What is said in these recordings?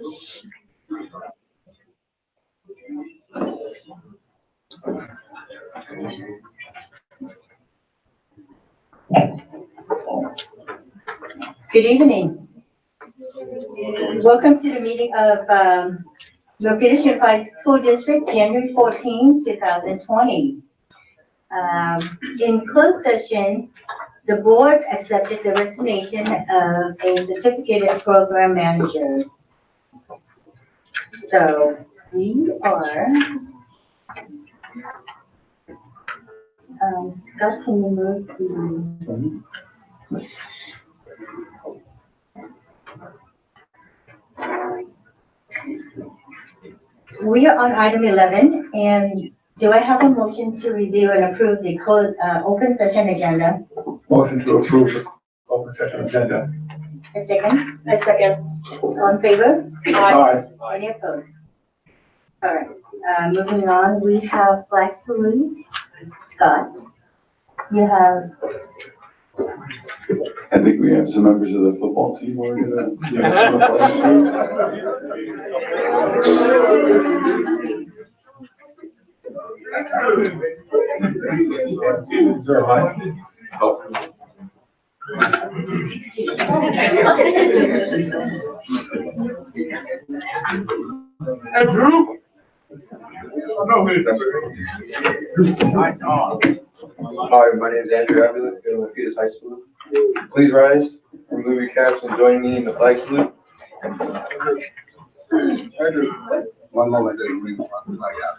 Good evening. Welcome to the meeting of Milpitas Unified School District, January 14, 2020. In closed session, the board accepted the resignation of a certificated program manager. So we are, Scott, can you move the... We are on item 11, and do I have a motion to review and approve the open session agenda? Motion to approve the open session agenda. A second? I second. All in favor? Aye. Any opposed? All right, moving on, we have flag salute. Scott, you have... I think we have some members of the football team who are going to give us some flag salute. Is there a mic? Andrew? No, wait. Hi, my name is Andrew Abbott, go to Milpitas High School. Please rise, remove your caps, and join me in the flag salute. Andrew, one moment, I didn't read the flag out.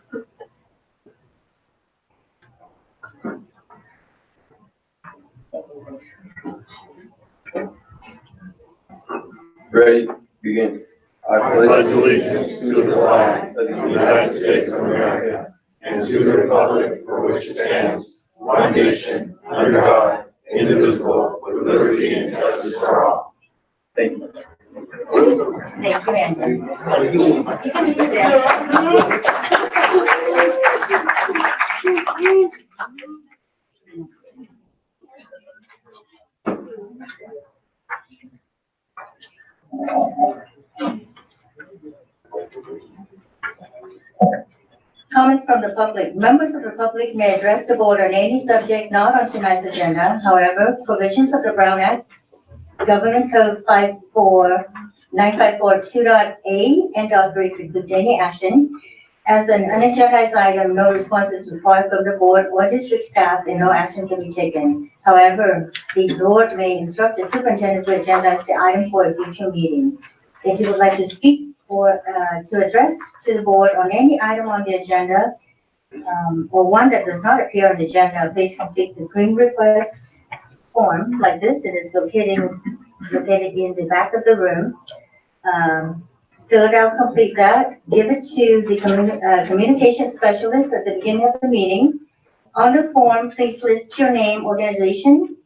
Ready? Begin. I pledge allegiance to the flag of the United States of America and to the republic for which it stands, one nation, under God, indivisible, with liberty and justice for all. Thank you. Thank you, Andrew. You can do that. Comments from the public. Members of the public may address the board on any subject not on tonight's agenda. However, provisions of the Brown Act, Government Code 954(2.A) and .3 preclude any action. As an unagendized item, no response is required from the board or district staff, and no action can be taken. However, the board may instruct the superintendent to agendize the item for a future meeting. If you would like to speak or to address to the board on any item on the agenda, or one that does not appear on the agenda, please complete the green request form like this. It is located in the back of the room. Fill it out, complete that, give it to the communication specialist at the beginning of the meeting. On the form, please list your name, organization,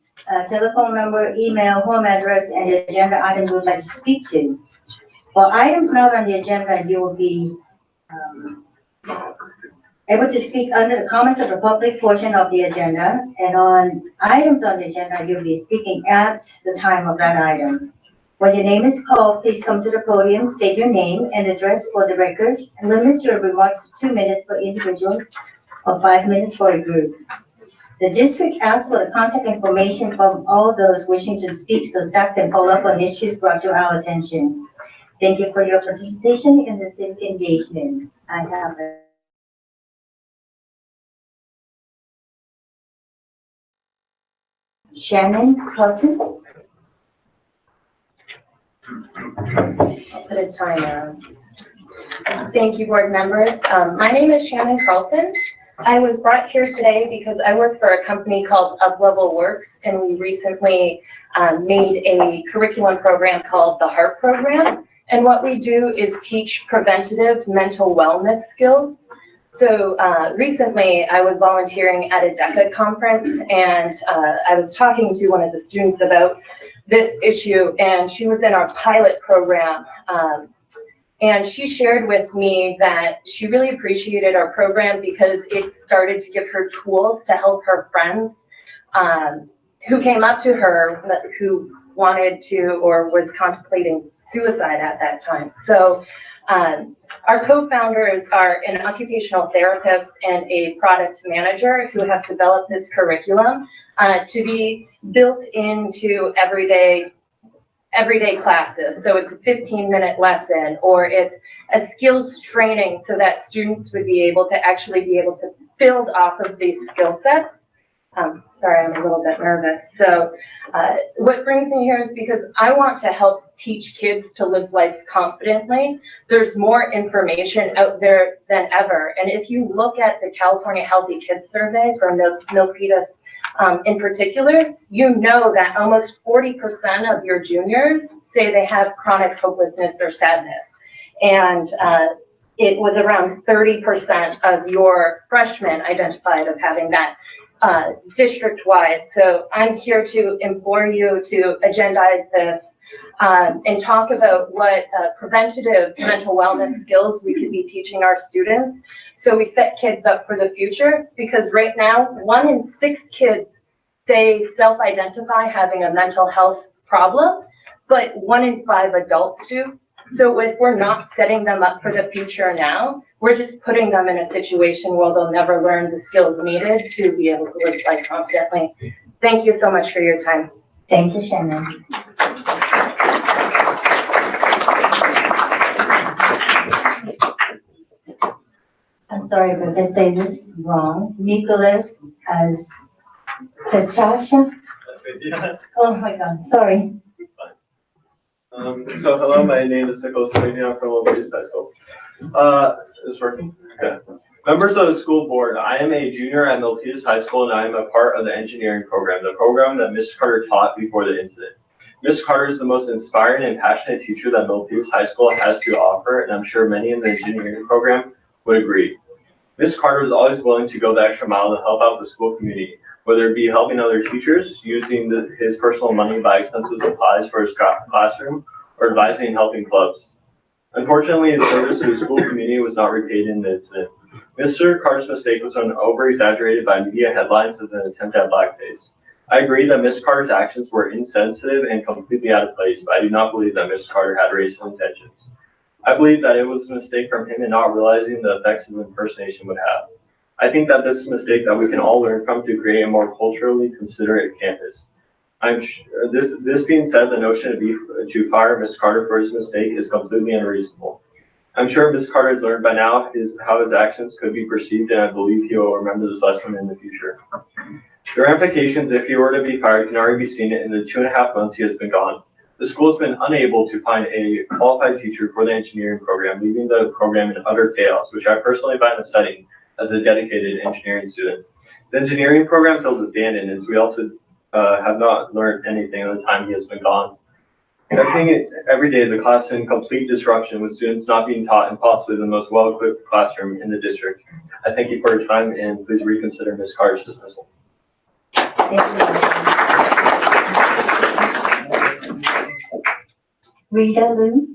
telephone number, email, home address, and the agenda item you would like to speak to. For items not on the agenda, you will be able to speak under the comments of the public portion of the agenda, and on items on the agenda, you'll be speaking at the time of that item. When your name is called, please come to the podium, state your name and address for the record, and limit your remarks to 2 minutes for individuals or 5 minutes for a group. The district asks for the contact information from all those wishing to speak so staff can follow up on issues brought to our attention. Thank you for your participation in the civic engagement. I have Shannon Carlton. I'll put a timer. Thank you, board members. My name is Shannon Carlton. I was brought here today because I work for a company called Up-Level Works, and we recently made a curriculum program called the HEART program. And what we do is teach preventative mental wellness skills. So recently I was volunteering at a DECA conference, and I was talking to one of the students about this issue, and she was in our pilot program. And she shared with me that she really appreciated our program because it started to give her tools to help her friends who came up to her, who wanted to or was contemplating suicide at that time. So our co-founders are an occupational therapist and a product manager who have developed this curriculum to be built into everyday classes. So it's a 15-minute lesson, or it's a skills training so that students would be able to actually be able to build off of these skill sets. Sorry, I'm a little bit nervous. So what brings me here is because I want to help teach kids to live life confidently. There's more information out there than ever. And if you look at the California Healthy Kids Survey from Milpitas in particular, you know that almost 40% of your juniors say they have chronic hopelessness or sadness. And it was around 30% of your freshmen identified of having that district-wide. So I'm here to implore you to agendize this and talk about what preventative mental wellness skills we could be teaching our students so we set kids up for the future, because right now 1 in 6 kids say self-identify having a mental health problem, but 1 in 5 adults do. So if we're not setting them up for the future now, we're just putting them in a situation where they'll never learn the skills needed to be able to live life confidently. Thank you so much for your time. Thank you, Shannon. I'm sorry if I say this wrong. Nicholas as Katasha. Oh my God, sorry. So hello, my name is Nicholas Sweeney. I'm from MUSD High School. Is working? Okay. Members of the school board, I am a junior at Milpitas High School, and I am a part of the engineering program, the program that Ms. Carter taught before the incident. Ms. Carter is the most inspiring and passionate teacher that Milpitas High School has to offer, and I'm sure many in the engineering program would agree. Ms. Carter is always willing to go the extra mile to help out the school community, whether it be helping other teachers, using his personal money to buy expensive supplies for his classroom, or advising and helping clubs. Unfortunately, his service to the school community was not repaid in the incident. Mr. Carter's mistake was over-exaggerated by media headlines as an attempt at blackface. I agree that Ms. Carter's actions were insensitive and completely out of place, but I do not believe that Ms. Carter had racist intentions. I believe that it was a mistake from him in not realizing the effects of impersonation would have. I think that this is a mistake that we can all learn from to create a more culturally considerate campus. This being said, the notion to fire Ms. Carter for his mistake is completely unreasonable. I'm sure Ms. Carter has learned by now how his actions could be perceived, and I believe he will remember this lesson in the future. The ramifications, if he were to be fired, can already be seen in the 2.5 months he has been gone. The school has been unable to find a qualified teacher for the engineering program, leaving the program in utter chaos, which I personally find upsetting as a dedicated engineering student. The engineering program feels abandoned, as we also have not learned anything in the time he has been gone. Every day, the class is in complete disruption, with students not being taught in possibly the most well-equipped classroom in the district. I thank you for your time, and please reconsider Ms. Carter's dismissal. Thank you. Rita Lou.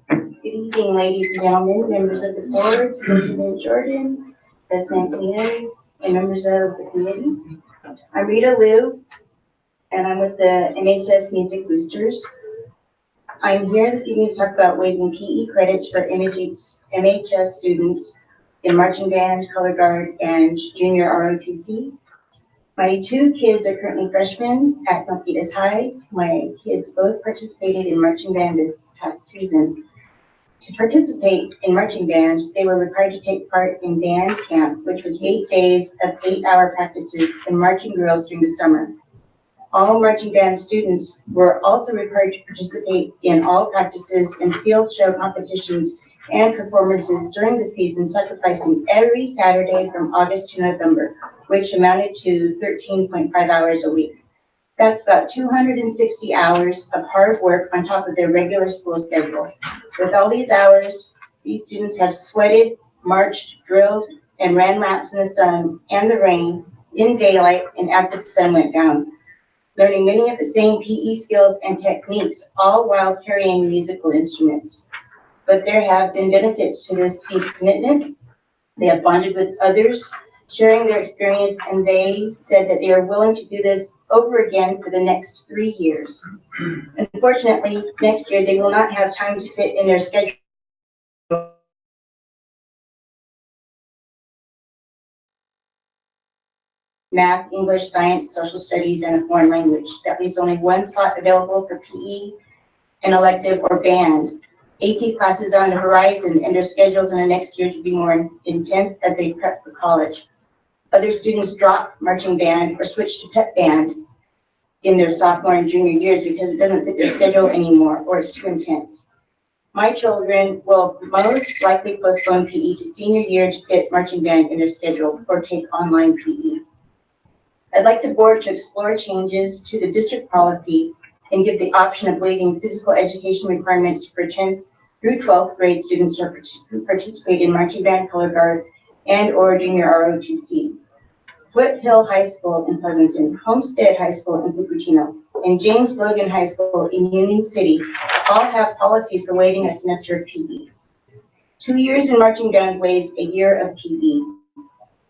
Good evening, ladies and gentlemen, members of the board, Superintendent Jordan, President Leanne, and members of the committee. I'm Rita Liu, and I'm with the MHS Music Boosters. I'm here this evening to talk about waiving PE credits for MHS students in marching band, color guard, and junior ROTC. My 2 kids are currently freshmen at Milpitas High. My kids both participated in marching band this past season. To participate in marching band, they were required to take part in band camp, which was 8 days of 8-hour practices and marching drills during the summer. All marching band students were also required to participate in all practices and field show competitions and performances during the season, sacrificing every Saturday from August to November, which amounted to 13.5 hours a week. That's about 260 hours of hard work on top of their regular school schedule. With all these hours, these students have sweated, marched, drilled, and ran laps in the sun and the rain, in daylight, and after the sun went down, learning many of the same PE skills and techniques, all while carrying musical instruments. but there have been benefits to this deep commitment. They have bonded with others, sharing their experience, and they said that they are willing to do this over again for the next 3 years. Unfortunately, next year they will not have time to fit in their schedule. Math, English, science, social studies, and a foreign language. That leaves only one slot available for PE, an elective, or band. AP classes are on the horizon, and their schedules in the next year to be more intense as they prep for college. Other students drop marching band or switch to pep band in their sophomore and junior years because it doesn't fit their schedule anymore or it's too intense. My children will most likely postpone PE to senior year to fit marching band in their schedule or take online PE. I'd like the board to explore changes to the district policy and give the option of waiving physical education requirements for 10th through 12th grade students who participate in marching band, color guard, and or junior ROTC. Foothill High School in Pleasanton, Homestead High School in Cupertino, and James Logan High School in Union City all have policies for waiving a semester of PE. 2 years in marching band waives a year of PE.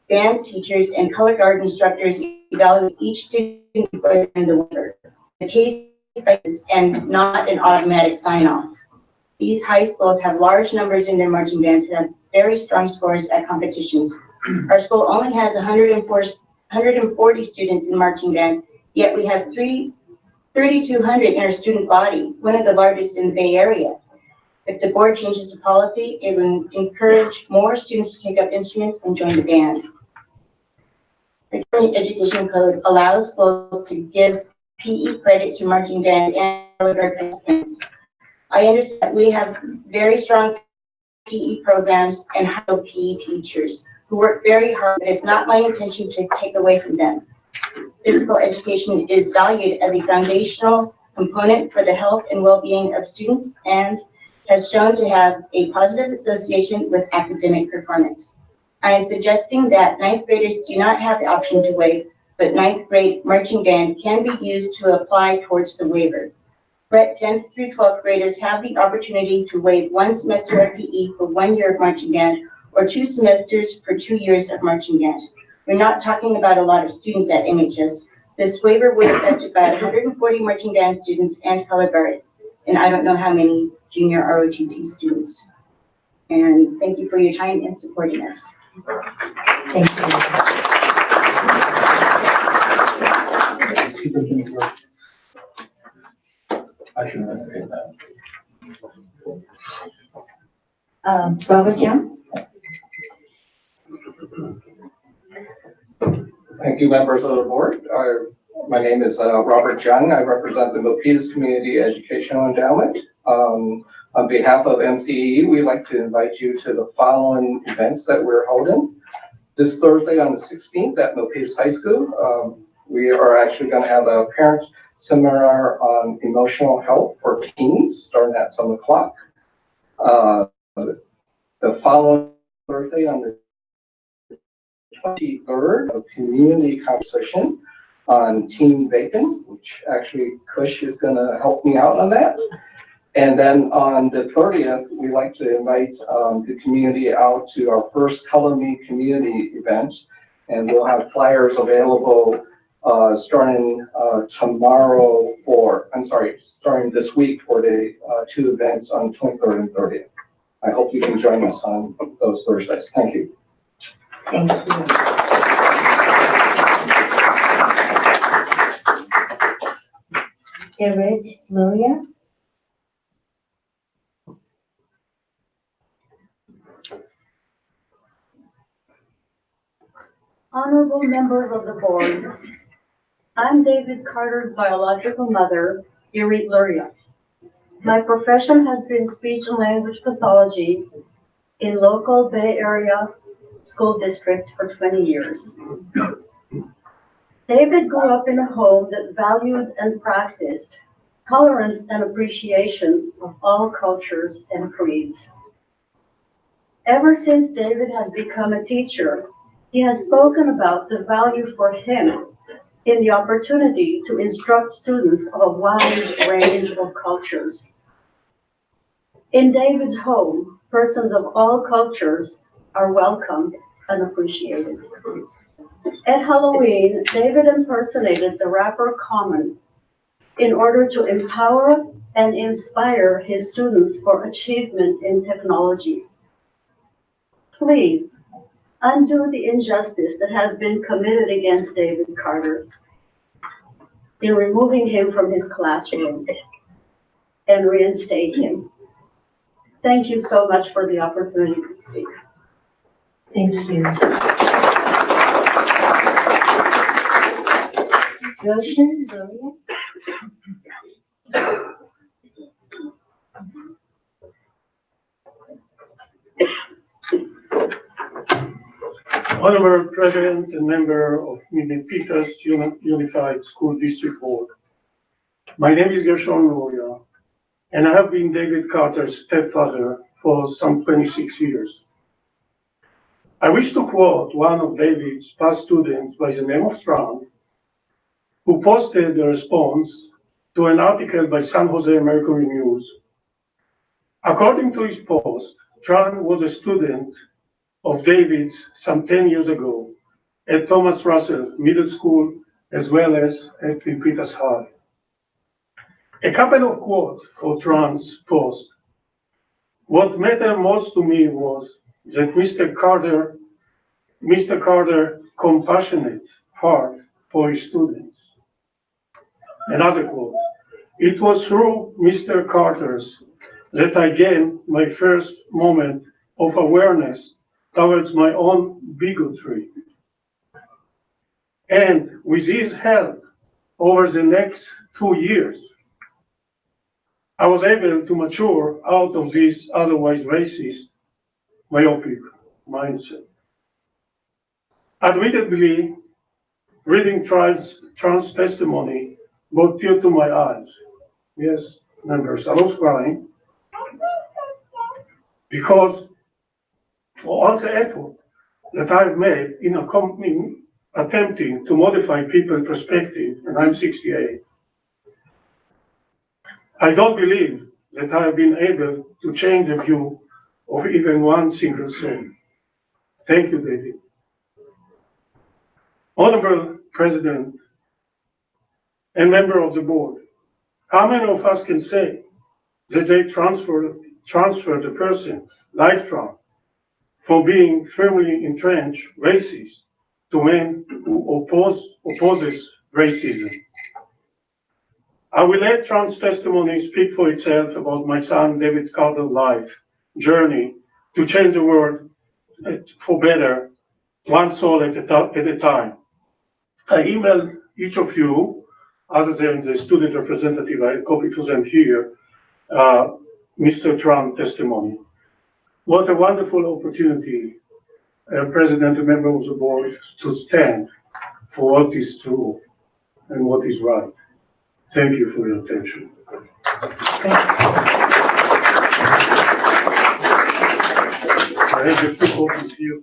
Band teachers and color guard instructors evaluate each student before the end of the waiver. The case is and not an automatic sign-off. These high schools have large numbers in their marching bands and have very strong scores at competitions. Our school only has 140 students in marching band, yet we have 3,200 in our student body, one of the largest in the Bay Area. If the board changes the policy, it will encourage more students to take up instruments and join the band. The California Education Code allows schools to give PE credit to marching band and color guard participants. I understand we have very strong PE programs and high PE teachers who work very hard, but it's not my intention to take away from them. Physical education is valued as a foundational component for the health and well-being of students and has shown to have a positive association with academic performance. I am suggesting that 9th graders do not have the option to waive, but 9th grade marching band can be used to apply towards the waiver. Let 10th through 12th graders have the opportunity to waive 1 semester of PE for 1 year of marching band or 2 semesters for 2 years of marching band. We're not talking about a lot of students at MHS. This waiver would affect about 140 marching band students and color guard, and I don't know how many junior ROTC students. And thank you for your time and supporting us. Thank you. I can investigate that. Robert Young? Thank you, members of the board. My name is Robert Jung. I represent the Milpitas Community Educational Endowment. On behalf of MCE, we'd like to invite you to the following events that we're holding. This Thursday on the 16th at Milpitas High School, we are actually going to have a parent seminar on emotional health for teens starting at 7 o'clock. The following Thursday on the 23rd, a community conversation on teen vaping, which actually Kush is going to help me out on that. And then on the 30th, we like to invite the community out to our first Color Me community event, and we'll have flyers available starting starting this week for the 2 events on 23rd and 30th. I hope you can join us on those Thursdays. Thank you. Thank you. Everett Loya? Honorable members of the board, I'm David Carter's biological mother, Irit Luria. My profession has been speech and language pathology in local Bay Area school districts for 20 years. David grew up in a home that valued and practiced tolerance and appreciation of all cultures and creeds. Ever since David has become a teacher, he has spoken about the value for him in the opportunity to instruct students of a wide range of cultures. In David's home, persons of all cultures are welcomed and appreciated. At Halloween, David impersonated the rapper Common in order to empower and inspire his students for achievement in technology. Please undo the injustice that has been committed against David Carter in removing him from his classroom and reinstate him. Thank you so much for the opportunity to speak. Thank you. Motion, Gloria? Honorable President and member of Milpitas Unified School District Board. My name is Gershon Gloria, and I have been David Carter's stepfather for some 26 years. I wish to quote one of David's past students by the name of Tran, who posted a response to an article by San Jose Mercury News. According to his post, Tran was a student of David's some 10 years ago at Thomas Russell Middle School as well as at Milpitas High. A couple of quotes for Tran's post. What mattered most to me was that Mr. Carter compassionate heart for his students. Another quote, it was through Mr. Carter's that I gained my first moment of awareness towards my own bigotry. And with his help over the next 2 years, I was able to mature out of this otherwise racist, myopic mindset. Admittedly, reading Tran's testimony brought tears to my eyes. Yes, members, I was crying because for all the effort that I've made in attempting to modify people's perspective, and I'm 68, I don't believe that I have been able to change the view of even one single soul. Thank you, David. Honorable President and member of the board, how many of us can say that they transferred a person like Trump from being firmly entrenched racist to men who opposes racism? I will let Trump's testimony speak for itself about my son David Carter's life journey to change the world for better, one soul at a time. I emailed each of you, other than the student representative, I copy for them here, Mr. Trump's testimony. What a wonderful opportunity, President and member of the board, to stand for what is true and what is right. Thank you for your attention. I have the two copies here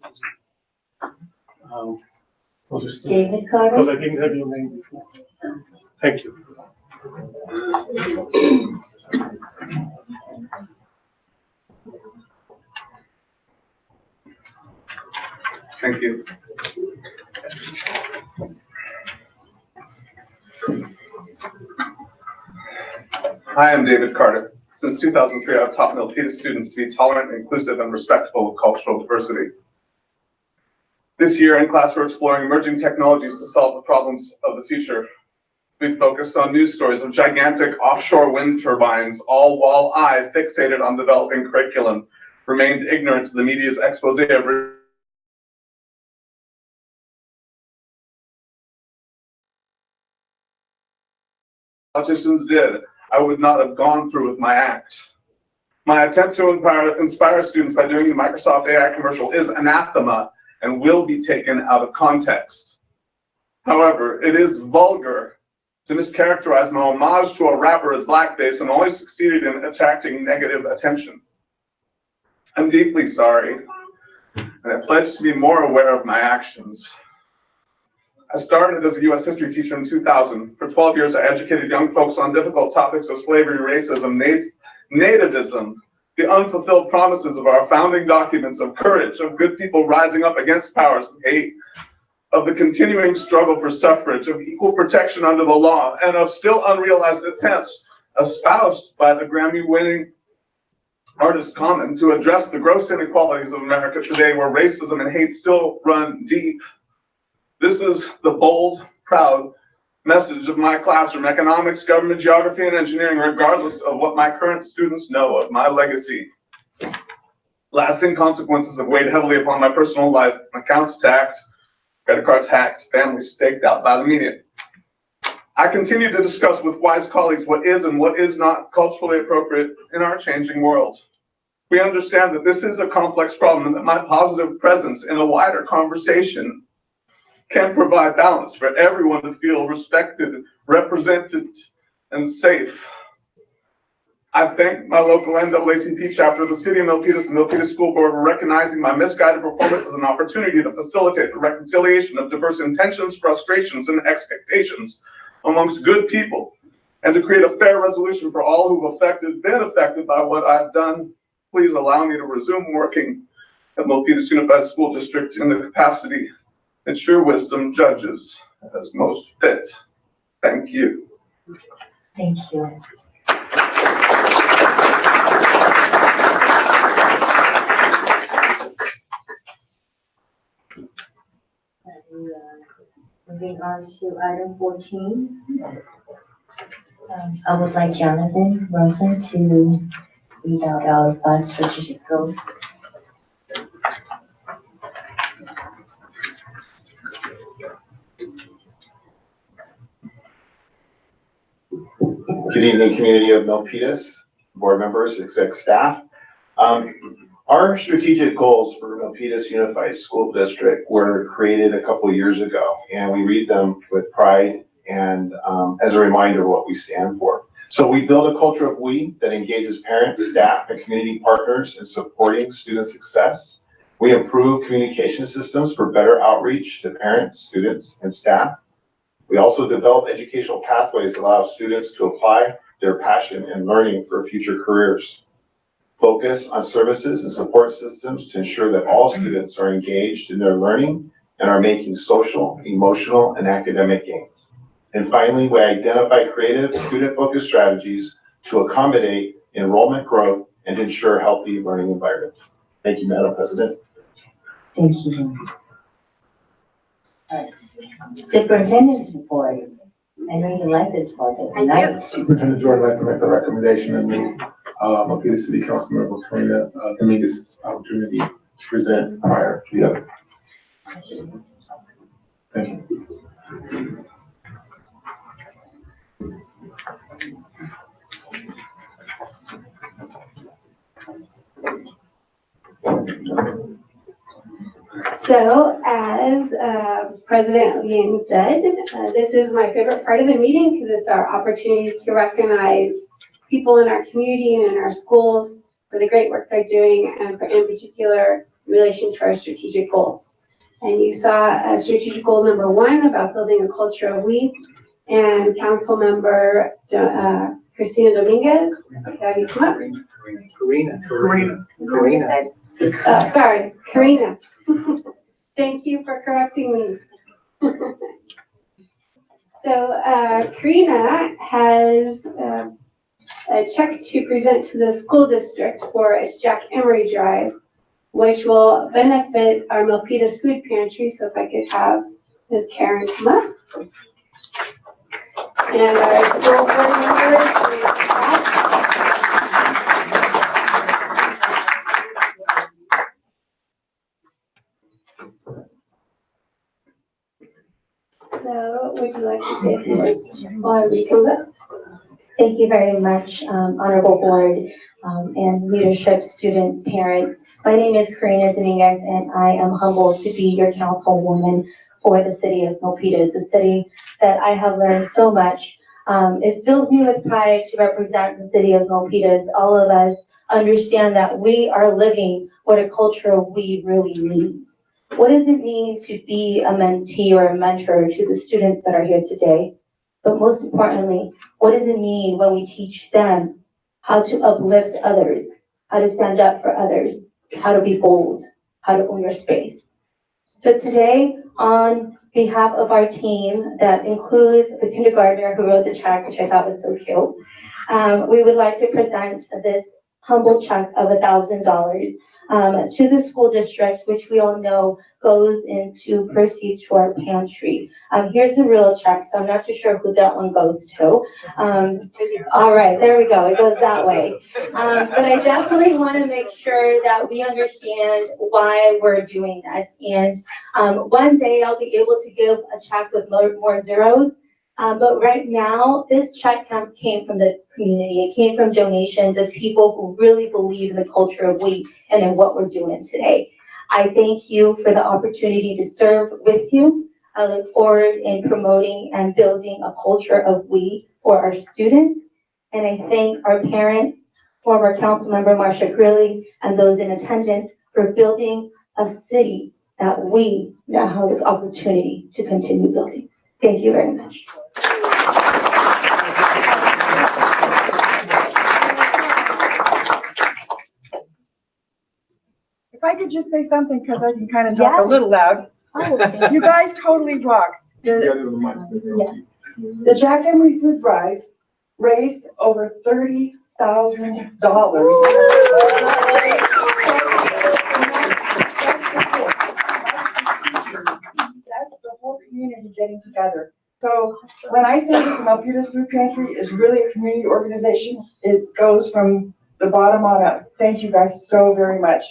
for the student, David Carter? because I didn't have your name before. Thank you. Thank you. Hi, I'm David Carter. Since 2003, I've taught Milpitas students to be tolerant, inclusive, and respectful of cultural diversity. This year in class, we're exploring emerging technologies to solve the problems of the future. We've focused on news stories of gigantic offshore wind turbines, all while I, fixated on developing curriculum, remained ignorant to the media's expose of politicians did, I would not have gone through with my act. My attempt to inspire students by doing the Microsoft AI commercial is anathema and will be taken out of context. However, it is vulgar to mischaracterize my homage to a rapper as blackface and always succeeded in attracting negative attention. I'm deeply sorry, and I pledge to be more aware of my actions. I started as a U.S. history teacher in 2000. For 12 years, I educated young folks on difficult topics of slavery, racism, nativism, the unfulfilled promises of our founding documents of courage, of good people rising up against powers of hate, of the continuing struggle for suffrage, of equal protection under the law, and of still unrealized attempts espoused by the Grammy-winning artist Common to address the gross inequalities of America today, where racism and hate still run deep. This is the bold, proud message of my classroom: economics, government, geography, and engineering, regardless of what my current students know of my legacy. Lasting consequences have weighed heavily upon my personal life: accounts tacked, credit cards hacked, families staked out by the media. I continue to discuss with wise colleagues what is and what is not culturally appropriate in our changing world. We understand that this is a complex problem and that my positive presence in a wider conversation can provide balance for everyone to feel respected, represented, and safe. I thank my local NAACP chapter, the City of Milpitas, and Milpitas School Board for recognizing my misguided performance as an opportunity to facilitate the reconciliation of diverse intentions, frustrations, and expectations amongst good people, and to create a fair resolution for all who've been affected by what I've done. Please allow me to resume working at Milpitas Unified School District in the capacity that your wisdom judges as most fit. Thank you. Thank you. Moving on to item 14. I would like Jonathan Rosen to read out our 5 strategic goals. Good evening, community of Milpitas, board members, exec staff. Our strategic goals for Milpitas Unified School District were created a couple years ago, and we read them with pride and as a reminder of what we stand for. So we build a culture of we that engages parents, staff, and community partners in supporting student success. We improve communication systems for better outreach to parents, students, and staff. We also develop educational pathways that allow students to apply their passion and learning for future careers. Focus on services and support systems to ensure that all students are engaged in their learning and are making social, emotional, and academic gains. And finally, we identify creative, student-focused strategies to accommodate enrollment growth and ensure healthy learning environments. Thank you, Madam President. Thank you. Superintendent's report. I know you like this part. Superintendent Jordan would like to make the recommendation and make Milpitas City Council member Karina Dominguez's opportunity to present prior to the other. Thank you. So, as President Yang said, this is my favorite part of the meeting because it's our opportunity to recognize people in our community and in our schools for the great work they're doing, and in particular in relation to our strategic goals. And you saw strategic goal number 1 about building a culture of we, and Council Member Christina Dominguez. Have you come up? Karina. Sorry, Karina. Thank you for correcting me. So Karina has a check to present to the school district for its Jack Emery Drive, which will benefit our Milpitas food pantry. So if I could have Ms. Karen come up. And our school board members. So would you like to say a few words while we come up? Thank you very much, Honorable Board and leadership, students, parents. My name is Karina Dominguez, and I am humbled to be your councilwoman for the city of Milpitas, a city that I have learned so much. It fills me with pride to represent the city of Milpitas. All of us understand that we are living what a culture of we really means. What does it mean to be a mentee or a mentor to the students that are here today? But most importantly, what does it mean when we teach them how to uplift others? how to stand up for others, how to be bold, how to own your space. So today, on behalf of our team that includes the kindergartner who wrote the check, which I thought was so cute, we would like to present this humble check of $1,000 to the school district, which we all know goes into proceeds to our pantry. Here's the real check, so I'm not too sure who that one goes to. All right, there we go, it goes that way. But I definitely want to make sure that we understand why we're doing this. And one day I'll be able to give a check with more zeros. But right now, this check came from the community. It came from donations of people who really believe in the culture of we and in what we're doing today. I thank you for the opportunity to serve with you. I look forward in promoting and building a culture of we for our students. And I thank our parents, former council member Marsha Greeley, and those in attendance for building a city that we now have the opportunity to continue building. Thank you very much. If I could just say something, because I can kind of talk a little loud. Oh, You guys totally rock. The Jack Emery Food Drive raised over $30,000. That's the whole community getting together. So when I say that the Milpitas Food Pantry is really a community organization, it goes from the bottom on up. Thank you guys so very much.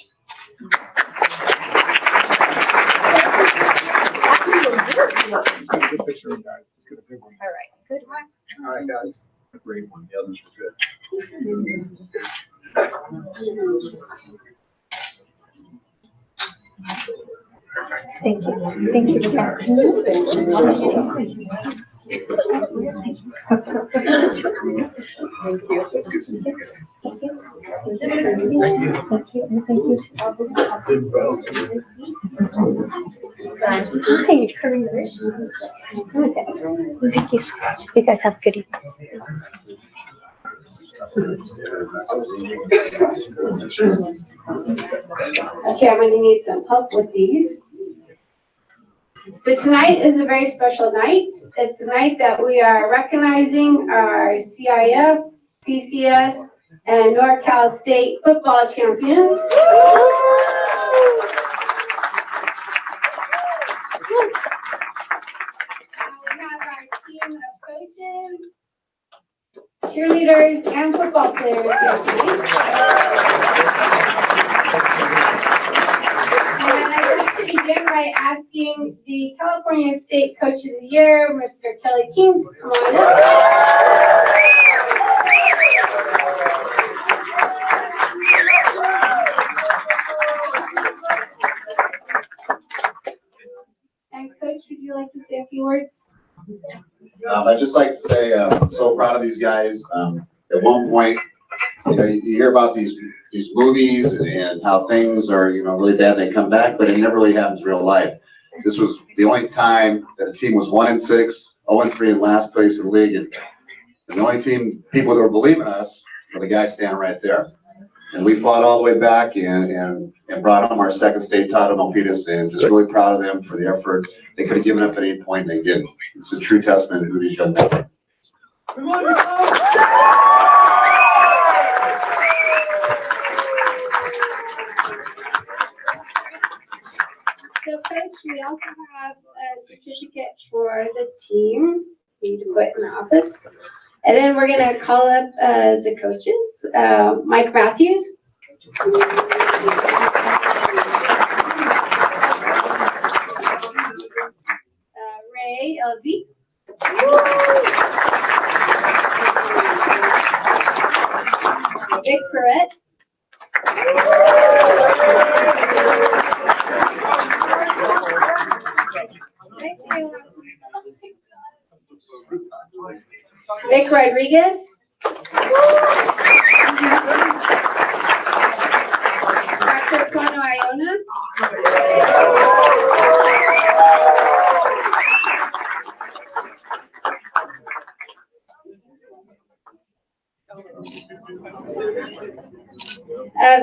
Good picture, guys. Let's get a big one. All right, good one. All right, guys. A great one. The others were good. Thank you. Thank you. Hi, Karina. Thank you. You guys have a good evening. Okay, I'm gonna need some help with these. So tonight is a very special night. It's the night that we are recognizing our CIF, CCS, and NorCal State football champions. We have our team of coaches, cheerleaders, and football players here tonight. And I'd like to begin by asking the California State Coach of the Year, Mr. Kelly King, to come on up. And Coach, would you like to say a few words? I'd just like to say I'm so proud of these guys. At one point, you hear about these movies and how things are, really bad. They come back, but it never really happens in real life. This was the only time that a team was 1-6, 0-3 in last place in the league, and the only people that were believing us were the guys standing right there. And we fought all the way back and brought home our second state title, Milpitas, and just really proud of them for the effort. They could have given up at any point, and they didn't. It's a true testament to who these young men are. So Coach, we also have a certificate for the team for you to put in the office. And then we're gonna call up the coaches, Mike Matthews. Ray Elsie. Vic Perrette. Vic Rodriguez. Dr. Kono Iona.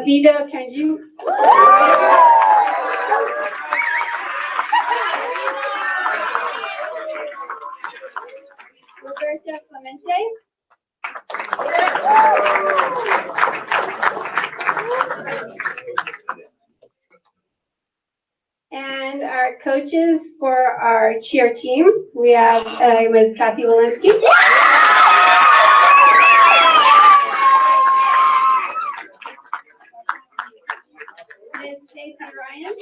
Davido Kenji. Roberta Clemente. And our coaches for our cheer team, we have Ms. Kathy Walensky. Ms. Stacy Ryan.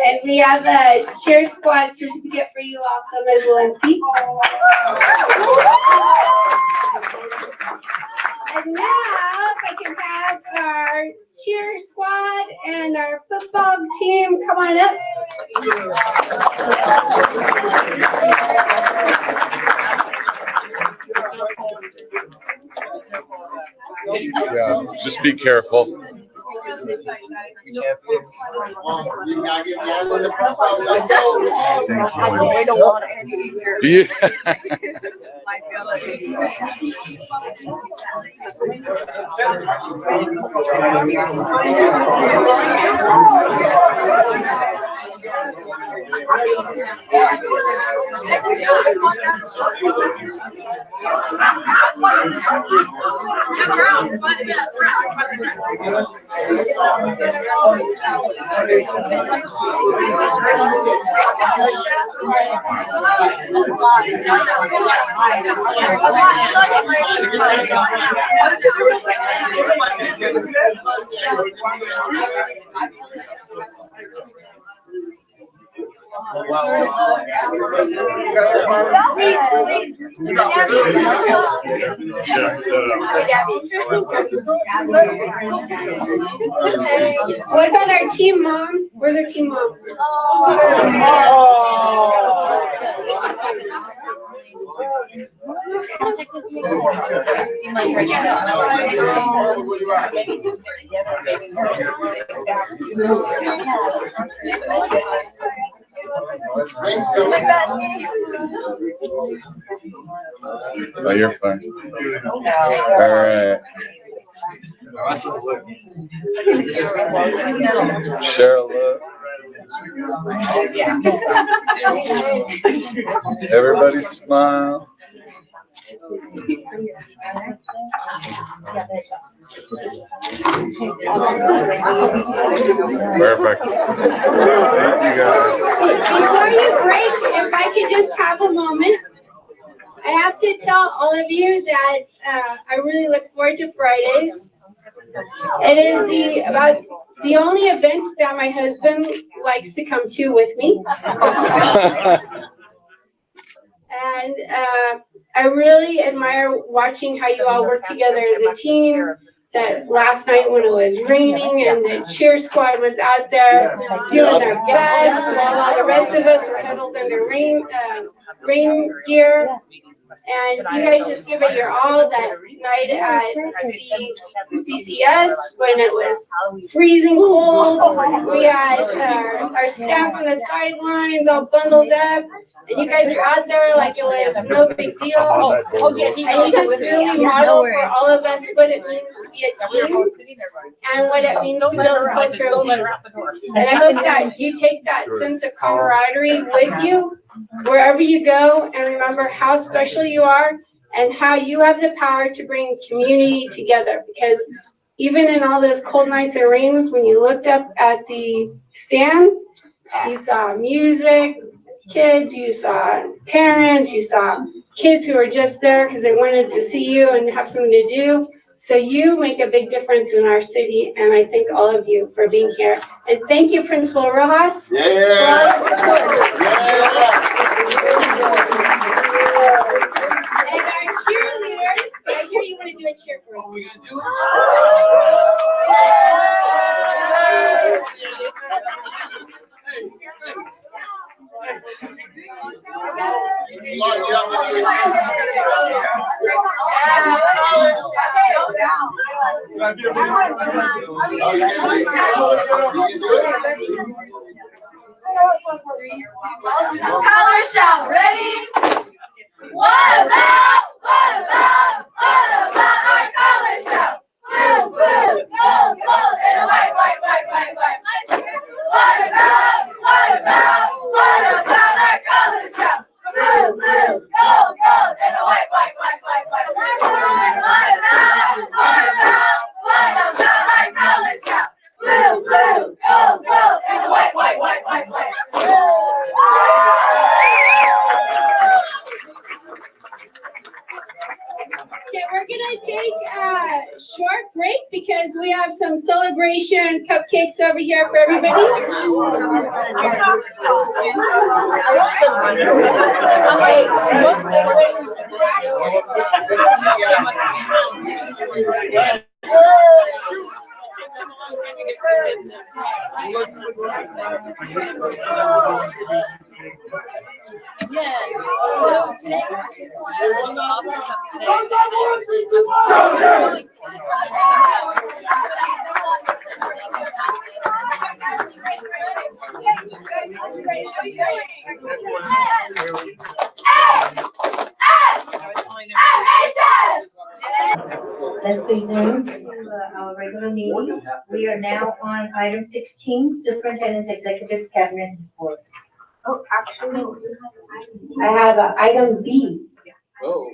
And we have a cheer squad certificate for you also, Ms. Walensky. And now, if I can have our cheer squad and our football team come on up. Yeah, just be careful. Yeah. What about our team mom? Where's our team mom? Oh, you're fine. All right. Cheryl, look. Everybody smile. Perfect. Thank you guys. Before you break, if I could just have a moment, I have to tell all of you that I really look forward to Fridays. It is about the only event that my husband likes to come to with me. And I really admire watching how you all work together as a team. That last night when it was raining and the cheer squad was out there doing their best while all the rest of us were huddled under rain gear. And you guys just give it your all that night at CCS when it was freezing cold. We had our staff on the sidelines all bundled up. And you guys were out there like it was no big deal. And you just really model for all of us what it means to be a team and what it means to build a culture of leadership. And I hope that you take that sense of camaraderie with you wherever you go, and remember how special you are and how you have the power to bring community together. Because even in all those cold nights and rains, when you looked up at the stands, you saw music, kids, you saw parents, you saw kids who were just there because they wanted to see you and have something to do. So you make a big difference in our city, and I thank all of you for being here. And thank you, Principal Rojas. For all your support. And our cheerleaders, I hear you want to do a cheer for us. Color shout, ready? What about our color shout? Blue, blue, gold, gold, and a white, white, white, white, white. What about our color shout? Blue, blue, gold, gold, and a white, white, white, white, white. What about our color shout? Blue, blue, gold, gold, and a white, white, white, white, white. Okay, we're gonna take a short break because we have some celebration cupcakes over here for everybody. Yeah. So today, Let's resume to our regular meeting. We are now on item 16, Superintendent's Executive Cabinet Report. Oh, actually, I have item B. Oh.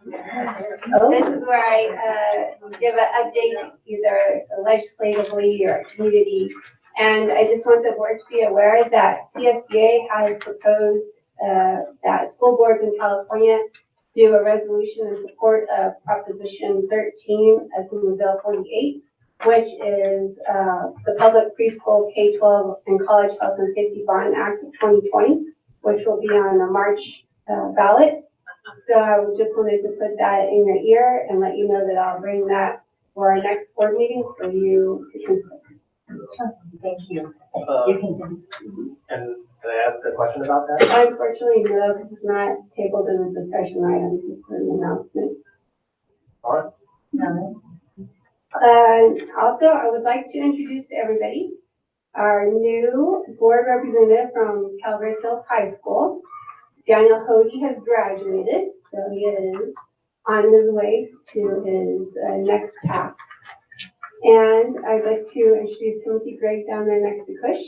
This is where I give an update either legislatively or community. And I just want the board to be aware that CSBA has proposed that school boards in California do a resolution in support of Proposition 13, Assembly Bill 48, which is the Public Preschool K-12 and College Health and Safety Bond Act of 2020, which will be on the March ballot. So I just wanted to put that in your ear and let you know that I'll bring that for our next board meeting for you to consider. Thank you. And can I ask a question about that? Unfortunately, no, because it's not tabled in the discussion item, just for an announcement. All right. No. Also, I would like to introduce to everybody our new board representative from Calvary Hills High School. Daniel Hody has graduated, so he is on his way to his next path. And I'd like to introduce Timothy Gregg down there next to Kush.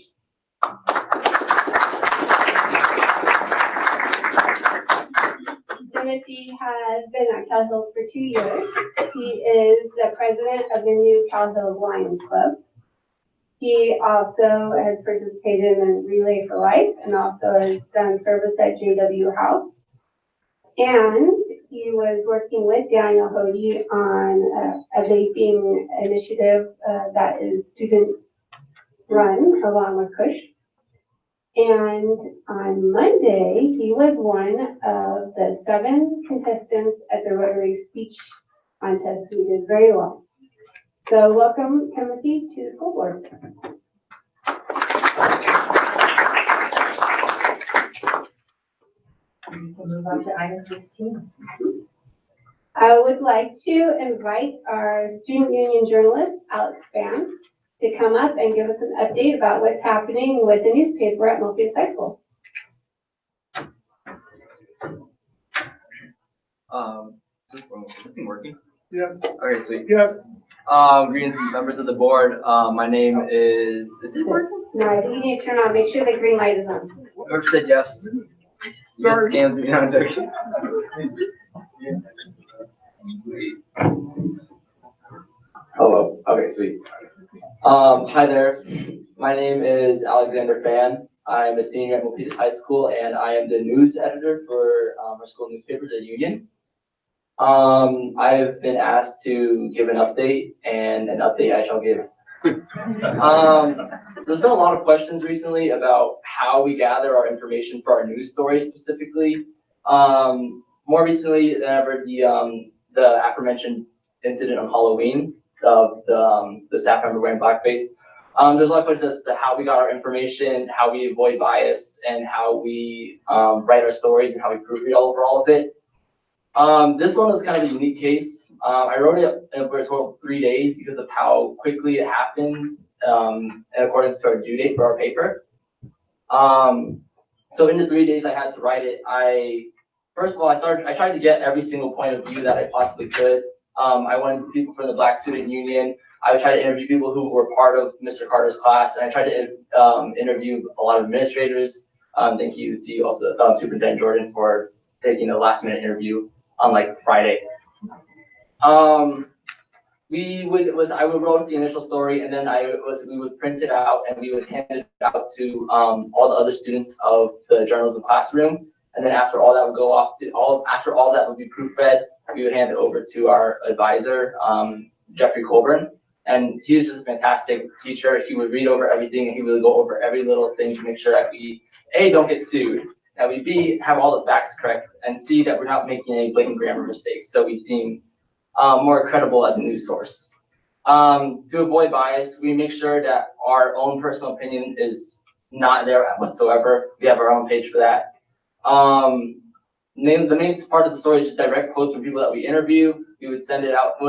Timothy has been at Cal Hills for 2 years. He is the president of the new Cal Hills Lions Club. He also has participated in Relay for Life and also has done service at JW House. And he was working with Daniel Hody on a vaping initiative that is student run along with Kush. And on Monday, he was one of the 7 contestants at the Rotary Speech Contest who did very well. So welcome, Timothy, to the school board. We can move on to item 16. I would like to invite our student union journalist, Alex Spann, to come up and give us an update about what's happening with the newspaper at Milpitas High School. Is this thing working? Yes. Okay, sweet. Yes. Greetings, members of the board. My name is it working? No, I think you need to turn on, make sure the green light is on. Whoever said yes. Sorry. Just scammed me on joking. Sweet. Hello. Okay, sweet. Hi there. My name is Alexander Fan. I'm a senior at Milpitas High School, and I am the news editor for our school newspaper, The Union. I have been asked to give an update, and an update I shall give. There's been a lot of questions recently about how we gather our information for our news stories specifically. More recently than ever, the aforementioned incident on Halloween of the staff member wearing blackface. There's a lot of questions as to how we got our information, how we avoid bias, and how we write our stories and how we proofread all of it. This one was kind of a unique case. I wrote it over a total of 3 days because of how quickly it happened, in accordance to our due date for our paper. So in the 3 days I had to write it, first of all, I tried to get every single point of view that I possibly could. I wanted people from the Black Student Union. I would try to interview people who were part of Mr. Carter's class, and I tried to interview a lot of administrators. Thank you to you also, Superintendent Jordan, for taking a last-minute interview on like Friday. I would write the initial story, and then we would print it out and we would hand it out to all the other students of the journalism classroom. And then after all that would go off to after all that would be proofread, we would hand it over to our advisor, Jeffrey Colburn. And he was just a fantastic teacher. He would read over everything and he would go over every little thing to make sure that we, A, don't get sued, that we, B, have all the facts correct, and C, that we're not making any blatant grammar mistakes. So we seem more credible as a news source. To avoid bias, we make sure that our own personal opinion is not there whatsoever. We have our own page for that. The main part of the story is just direct quotes from people that we interview. We would send it out.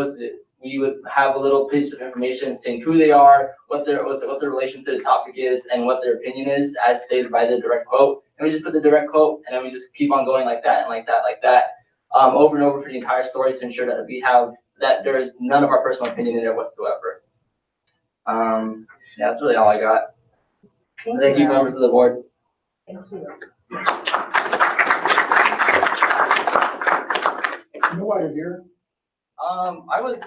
We would have a little piece of information saying who they are, what their relation to the topic is, and what their opinion is, as stated by the direct quote. And we just put the direct quote, and then we just keep on going like that and like that, like that, over and over for the entire story to ensure that there is none of our personal opinion in there whatsoever. Yeah, that's really all I got. Thank you, members of the board. Thank you. You know why you're here? I was.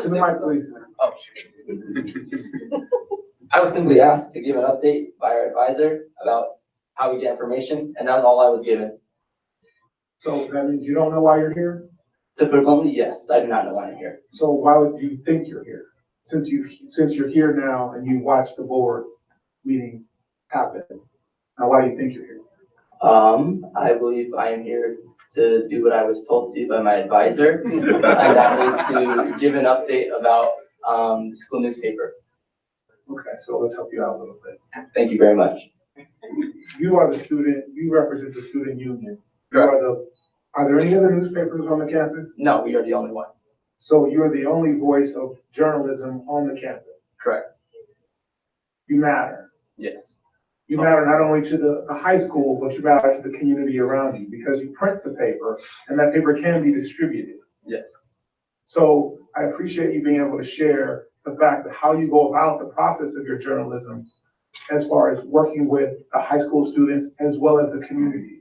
To the mic, please. Oh, I was simply asked to give an update by our advisor about how we get information, and that's all I was given. So that means you don't know why you're here? To put it bluntly, yes, I do not know why I'm here. So why would you think you're here? Since you're here now and you watched the board meeting happen, now why do you think you're here? I believe I am here to do what I was told to do by my advisor, and that was to give an update about the school newspaper. Okay, so let's help you out a little bit. Thank you very much. You are the student, you represent the student union. Are there any other newspapers on the campus? No, we are the only one. So you're the only voice of journalism on the campus? Correct. You matter. Yes. You matter not only to the high school, but you matter to the community around you because you print the paper and that paper can be distributed. Yes. So I appreciate you being able to share the fact that how you go about the process of your journalism as far as working with the high school students as well as the community.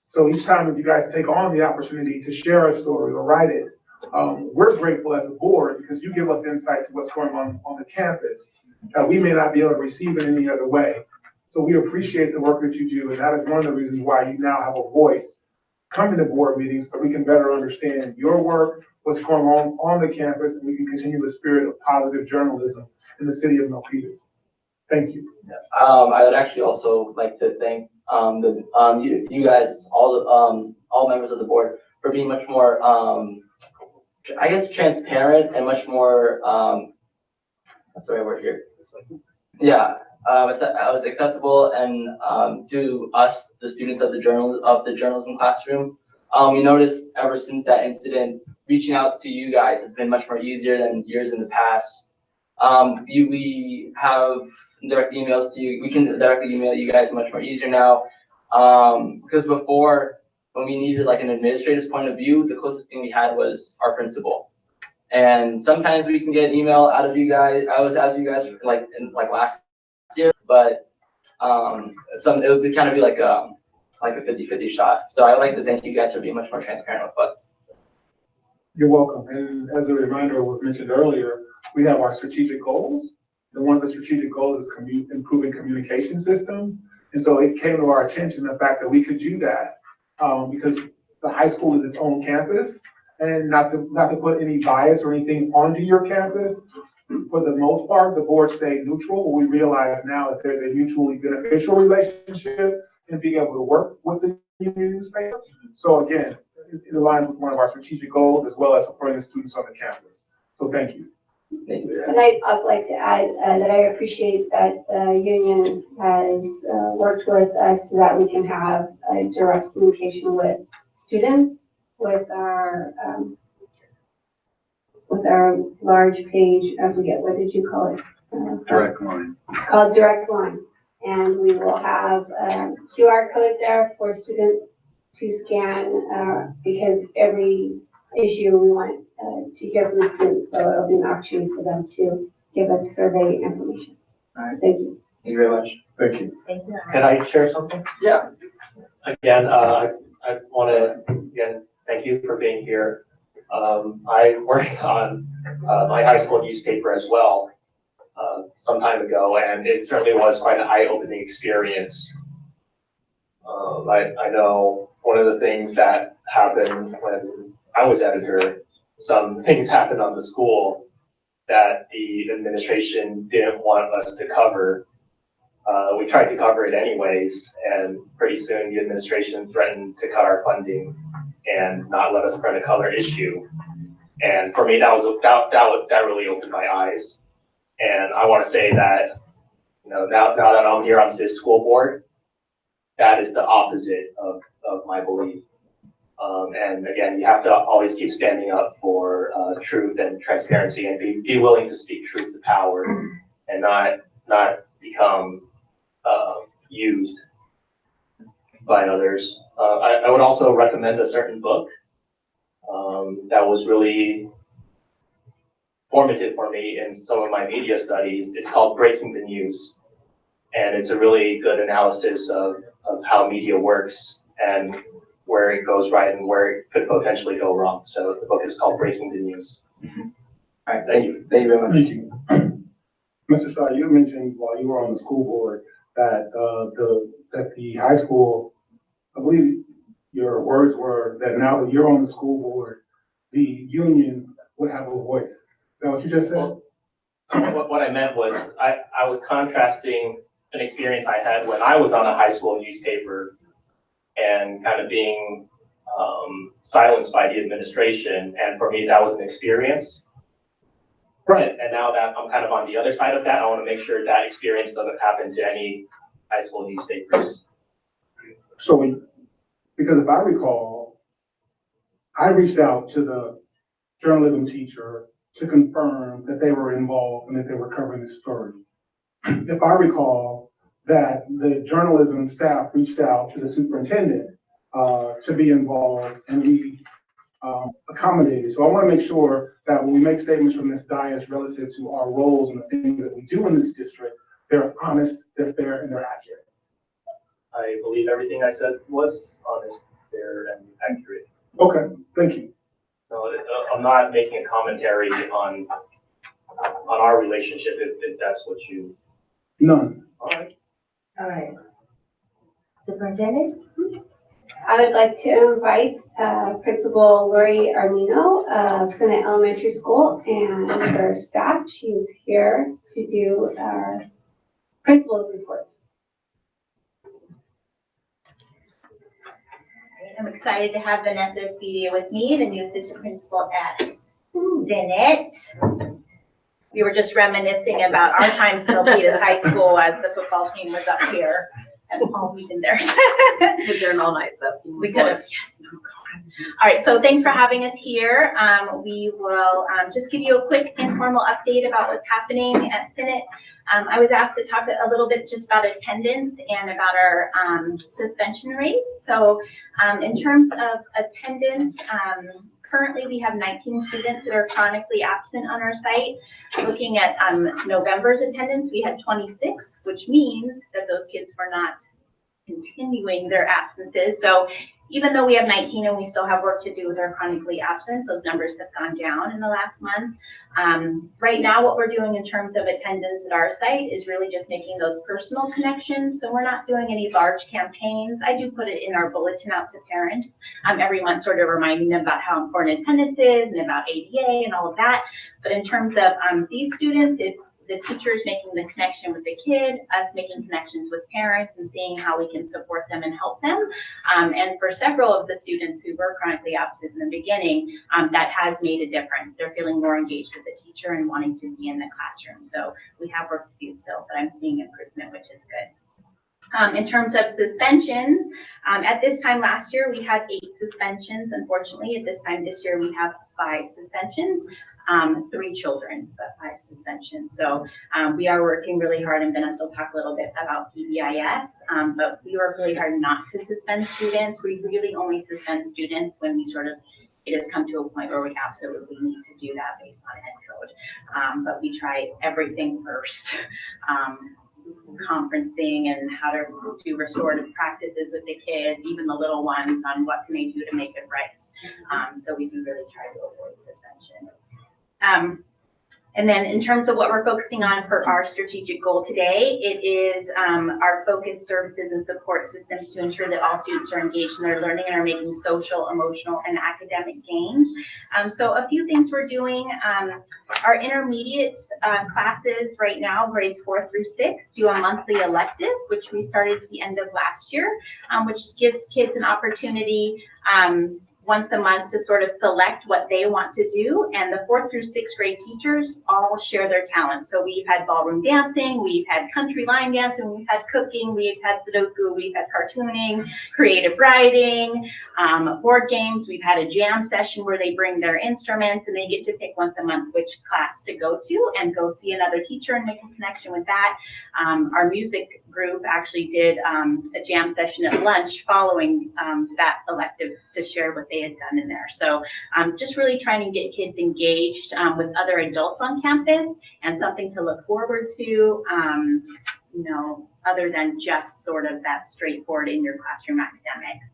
So each time that you guys take on the opportunity to share a story or write it, we're grateful as a board because you give us insight to what's going on the campus that we may not be able to receive in any other way. So we appreciate the work that you do, and that is one of the reasons why you now have a voice coming to board meetings so we can better understand your work, what's going on the campus, and we can continue the spirit of positive journalism in the city of Milpitas. Thank you. I would actually also like to thank you guys, all members of the board, for being much more, I guess, transparent and much more. What's the right word here? Yeah. I was accessible and to us, the students of the journalism classroom. We noticed ever since that incident, reaching out to you guys has been much more easier than years in the past. We have direct emails to you. We can directly email you guys much more easier now. Because before, when we needed like an administrator's point of view, the closest thing we had was our principal. And sometimes we can get an email out of you guys. I was out of you guys like last year, but it would kind of be like a 50-50 shot. So I like to thank you guys for being much more transparent with us. You're welcome. And as a reminder, what was mentioned earlier, we have our strategic goals. And one of the strategic goals is improving communication systems. And so it came to our attention the fact that we could do that because the high school is its own campus, and not to put any bias or anything onto your campus. For the most part, the board stayed neutral. We realize now that there's a mutually beneficial relationship in being able to work with the union newspaper. So again, it aligns with one of our strategic goals as well as supporting the students on the campus. So thank you. Thank you. And I'd also like to add that I appreciate that the union has worked with us so that we can have a direct communication with students with our large page, I forget, what did you call it? Direct line. Called Direct Line. And we will have a QR code there for students to scan, because every issue we want to hear from the students, so it'll be an opportunity for them to give us survey information. All right. Thank you. Thank you very much. Thank you. Thank you. Can I share something? Yeah. Again, I want to, again, thank you for being here. I worked on my high school newspaper as well some time ago, and it certainly was quite an eye-opening experience. I know one of the things that happened when I was editor, some things happened on the school that the administration didn't want us to cover. We tried to cover it anyways, and pretty soon the administration threatened to cut our funding and not let us print a color issue. And for me, that really opened my eyes. And I want to say that, now that I'm here on this school board, that is the opposite of my belief. And again, you have to always keep standing up for truth and transparency, and be willing to speak truth to power, and not become used by others. I would also recommend a certain book that was really formative for me in some of my media studies. It's called Breaking the News. And it's a really good analysis of how media works and where it goes right and where it could potentially go wrong. So the book is called Breaking the News. All right, thank you. Thank you very much. Thank you. Mr. Starr, you mentioned while you were on the school board that the high school, I believe your words were that now that you're on the school board, the union would have a voice. Is that what you just said? Well, what I meant was I was contrasting an experience I had when I was on a high school newspaper and kind of being silenced by the administration. And for me, that was an experience. Right. And now that I'm kind of on the other side of that, I want to make sure that experience doesn't happen to any high school newspapers. So, because if I recall, I reached out to the journalism teacher to confirm that they were involved and that they were covering this story. If I recall, that the journalism staff reached out to the superintendent to be involved, and we accommodated. So I want to make sure that when we make statements from this dais relative to our roles and the things that we do in this district, they're honest, they're fair, and they're accurate. I believe everything I said was honest, fair, and accurate. Okay, thank you. So I'm not making a commentary on our relationship if that's what you. None. All right. All right. Superintendent? I would like to invite Principal Lori Armino of Senate Elementary School and her staff. She's here to do our principal's report. I'm excited to have Vanessa Espedia with me, the new assistant principal at Senate. We were just reminiscing about our times in Milpitas High School as the football team was up here. And we've been there. Was there all night, but we could have, yes. Oh, God. All right, so thanks for having us here. We will just give you a quick informal update about what's happening at Senate. I was asked to talk a little bit just about attendance and about our suspension rates. So in terms of attendance, currently we have 19 students that are chronically absent on our site. Looking at November's attendance, we had 26, which means that those kids were not continuing their absences. So even though we have 19 and we still have work to do with our chronically absent, those numbers have gone down in the last month. Right now, what we're doing in terms of attendance at our site is really just making those personal connections. So we're not doing any large campaigns. I do put it in our bulletin out to parents every month, sort of reminding them about how important attendance is and about ADA and all of that. But in terms of these students, it's the teachers making the connection with the kid, us making connections with parents and seeing how we can support them and help them. And for several of the students who were chronically absent in the beginning, that has made a difference. They're feeling more engaged with the teacher and wanting to be in the classroom. So we have work to do still, but I'm seeing improvement, which is good. In terms of suspensions, at this time last year, we had 8 suspensions. Unfortunately, at this time this year, we have 5 suspensions. 3 children, but 5 suspensions. So we are working really hard, and Vanessa will talk a little bit about PBIS, but we work really hard not to suspend students. We really only suspend students when we sort of, it has come to a point where we absolutely need to do that based on ed code. But we try everything first. Conferencing and how to do restorative practices with the kids, even the little ones, on what can they do to make it right. So we do really try to avoid suspensions. And then in terms of what we're focusing on for our strategic goal today, it is our focused services and support systems to ensure that all students are engaged in their learning and are making social, emotional, and academic gains. So a few things we're doing. Our intermediate classes right now, grades 4 through 6, do a monthly elective, which we started at the end of last year, which gives kids an opportunity once a month to sort of select what they want to do, and the 4th through 6th grade teachers all share their talents. So we've had ballroom dancing, we've had country line dancing, we've had cooking, we've had Sudoku, we've had cartooning, creative writing, board games. We've had a jam session where they bring their instruments and they get to pick once a month which class to go to and go see another teacher and make a connection with that. Our music group actually did a jam session at lunch following that elective to share what they had done in there. So just really trying to get kids engaged with other adults on campus and something to look forward to, you know, other than just sort of that straightforward in your classroom academics.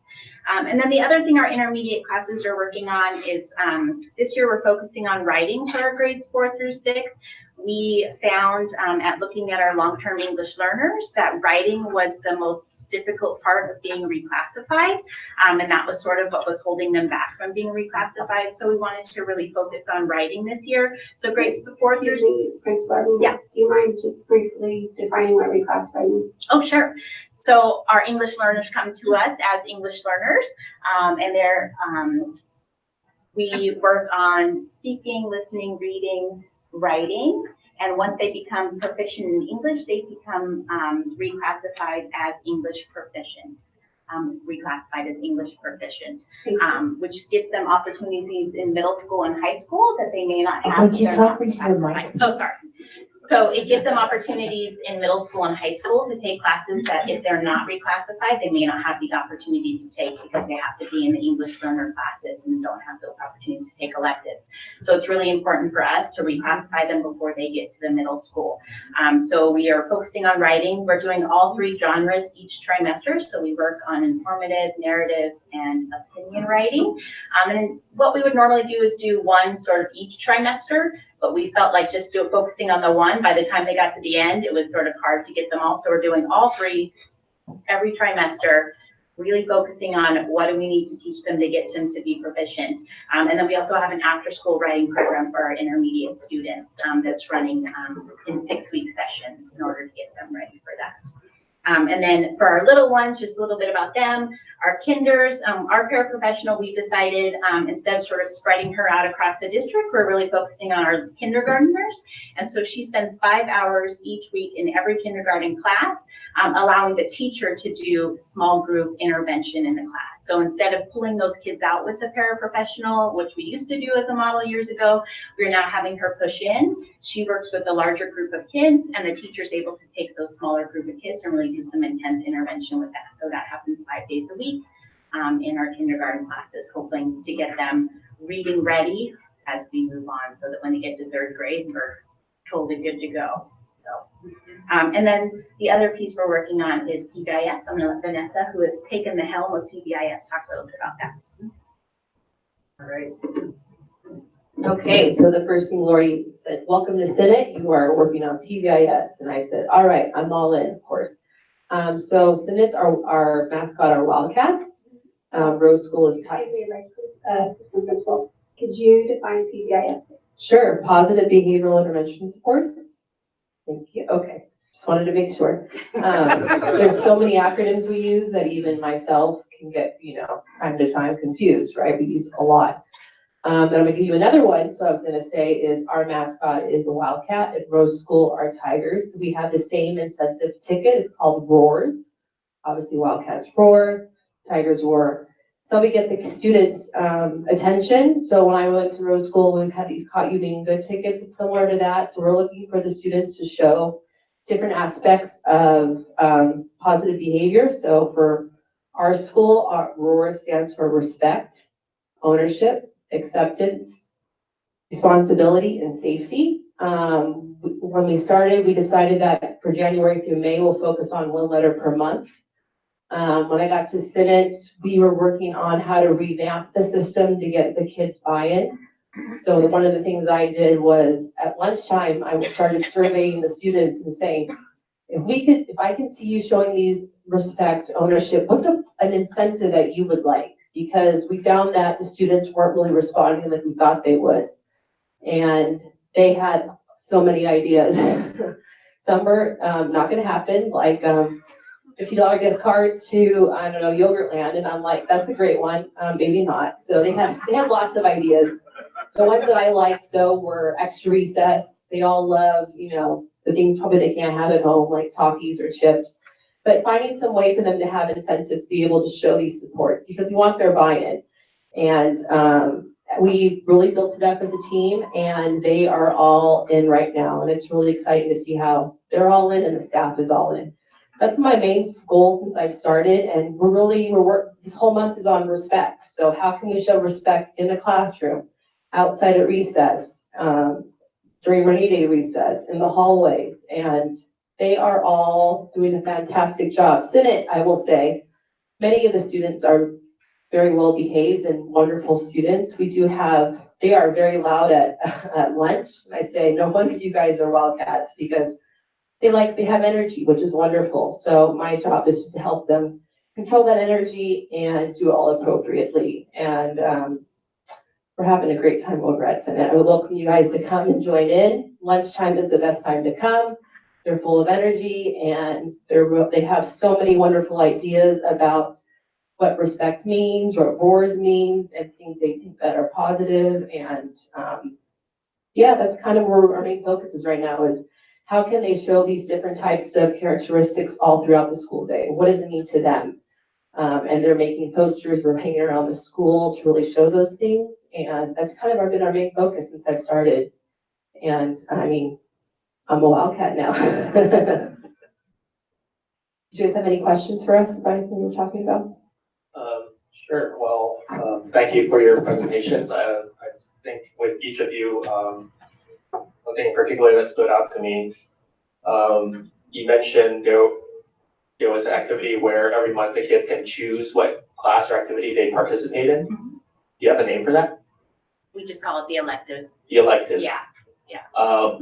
And then the other thing our intermediate classes are working on is this year we're focusing on writing for our grades 4 through 6. We found at looking at our long-term English learners that writing was the most difficult part of being reclassified, and that was sort of what was holding them back from being reclassified. So we wanted to really focus on writing this year. So grades 4 through 6. Principal, yeah. Do you mind just briefly defining what reclassified means? Oh, sure. So our English learners come to us as English learners, and they're we work on speaking, listening, reading, writing, and once they become proficient in English, they become reclassified as English proficient. Reclassified as English proficient, which gives them opportunities in middle school and high school that they may not have. Would you talk into the mic? Oh, sorry. So it gives them opportunities in middle school and high school to take classes that if they're not reclassified, they may not have the opportunity to take because they have to be in the English learner classes and don't have those opportunities to take electives. So it's really important for us to reclassify them before they get to the middle school. So we are focusing on writing. We're doing all 3 genres each trimester. So we work on informative, narrative, and opinion writing. And what we would normally do is do 1 sort of each trimester, but we felt like just focusing on the 1, by the time they got to the end, it was sort of hard to get them all. So we're doing all 3 every trimester, really focusing on what do we need to teach them to get them to be proficient. And then we also have an after-school writing program for our intermediate students that's running in 6-week sessions in order to get them ready for that. And then for our little ones, just a little bit about them. Our kinders, our paraprofessional, we decided instead of sort of spreading her out across the district, we're really focusing on our kindergartners. And so she spends 5 hours each week in every kindergarten class, allowing the teacher to do small group intervention in the class. So instead of pulling those kids out with the paraprofessional, which we used to do as a model years ago, we're now having her push in. She works with a larger group of kids, and the teacher's able to take those smaller group of kids and really do some intense intervention with that. So that happens 5 days a week in our kindergarten classes, hoping to get them reading ready as we move on so that when they get to 3rd grade, we're totally good to go. So, and then the other piece we're working on is PBIS. I'm going to let Vanessa, who has taken the helm of PBIS, talk a little bit about that. All right. Okay, so the first thing Lori said, welcome to Senate. You are working on PBIS. And I said, all right, I'm all in, of course. So Senate's our mascot are Wildcats. Rose School is. Excuse me, Assistant Principal. Could you define PBIS? Sure, positive behavioral intervention supports. Thank you. Okay, just wanted to make sure. There's so many acronyms we use that even myself can get, time to time confused, right? We use a lot. But I'm gonna give you another one. So I was gonna say is our mascot is a Wildcat. At Rose School are Tigers. We have the same incentive ticket. It's called Roars. Obviously Wildcats roar, Tigers roar. So we get the students' attention. So when I went to Rose School, we've had these Caught You Being Good tickets. It's similar to that. So we're looking for the students to show different aspects of positive behavior. So for our school, our ROAR stands for respect, ownership, acceptance, responsibility, and safety. When we started, we decided that for January through May, we'll focus on one letter per month. When I got to Senate, we were working on how to revamp the system to get the kids buy-in. So one of the things I did was at lunchtime, I started surveying the students and saying, if I can see you showing these respect, ownership, what's an incentive that you would like? Because we found that the students weren't really responding like we thought they would. And they had so many ideas. Some were not gonna happen, like $50 gift cards to, I don't know, Yogurtland, and I'm like, that's a great one, maybe not. So they had lots of ideas. The ones that I liked though were extra recess. They all love, the things probably they can't have at home, like Takis or chips. But finding some way for them to have incentives to be able to show these supports because we want their buy-in. And we really built it up as a team, and they are all in right now. And it's really exciting to see how they're all in and the staff is all in. That's my main goal since I've started, and this whole month is on respect. So how can we show respect in the classroom, outside at recess, during rainy day recess, in the hallways, and they are all doing a fantastic job. Senate, I will say, many of the students are very well behaved and wonderful students. They are very loud at lunch. I say, no wonder you guys are Wildcats because they have energy, which is wonderful. So my job is to help them control that energy and do it all appropriately. And we're having a great time over at Senate. I would welcome you guys to come and join in. Lunchtime is the best time to come. They're full of energy and they have so many wonderful ideas about what respect means, what ROARs means, and things they think that are positive. And that's kind of where our main focus is right now is how can they show these different types of characteristics all throughout the school day? What does it mean to them? And they're making posters, we're hanging around the school to really show those things. And that's kind of been our main focus since I've started. And I'm a Wildcat now. Do you guys have any questions for us about anything we're talking about? Sure. Well, thank you for your presentations. I think with each of you, one thing in particular that stood out to me, you mentioned there was an activity where every month the kids can choose what class or activity they participate in. Do you have a name for that? We just call it the electives. The electives. Yeah. Well,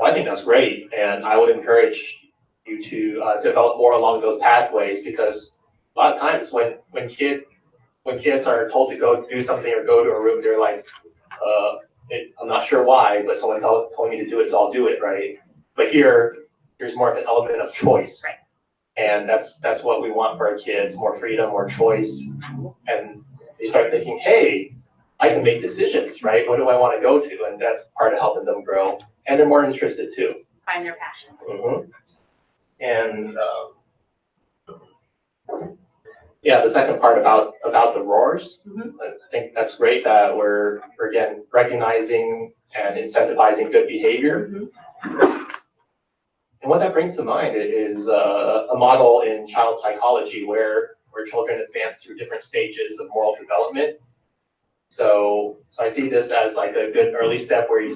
I think that's great, and I would encourage you to develop more along those pathways because a lot of times when kids are told to go do something or go to a room, they're like, I'm not sure why, but someone told me to do it, so I'll do it, right? But there's more of an element of choice. Right. And that's what we want for our kids, more freedom, more choice. And they start thinking, hey, I can make decisions, right? What do I want to go to? And that's part of helping them grow. And they're more interested too. Find their passion. Mm-hmm. And the second part about the ROARs, I think that's great that we're again recognizing and incentivizing good behavior. And what that brings to mind is a model in child psychology where children advance through different stages of moral development. So I see this as like a good early step where you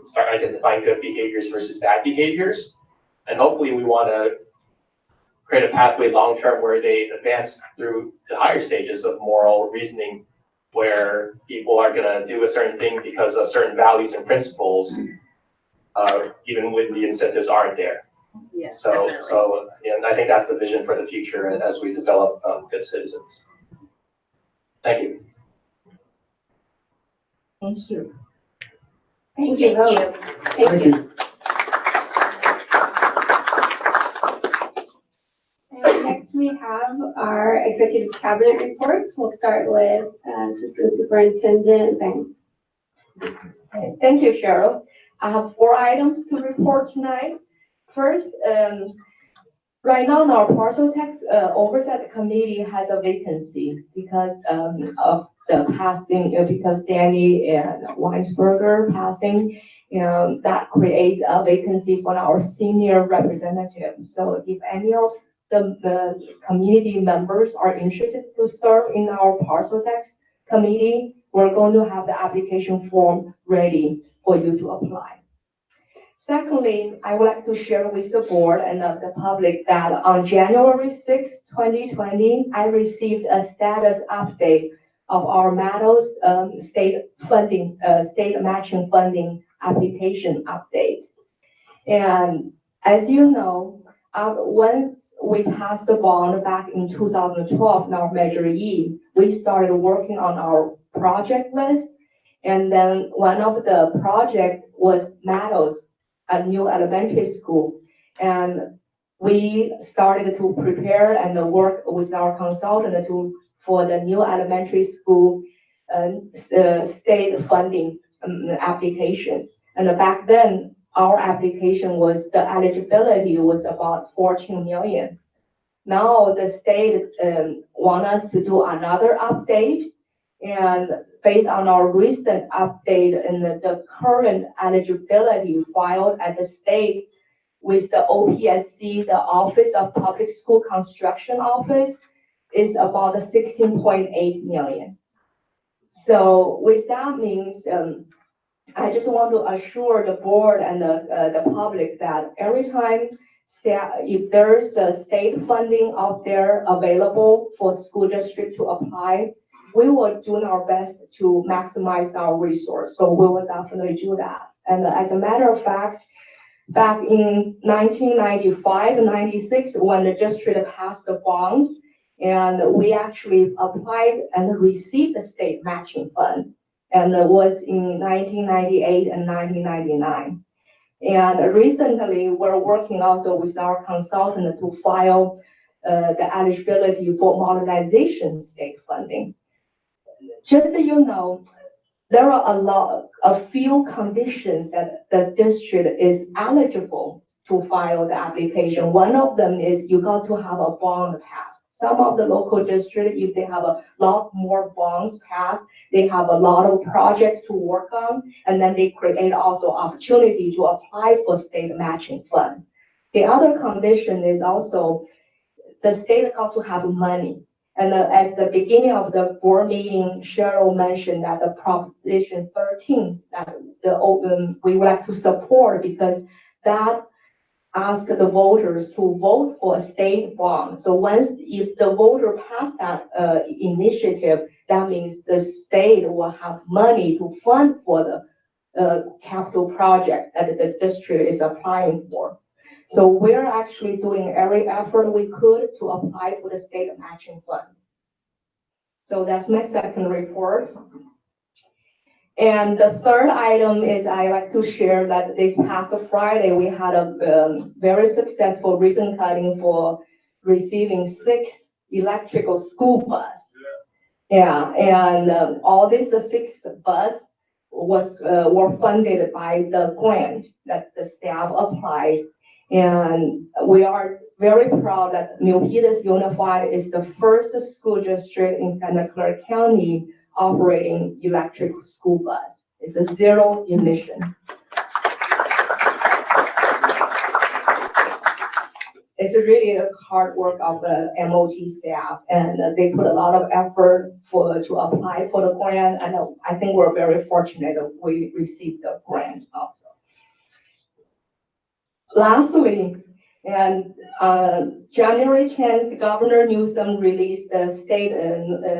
start identifying good behaviors versus bad behaviors. And hopefully we want to create a pathway long-term where they advance through the higher stages of moral reasoning, where people are going to do a certain thing because of certain values and principles, even when the incentives aren't there. Yes, So I think that's the vision for the future as we develop good citizens. Thank you. Thank you. Thank you, Rose. Thank you. And next we have our executive cabinet reports. We'll start with Assistant Superintendent Zhang. Thank you, Cheryl. I have 4 items to report tonight. First, Right now, our parcel tax oversight committee has a vacancy because of the passing, because Danny and Weisberger passing, that creates a vacancy for our senior representatives. So if any of the community members are interested to serve in our parcel tax committee, we're going to have the application form ready for you to apply. Secondly, I would like to share with the board and the public that on January 6, 2020, I received a status update of our Meadows state matching funding application update. And as you know, once we passed the bond back in 2012, now Measure E, we started working on our project list. And then one of the project was Meadows, a new elementary school. And we started to prepare and work with our consultant for the new elementary school state funding application. And back then, our application was, the eligibility was about 14 million. Now the state want us to do another update, and based on our recent update and the current eligibility filed at the state with the OPSC, the Office of Public School Construction Office, is about 16.8 million. So with that means, I just want to assure the board and the public that every time if there's a state funding out there available for school district to apply, we will do our best to maximize our resource. So we will definitely do that. And as a matter of fact, back in 1995 and 96, when the district passed the bond, and we actually applied and received the state matching fund. And it was in 1998 and 1999. And recently, we're working also with our consultant to file the eligibility for modernization state funding. Just so you know, there are a few conditions that the district is eligible to file the application. One of them is you got to have a bond passed. Some of the local districts, if they have a lot more bonds passed, they have a lot of projects to work on, and then they create also opportunity to apply for state matching fund. The other condition is also the state got to have money. And at the beginning of the board meeting, Cheryl mentioned that the Proposition 13 that we would like to support, because that ask the voters to vote for a state bond. So if the voter pass that initiative, that means the state will have money to fund for the capital project that the district is applying for. So we're actually doing every effort we could to apply for the state matching fund. So that's my second report. And the third item is I like to share that this past Friday, we had a very successful ribbon cutting for receiving 6 electrical school bus. Yeah, and all these 6 bus were funded by the grant that the staff applied. And we are very proud that Milpitas Unified is the first school district in Santa Clara County operating electric school bus. It's a 0 emission. It's really a hard work of the MOT staff, and they put a lot of effort to apply for the grant, and I think we're very fortunate that we received the grant also. Lastly, and January 10th, Governor Newsom released the state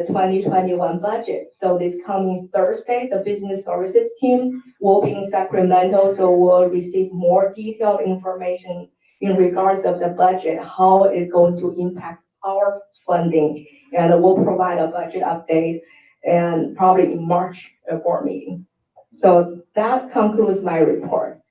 2021 budget. So this coming Thursday, the business services team will be in Sacramento, so we'll receive more detailed information in regards of the budget, how it's going to impact our funding, and we'll provide a budget update and probably in March board meeting. So that concludes my report.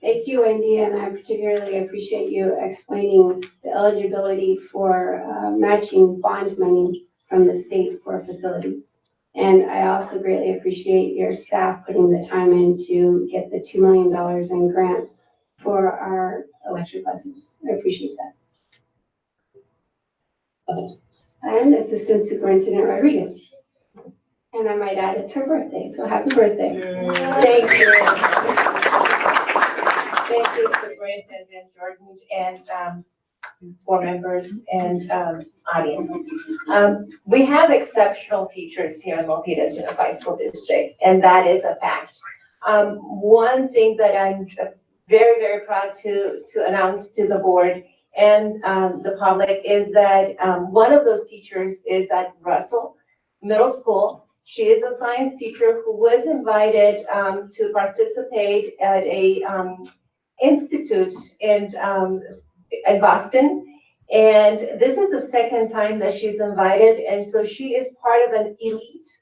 Thank you, Wendy, and I particularly appreciate you explaining the eligibility for matching bond money from the state for facilities. And I also greatly appreciate your staff putting the time in to get the $2 million in grants for our electric buses. I appreciate that. And Assistant Superintendent Rodriguez. And I might add, it's her birthday, so happy birthday. Thank you. Thank you, Superintendent Jordan and board members and audience. We have exceptional teachers here in Milpitas Unified School District, and that is a fact. One thing that I'm very, very proud to announce to the board and the public is that one of those teachers is at Russell Middle School. She is a science teacher who was invited to participate at a institute in Boston. And this is the second time that she's invited. And so she is part of an elite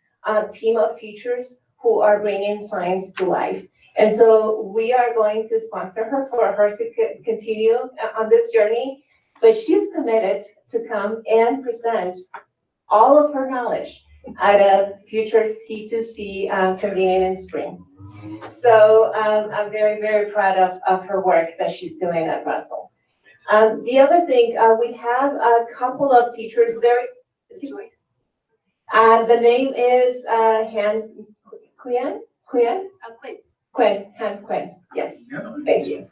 team of teachers who are bringing science to life. And so we are going to sponsor her for her to continue on this journey. But she's committed to come and present all of her knowledge at a future C2C convening in spring. So I'm very, very proud of her work that she's doing at Russell. The other thing, we have a couple of teachers, the name is Han Quinn, yes, thank you.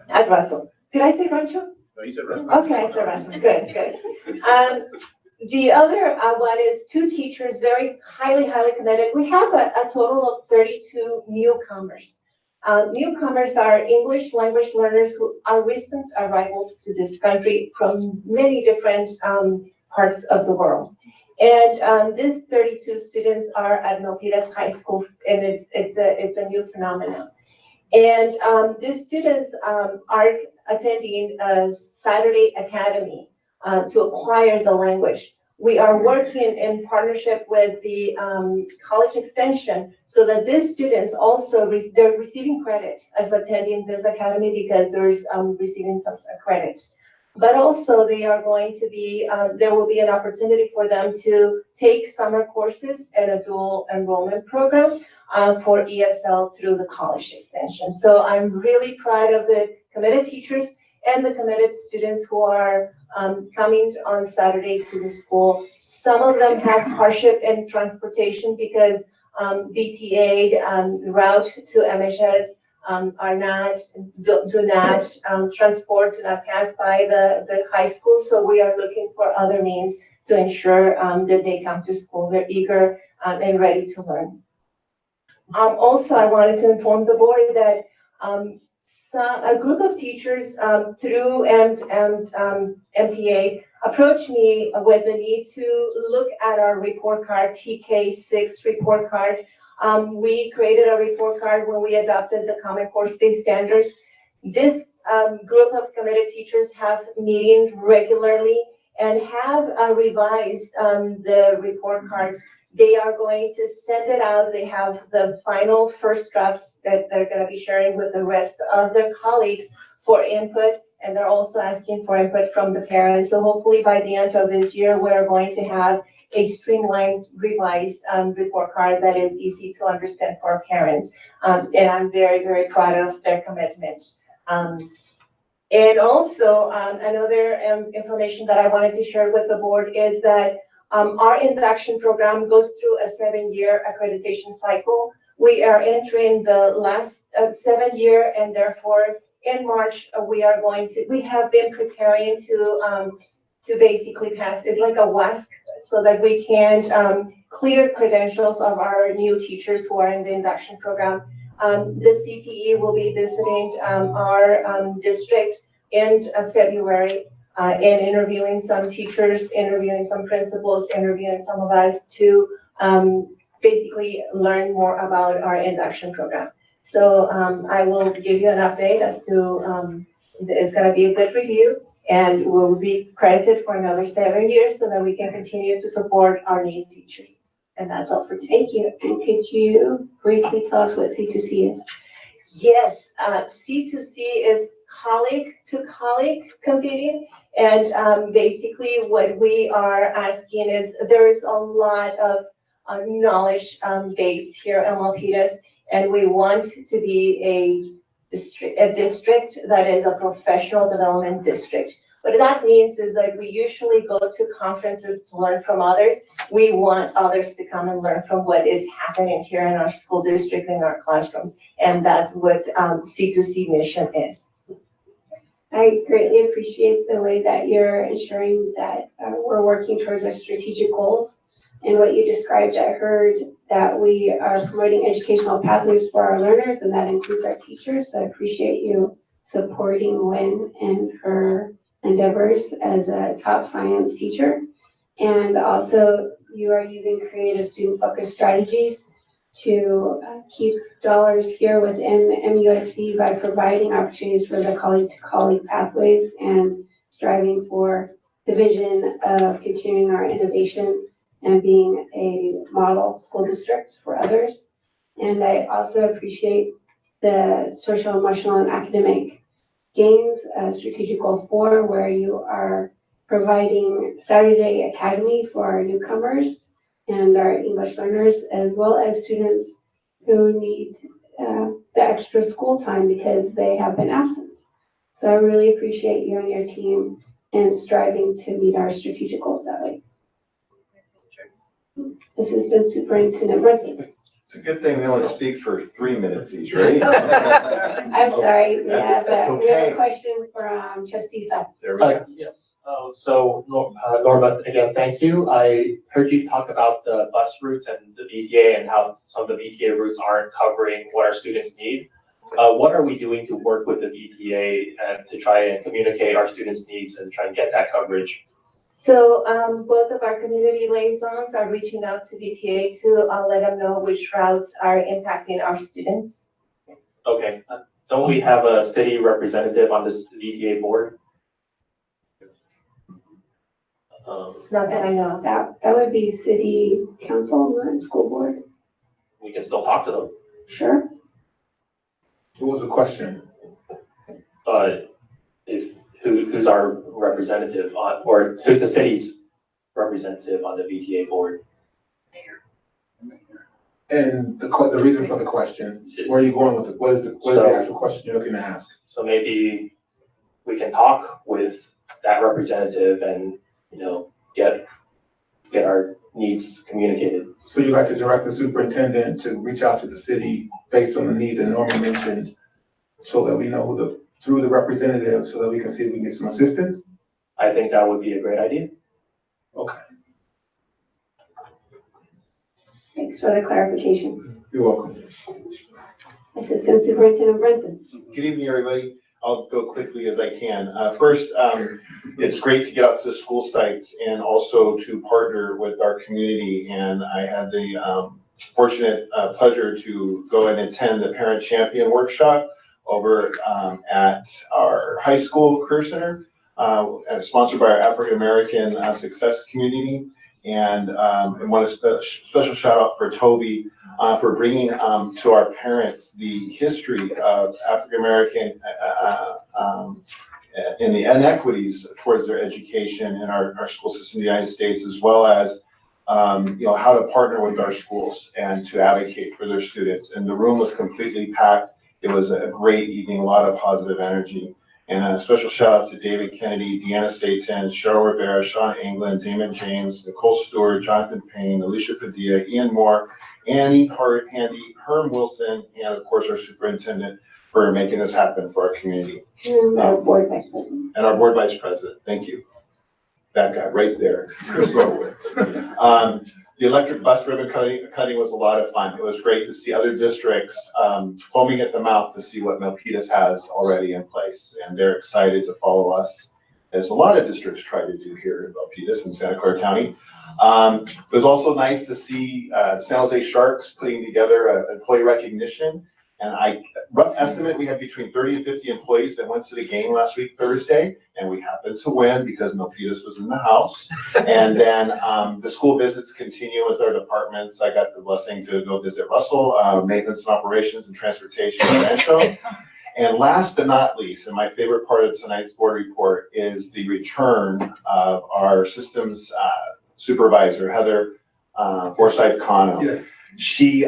At Russell. Did I say Rancho? No, you said right. Okay, I said Rancho, good. The other one is two teachers, very highly committed. We have a total of 32 newcomers. Newcomers are English language learners who are recent arrivals to this country from many different parts of the world. And these 32 students are at Milpitas High School, and it's a new phenomenon. And these students are attending a Saturday Academy to acquire the language. We are working in partnership with the college extension so that these students also, they're receiving credit as attending this academy because there's receiving some credits. But also they are going to be, there will be an opportunity for them to take summer courses in a dual enrollment program for ESL through the college extension. So I'm really proud of the committed teachers and the committed students who are coming on Saturday to the school. Some of them have hardship in transportation because BTA route to MHS do not transport, do not pass by the high school. So we are looking for other means to ensure that they come to school. They're eager and ready to learn. Also, I wanted to inform the board that a group of teachers through MTA approached me with the need to look at our report card, TK6 report card. We created a report card when we adopted the Common Core State Standards. This group of committed teachers have meetings regularly and have revised the report cards. They are going to send it out. They have the final first drafts that they're going to be sharing with the rest of their colleagues for input, and they're also asking for input from the parents. So hopefully by the end of this year, we're going to have a streamlined, revised report card that is easy to understand for our parents. And I'm very, very proud of their commitment. And also, another information that I wanted to share with the board is that our induction program goes through a 7-year accreditation cycle. We are entering the last 7 year, and therefore in March we have been preparing to basically pass. It's like a WASC, so that we can clear credentials of our new teachers who are in the induction program. The CTE will be visiting our district in February. And interviewing some teachers, interviewing some principals, interviewing some of us to basically learn more about our induction program. So I will give you an update as to, it's going to be a good review, and we'll be credited for another 7 years so that we can continue to support our new teachers. And that's all for today. Thank you. And could you briefly tell us what C2C is? Yes, C2C is colleague to colleague competing. And basically what we are asking is there is a lot of knowledge base here in Milpitas, and we want to be a district that is a professional development district. What that means is that we usually go to conferences to learn from others. We want others to come and learn from what is happening here in our school district, in our classrooms. And that's what C2C mission is. I greatly appreciate the way that you're ensuring that we're working towards our strategic goals. And what you described, I heard that we are promoting educational pathways for our learners, and that includes our teachers. So I appreciate you supporting Lynn and her endeavors as a top science teacher. And also, you are using creative student-focused strategies to keep dollars here within MUSD by providing opportunities for the colleague-to-colleague pathways and striving for the vision of continuing our innovation and being a model school district for others. And I also appreciate the social, emotional, and academic gains, strategic goal 4, where you are providing Saturday Academy for our newcomers and our English learners, as well as students who need the extra school time because they have been absent. So I really appreciate you and your team and striving to meet our strategic goals that way. Assistant Superintendent Brunson. It's a good thing we only speak for 3 minutes each, right? I'm sorry, we have That's a okay. question from Trustee Sutton. There we go. Yes, so Norma, again, thank you. I heard you talk about the bus routes and the VTA and how some of the VTA routes aren't covering what our students need. What are we doing to work with the VTA and to try and communicate our students' needs and try and get that coverage? So both of our community liaisons are reaching out to VTA to let them know which routes are impacting our students. Okay, don't we have a city representative on this VTA board? Not that I know of. That would be city council, not school board. We can still talk to them. Sure. What was the question? Who's our representative on, or who's the city's representative on the VTA board? And the reason for the question, where are you going with it? What is the actual question you're looking to ask? So maybe we can talk with that representative and, get our needs communicated. So you'd like to direct the superintendent to reach out to the city based on the need that Norma mentioned, so that we know through the representative, so that we can see if we can get some assistance? I think that would be a great idea. Okay. Thanks for the clarification. You're welcome. Assistant Superintendent Brunson. Good evening, everybody. I'll go quickly as I can. First, it's great to get out to the school sites and also to partner with our community. And I had the fortunate pleasure to go and attend the Parent Champion Workshop over at our high school career center, sponsored by our African American Success Community. And I want a special shout out for Toby for bringing to our parents the history of African American and the inequities towards their education in our school system in the United States, as well as how to partner with our schools and to advocate for their students. And the room was completely packed. It was a great evening, a lot of positive energy. And a special shout out to David Kennedy, Deanna Satan, Cheryl Rivera, Sean England, Damon James, Nicole Stewart, Jonathan Payne, Alicia Padilla, Ian Moore, Annie Handy, Herm Wilson, and of course our superintendent for making this happen for our community. And our board vice president. And our board vice president, thank you. That guy right there, Chris Norwood. The electric bus ribbon cutting was a lot of fun. It was great to see other districts foaming at the mouth to see what Milpitas has already in place. And they're excited to follow us, as a lot of districts try to do here in Milpitas and Santa Clara County. It was also nice to see San Jose Sharks putting together an employee recognition. And rough estimate, we had between 30 and 50 employees that went to the game last week, Thursday, and we happened to win because Milpitas was in the house. And then the school visits continue with our departments. I got the blessing to go visit Russell, maintenance and operations and transportation and Rancho. And last but not least, and my favorite part of tonight's board report is the return of our systems supervisor, Heather Forsyth Cano. Yes. She,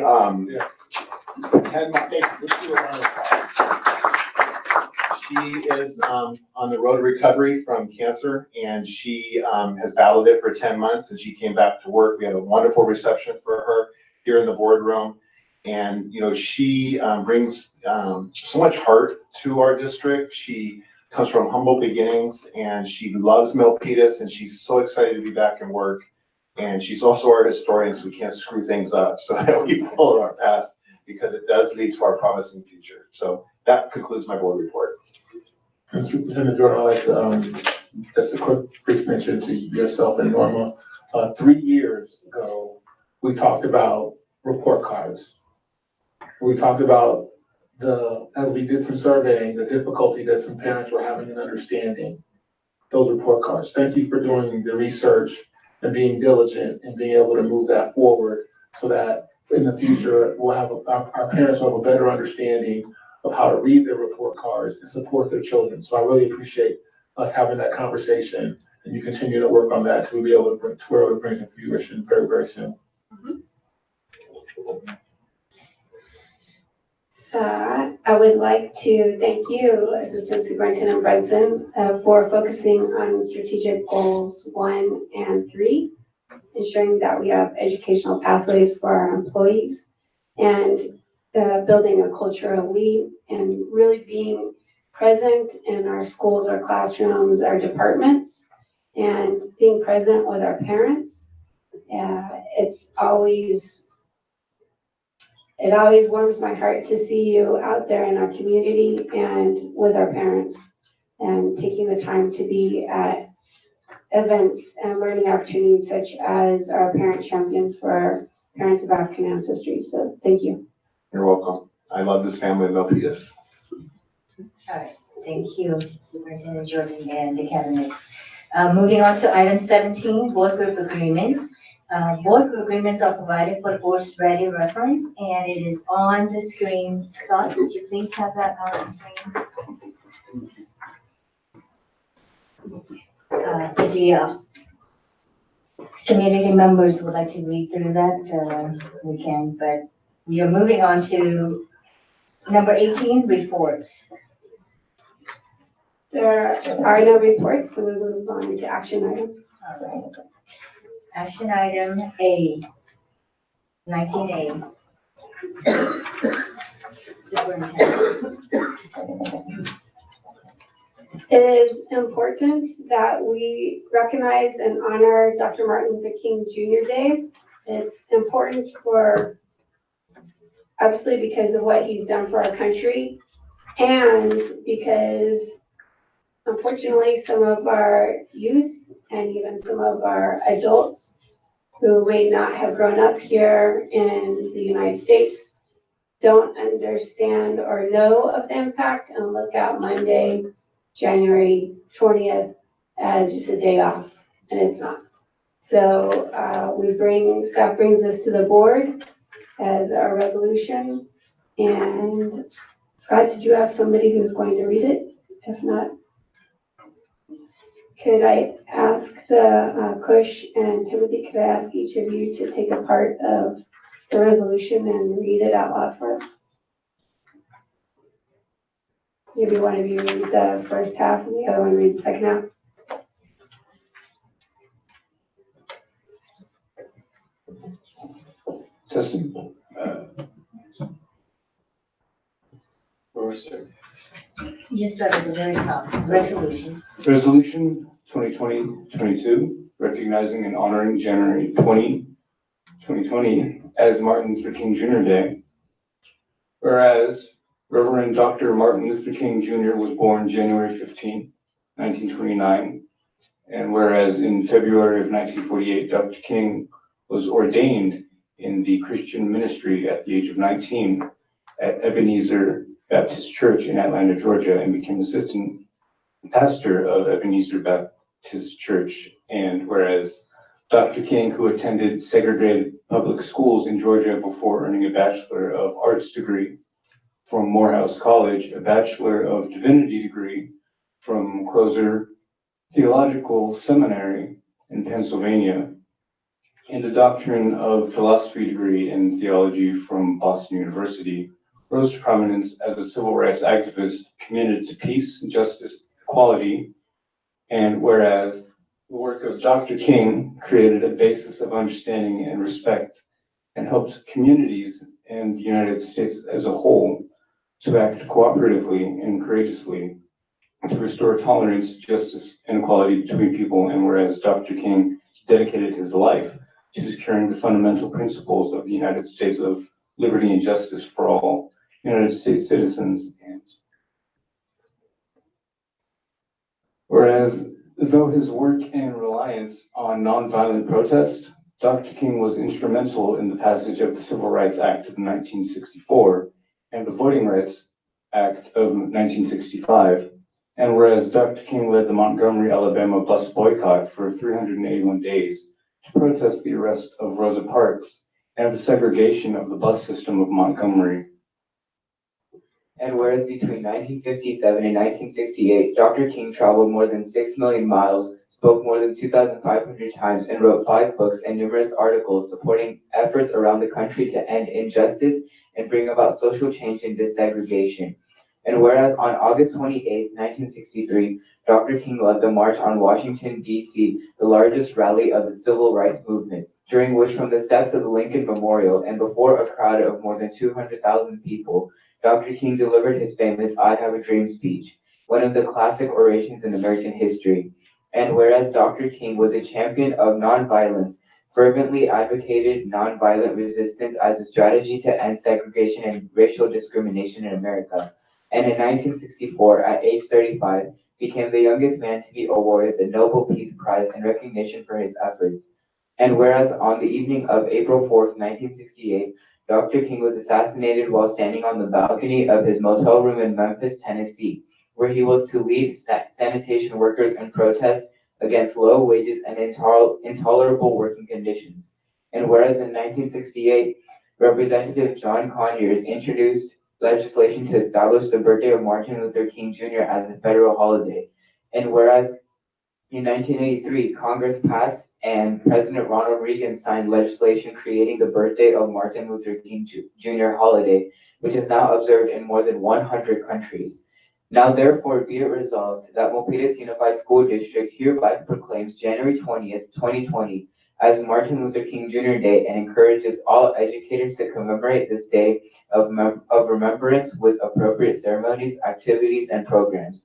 She is on the road to recovery from cancer, and she has battled it for 10 months, and she came back to work. We had a wonderful reception for her here in the boardroom. And, you know, she brings so much heart to our district. She comes from humble beginnings, and she loves Milpitas, and she's so excited to be back in work. And she's also our historian, so we can't screw things up. So we pull our past because it does lead to our promising future. So that concludes my board report. And Superintendent Jordan, I'd like to, just a quick brief mention to yourself and Norma. 3 years ago, we talked about report cards. We talked about as we did some surveying, the difficulty that some parents were having in understanding those report cards. Thank you for doing the research and being diligent and being able to move that forward so that in the future, we'll have our parents will have a better understanding of how to read their report cards and support their children. So I really appreciate us having that conversation, and you continue to work on that to be able to bring to fruition very, very soon. I would like to thank you, Assistant Superintendent Brunson, for focusing on strategic goals 1 and 3, ensuring that we have educational pathways for our employees, and building a culture of we, and really being present in our schools, our classrooms, our departments, and being present with our parents. It always warms my heart to see you out there in our community and with our parents, and taking the time to be at events and learning opportunities such as our Parent Champions for our parents of African ancestry. So thank you. You're welcome. I love this family of Milpitas. All right, thank you, Superintendent Jordan and the cabinet. Moving on to item 17, board group agreements. Board group agreements are provided for the board's ready reference, and it is on the screen. Scott, would you please have that on the screen? If the community members would like to read through that, we can, but we are moving on to number 18, reports. There are no reports, so we will move on to action items. All right. Action item A, 19A. Superintendent. It is important that we recognize and honor Dr. Martin Luther King Jr. Day. It's important obviously because of what he's done for our country, and because unfortunately some of our youth and even some of our adults who may not have grown up here in the United States don't understand or know of the impact and look at Monday, January 20th as just a day off, and it's not. So staff brings this to the board as a resolution. And Scott, did you have somebody who's going to read it? If not, could I ask Kush and Timothy, could I ask each of you to take a part of the resolution and read it out loud for us? Maybe one of you read the first half and the other one read the second half. Testing. You just start at the very top, resolution. Resolution 2020-22, recognizing and honoring January 2020 as Martin Luther King Jr. Day. Whereas Reverend Dr. Martin Luther King Jr. was born January 15, 1929, and whereas in February of 1948, Dr. King was ordained in the Christian ministry at the age of 19 at Ebenezer Baptist Church in Atlanta, Georgia, and became assistant pastor of Ebenezer Baptist Church. And whereas Dr. King, who attended segregated public schools in Georgia before earning a Bachelor of Arts degree from Morehouse College, a Bachelor of Divinity degree from Crozer Theological Seminary in Pennsylvania, and a Doctrine of Philosophy degree in theology from Boston University, rose to prominence as a civil rights activist committed to peace, justice, equality, and whereas the work of Dr. King created a basis of understanding and respect and helped communities and the United States as a whole to act cooperatively and courageously to restore tolerance, justice, and equality between people, and whereas Dr. King dedicated his life to securing the fundamental principles of the United States of liberty and justice for all United States citizens. And whereas though his work and reliance on nonviolent protest, Dr. King was instrumental in the passage of the Civil Rights Act of 1964 and the Voting Rights Act of 1965. And whereas Dr. King led the Montgomery, Alabama bus boycott for 381 days to protest the arrest of Rosa Parks and the segregation of the bus system of Montgomery. And whereas between 1957 and 1968, Dr. King traveled more than 6 million miles, spoke more than 2,500 times, and wrote 5 books and numerous articles supporting efforts around the country to end injustice and bring about social change and desegregation. And whereas on August 28, 1963, Dr. King led the March on Washington, D.C., the largest rally of the civil rights movement, during which from the steps of the Lincoln Memorial and before a crowd of more than 200,000 people, Dr. King delivered his famous I Have a Dream speech, one of the classic orations in American history. And whereas Dr. King was a champion of nonviolence, fervently advocated nonviolent resistance as a strategy to end segregation and racial discrimination in America, and in 1964, at age 35, became the youngest man to be awarded the Nobel Peace Prize in recognition for his efforts. And whereas on the evening of April 4th, 1968, Dr. King was assassinated while standing on the balcony of his motel room in Memphis, Tennessee, where he was to lead sanitation workers in protest against low wages and intolerable working conditions. And whereas in 1968, Representative John Conyers introduced legislation to establish the birthday of Martin Luther King Jr. as a federal holiday. And whereas in 1983, Congress passed and President Ronald Reagan signed legislation creating the birthday of Martin Luther King Jr. holiday, which is now observed in more than 100 countries. Now therefore be it resolved that Milpitas Unified School District hereby proclaims January 20th, 2020 as Martin Luther King Jr. Day and encourages all educators to commemorate this day of remembrance with appropriate ceremonies, activities, and programs.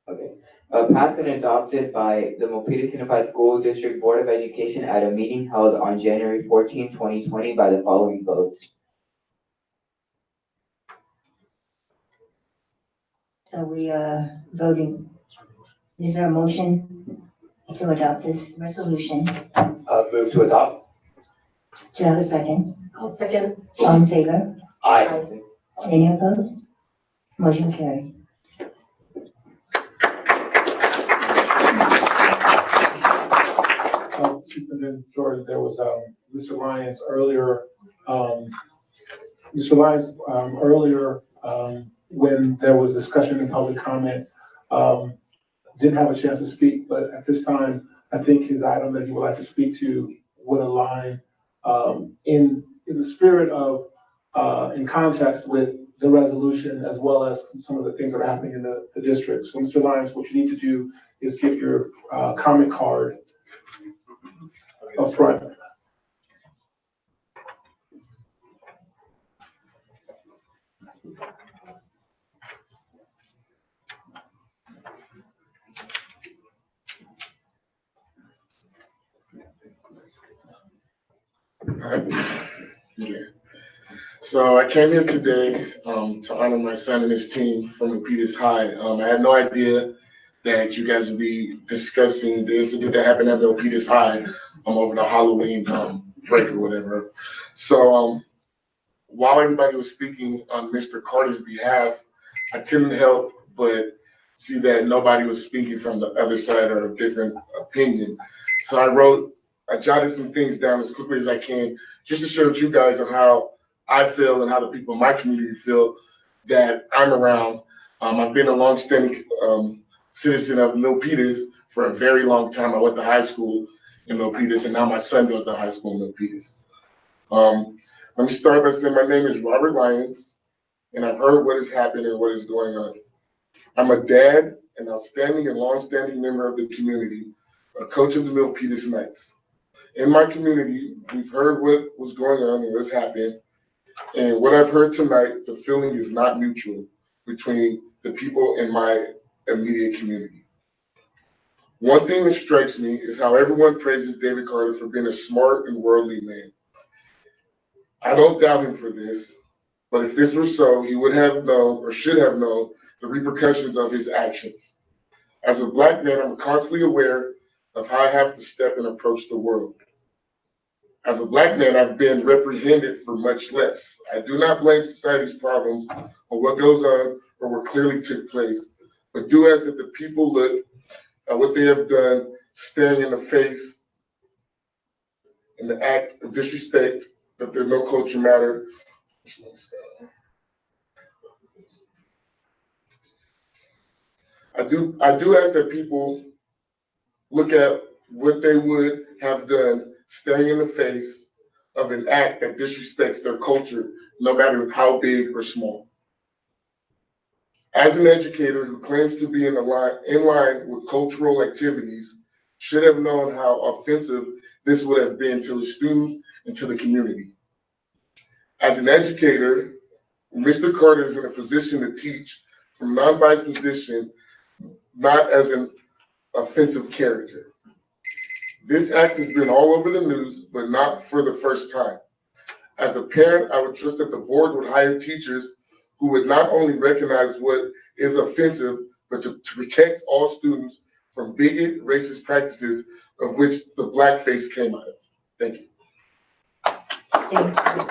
Okay. Passed and adopted by the Milpitas Unified School District Board of Education at a meeting held on January 14, 2020 by the following votes. So we are voting. Is there a motion to adopt this resolution? Move to adopt. Do you have a second? I'll second. All in favor? Aye. Any opposed? Motion carries. Superintendent Jordan, there was Mr. Lyons earlier. Mr. Lyons earlier, when there was discussion and public comment, didn't have a chance to speak, but at this time, I think his item that he would like to speak to would align in the spirit of, in context with the resolution, as well as some of the things that are happening in the district. So Mr. Lyons, what you need to do is give your comment card up front. Yeah. So I came here today to honor my son and his team from Milpitas High. I had no idea that you guys would be discussing the incident that happened at Milpitas High over the Halloween break or whatever. So while everybody was speaking on Mr. Carter's behalf, I couldn't help but see that nobody was speaking from the other side or a different opinion. So I jotted some things down as quickly as I can, just to show you guys on how I feel and how the people in my community feel that I'm around. I've been a longstanding citizen of Milpitas for a very long time. I went to high school in Milpitas, and now my son goes to high school in Milpitas. Let me start by saying my name is Robert Lyons, and I've heard what has happened and what is going on. I'm a dad, an outstanding and longstanding member of the community, a coach of the Milpitas Knights. In my community, we've heard what was going on and what's happened, and what I've heard tonight, the feeling is not mutual between the people in my immediate community. One thing that strikes me is how everyone praises David Carter for being a smart and worldly man. I don't doubt him for this, but if this were so, he would have known or should have known the repercussions of his actions. As a Black man, I'm constantly aware of how I have to step and approach the world. As a Black man, I've been reprehended for much less. I do not blame society's problems on what goes on or what clearly took place, but do ask that the people look at what they have done, staring in the face in the act of disrespect, that their no culture matter. I do ask that people look at what they would have done, staring in the face of an act that disrespects their culture, no matter how big or small. As an educator who claims to be in line with cultural activities, should have known how offensive this would have been to his students and to the community. As an educator, Mr. Carter is in a position to teach from a non-biased position, not as an offensive character. This act has been all over the news, but not for the first time. As a parent, I would trust that the board would hire teachers who would not only recognize what is offensive, but to protect all students from bigot, racist practices of which the blackface came out of. Thank you. Thank you.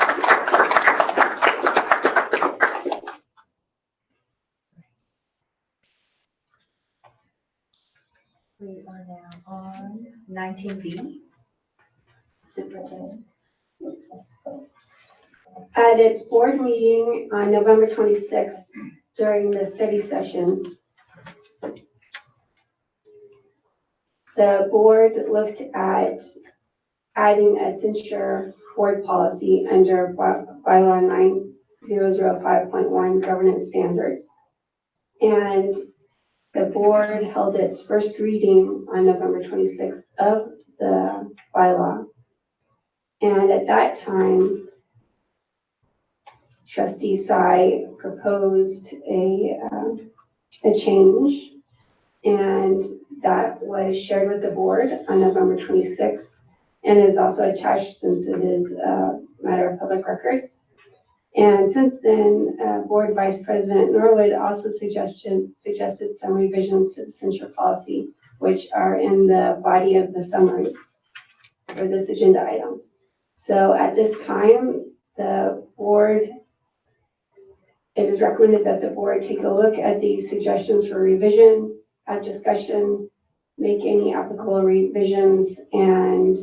We are now on 19B. Superintendent. At its board meeting on November 26th, during the study session, the board looked at adding a censure board policy under bylaw 9005.1 governance standards. And the board held its first reading on November 26th of the bylaw. And at that time, Trustee Tsai proposed a change, and that was shared with the board on November 26th and is also attached since it is a matter of public record. And since then, Board Vice President Norwood also suggested some revisions to the censure policy, which are in the body of the summary for this agenda item. So at this time, it is recommended that the board take a look at these suggestions for revision, have discussion, make any applicable revisions, and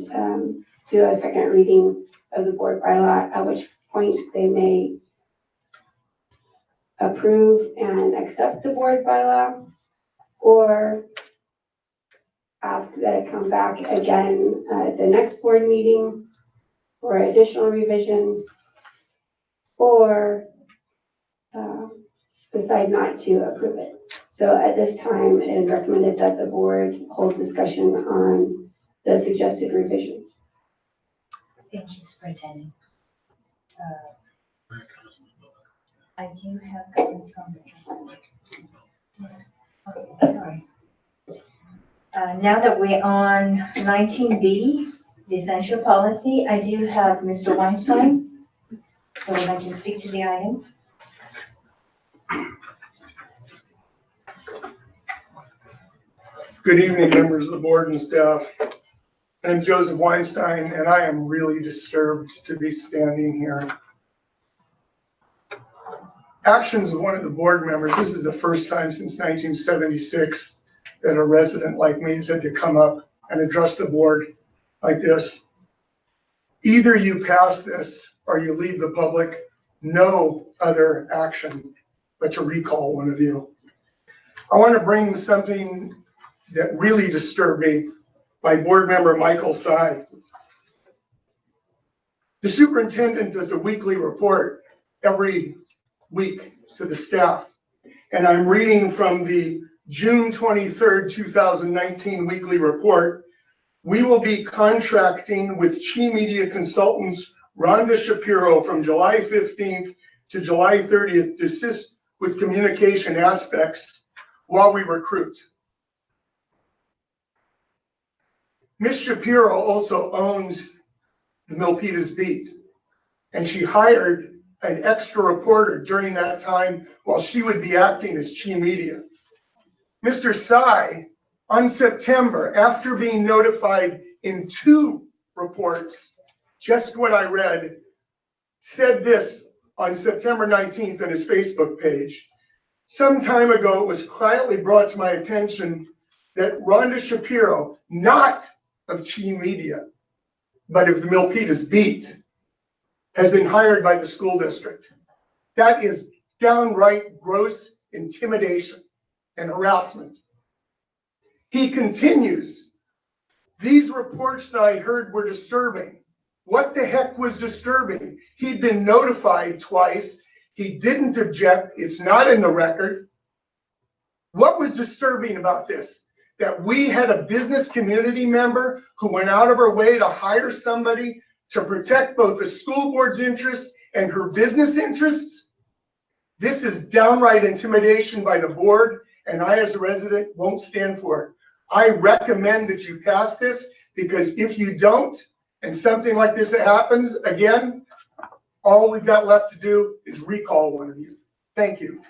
do a second reading of the board bylaw, at which point they may approve and accept the board bylaw, or ask that it come back again at the next board meeting for additional revision, or decide not to approve it. So at this time, it is recommended that the board hold discussion on the suggested revisions. Thank you, Superintendent. I do have guidance from the yes. Okay, sorry. Now that we're on 19B, the censure policy, I do have Mr. Weinstein who would like to speak to the item. Good evening, members of the board and staff. My name is Joseph Weinstein, and I am really disturbed to be standing here. Actions of one of the board members, this is the first time since 1976 that a resident like me has had to come up and address the board like this. Either you pass this or you leave the public no other action but to recall one of you. I want to bring something that really disturbed me by board member Michael Tsai. The superintendent does a weekly report every week to the staff. And I'm reading from the June 23rd, 2019 weekly report. We will be contracting with Chi Media Consultants, Rhonda Shapiro, from July 15th to July 30th to assist with communication aspects while we recruit. Ms. Shapiro also owns the Milpitas Beat, and she hired an extra reporter during that time while she would be acting as Chi Media. Mr. Tsai, on September, after being notified in 2 reports, just what I read, said this on September 19th on his Facebook page. Some time ago, it was quietly brought to my attention that Rhonda Shapiro, not of Chi Media, but of the Milpitas Beat, has been hired by the school district. That is downright gross intimidation and harassment. He continues, these reports that I heard were disturbing. What the heck was disturbing? He'd been notified twice. He didn't object. It's not in the record. What was disturbing about this? That we had a business community member who went out of her way to hire somebody to protect both the school board's interests and her business interests? This is downright intimidation by the board, and I, as a resident, won't stand for it. I recommend that you pass this, because if you don't, and something like this happens again, all we've got left to do is recall one of you. Thank you.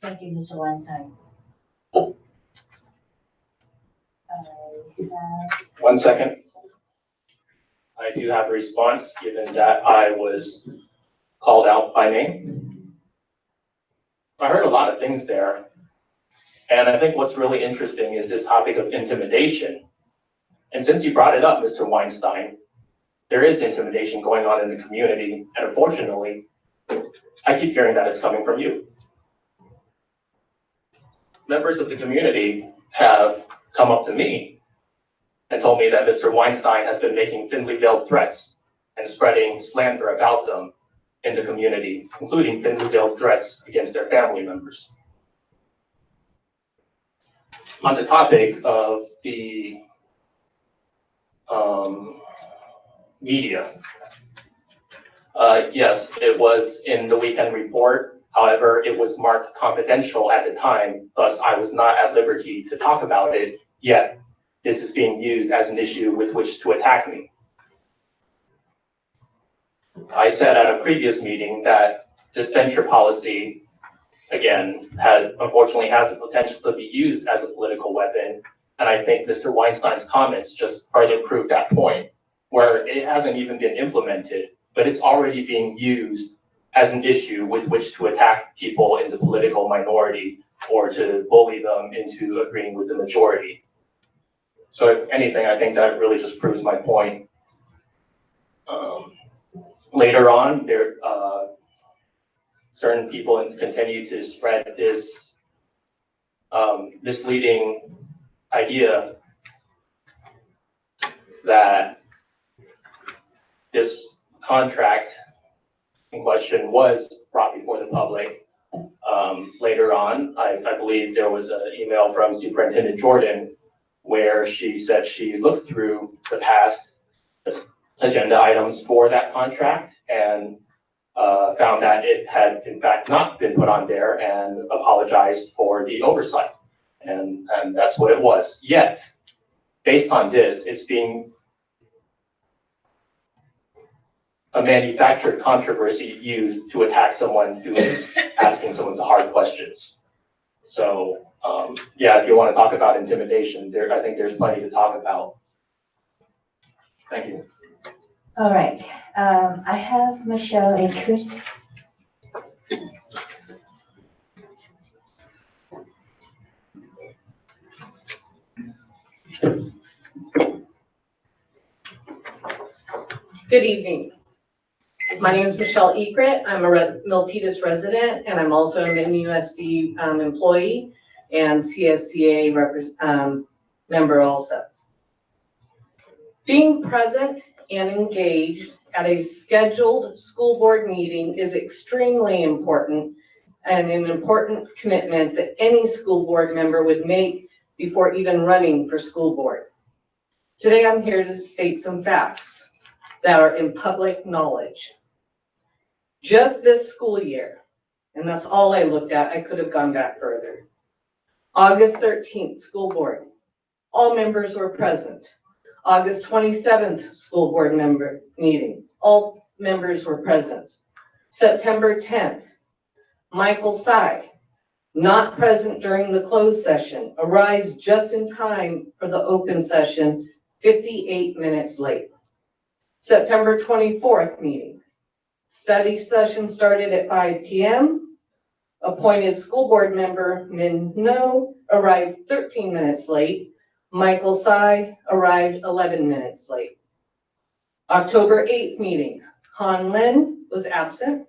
Thank you, Mr. Weinstein. 1 second. I do have a response, given that I was called out by name. I heard a lot of things there. And I think what's really interesting is this topic of intimidation. And since you brought it up, Mr. Weinstein, there is intimidation going on in the community. And unfortunately, I keep hearing that it's coming from you. Members of the community have come up to me and told me that Mr. Weinstein has been making thinly veiled threats and spreading slander about them in the community, including thinly veiled threats against their family members. On the topic of the media, yes, it was in the weekend report. However, it was marked confidential at the time, thus I was not at liberty to talk about it, yet this is being used as an issue with which to attack me. I said at a previous meeting that this censure policy, again, unfortunately has the potential to be used as a political weapon. And I think Mr. Weinstein's comments just further prove that point, where it hasn't even been implemented, but it's already being used as an issue with which to attack people in the political minority or to bully them into agreeing with the majority. So if anything, I think that really just proves my point. Later on, certain people continue to spread this misleading idea that this contract in question was brought before the public. Later on, I believe there was an email from Superintendent Jordan where she said she looked through the past agenda items for that contract and found that it had in fact not been put on there and apologized for the oversight. And that's what it was. Yet, based on this, it's being a manufactured controversy used to attack someone who is asking some of the hard questions. So, yeah, if you want to talk about intimidation, I think there's plenty to talk about. Thank you. All right, I have Michelle Akrit. Good evening. My name is Michelle Ekrit. I'm a Milpitas resident, and I'm also an MUSD employee and CSCA member also. Being present and engaged at a scheduled school board meeting is extremely important and an important commitment that any school board member would make before even running for school board. Today, I'm here to state some facts that are in public knowledge. Just this school year, and that's all I looked at, I could have gone back further. August 13th, school board, all members were present. August 27th, school board member meeting, all members were present. September 10th, Michael Sy, not present during the closed session, arrives just in time for the open session, 58 minutes late. September 24th meeting, study session started at 5 p.m. Appointed school board member Min No arrived 13 minutes late. Michael Sy arrived 11 minutes late. October 8th meeting, Han Lin was absent.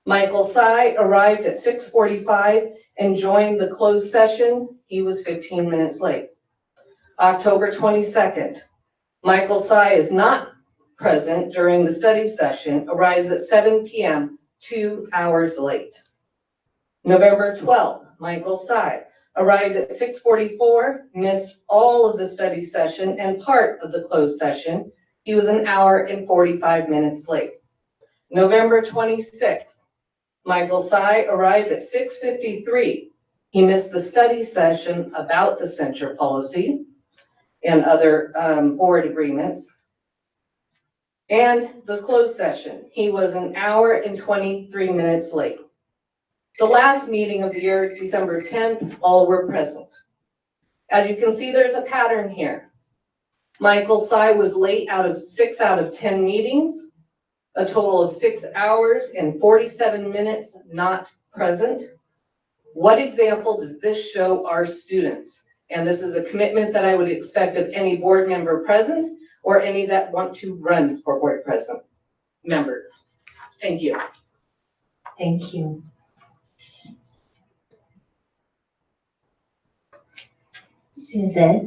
Michael Sy arrived at 6:45 and joined the closed session. He was 15 minutes late. October 22nd, Michael Sy is not present during the study session, arrives at 7 p.m., 2 hours late. November 12th, Michael Sy arrived at 6:44, missed all of the study session and part of the closed session. He was an hour and 45 minutes late. November 26th, Michael Sy arrived at 6:53. He missed the study session about the censure policy and other board agreements. And the closed session, he was an hour and 23 minutes late. The last meeting of the year, December 10th, all were present. As you can see, there's a pattern here. Michael Sy was late 6 out of 10 meetings, a total of 6 hours and 47 minutes not present. What example does this show our students? And this is a commitment that I would expect of any board member present or any that want to run for board president member. Thank you. Thank you. Suzette?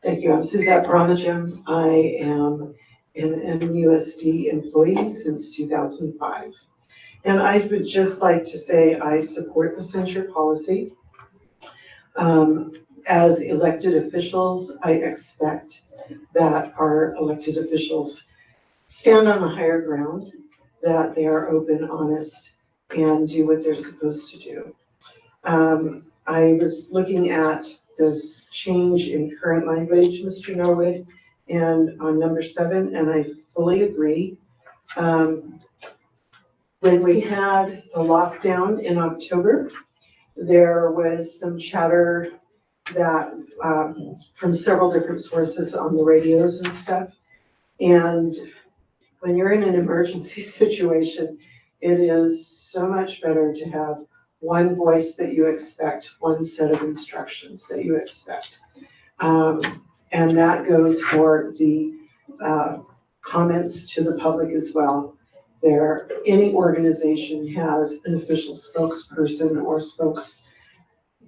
Thank you. I'm Suzette Bromagem. I am an MUSD employee since 2005. And I would just like to say I support the censure policy. As elected officials, I expect that our elected officials stand on a higher ground, that they are open, honest, and do what they're supposed to do. I was looking at this change in current language, Mr. Norwood, and on number 7, and I fully agree. When we had the lockdown in October, there was some chatter that from several different sources on the radios and stuff. And when you're in an emergency situation, it is so much better to have one voice that you expect, one set of instructions that you expect. And that goes for the comments to the public as well. Any organization has an official spokesperson or spokes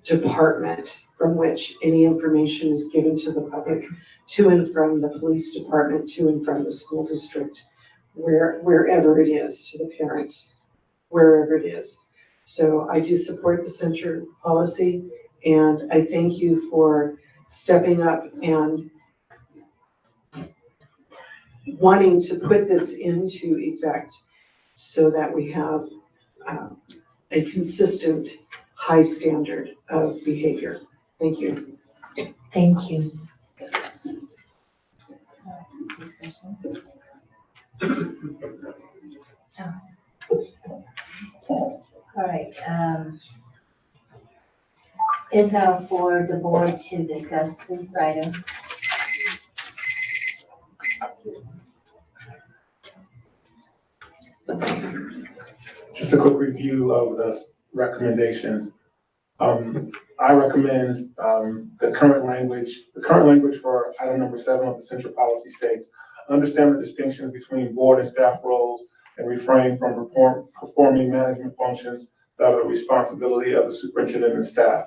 department from which any information is given to the public, to and from the police department, to and from the school district, wherever it is, to the parents, wherever it is. So I do support the censure policy, and I thank you for stepping up and wanting to put this into effect so that we have a consistent high standard of behavior. Thank you. Thank you. All right. Is now for the board to discuss this item. Just a quick review of the recommendations. I recommend the current language for item number 7 of the central policy states, understand the distinctions between board and staff roles and refrain from performing management functions that are the responsibility of the superintendent and staff.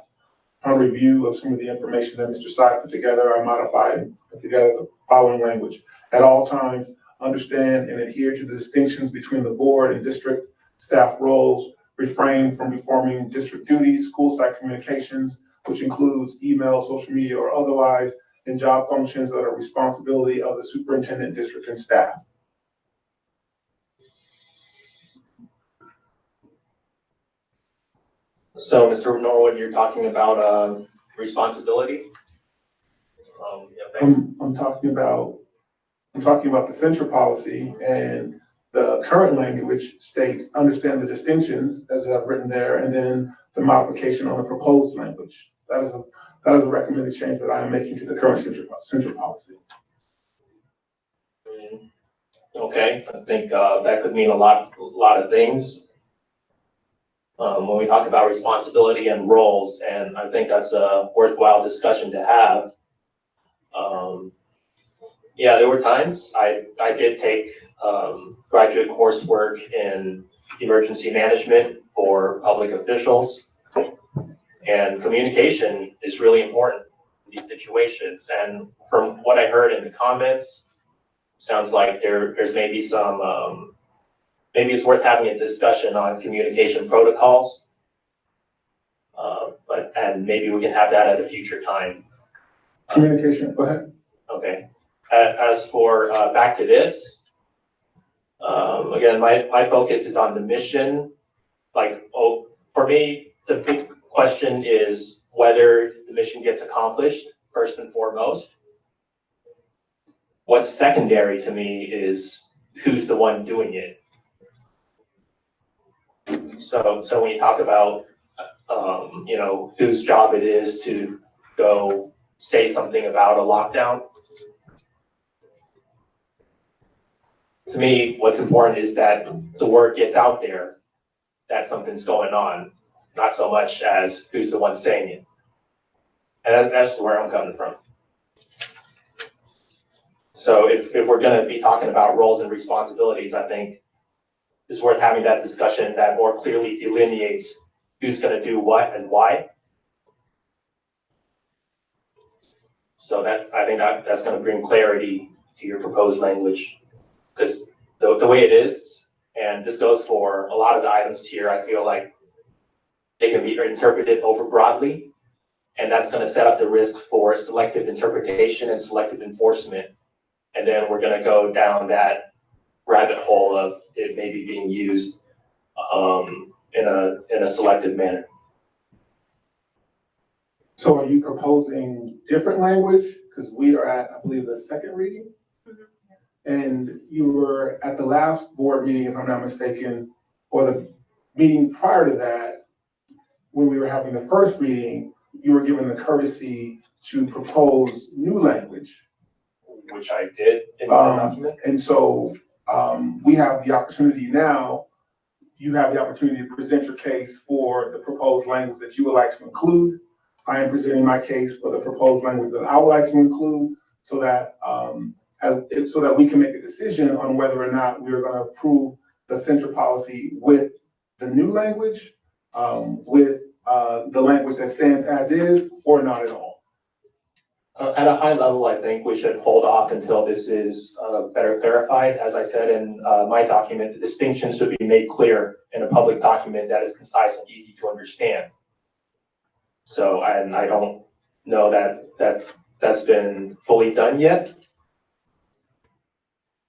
On review of some of the information that Mr. Sy put together, I modified and put together the following language. At all times, understand and adhere to the distinctions between the board and district staff roles, refrain from performing district duties, school site communications, which includes email, social media, or otherwise, and job functions that are responsibility of the superintendent, district, and staff. So, Mr. Norwood, you're talking about responsibility? I'm talking about the central policy, and the current language states, understand the distinctions as I've written there, and then the modification on the proposed language. That is a recommended change that I am making to the current central policy. Okay, I think that could mean a lot of things. When we talk about responsibility and roles, and I think that's a worthwhile discussion to have. Yeah, there were times I did take graduate coursework in emergency management for public officials, and communication is really important in these situations. And from what I heard in the comments, sounds like there's maybe some, maybe it's worth having a discussion on communication protocols. And maybe we can have that at a future time. Communication, go ahead. Okay. As for back to this, again, my focus is on the mission. For me, the big question is whether the mission gets accomplished, first and foremost. What's secondary to me is who's the one doing it. So when you talk about, whose job it is to go say something about a lockdown, to me, what's important is that the word gets out there that something's going on, not so much as who's the one saying it. And that's where I'm coming from. So if we're going to be talking about roles and responsibilities, I think it's worth having that discussion that more clearly delineates who's going to do what and why. So I think that's going to bring clarity to your proposed language, because the way it is, and this goes for a lot of the items here, I feel like they can be interpreted over broadly, and that's going to set up the risk for selective interpretation and selective enforcement. And then we're going to go down that rabbit hole of it maybe being used in a selective manner. So are you proposing different language? Because we are at, I believe, the second reading. And you were at the last board meeting, if I'm not mistaken, or the meeting prior to that, when we were having the first reading, you were given the courtesy to propose new language. Which I did in the document. And so we have the opportunity now, you have the opportunity to present your case for the proposed language that you would like to include. I am presenting my case for the proposed language that I would like to include, so that we can make a decision on whether or not we are going to approve the central policy with the new language, with the language that stands as is, or not at all. At a high level, I think we should hold off until this is better clarified. As I said in my document, the distinctions should be made clear in a public document that is concise and easy to understand. So, and I don't know that's been fully done yet.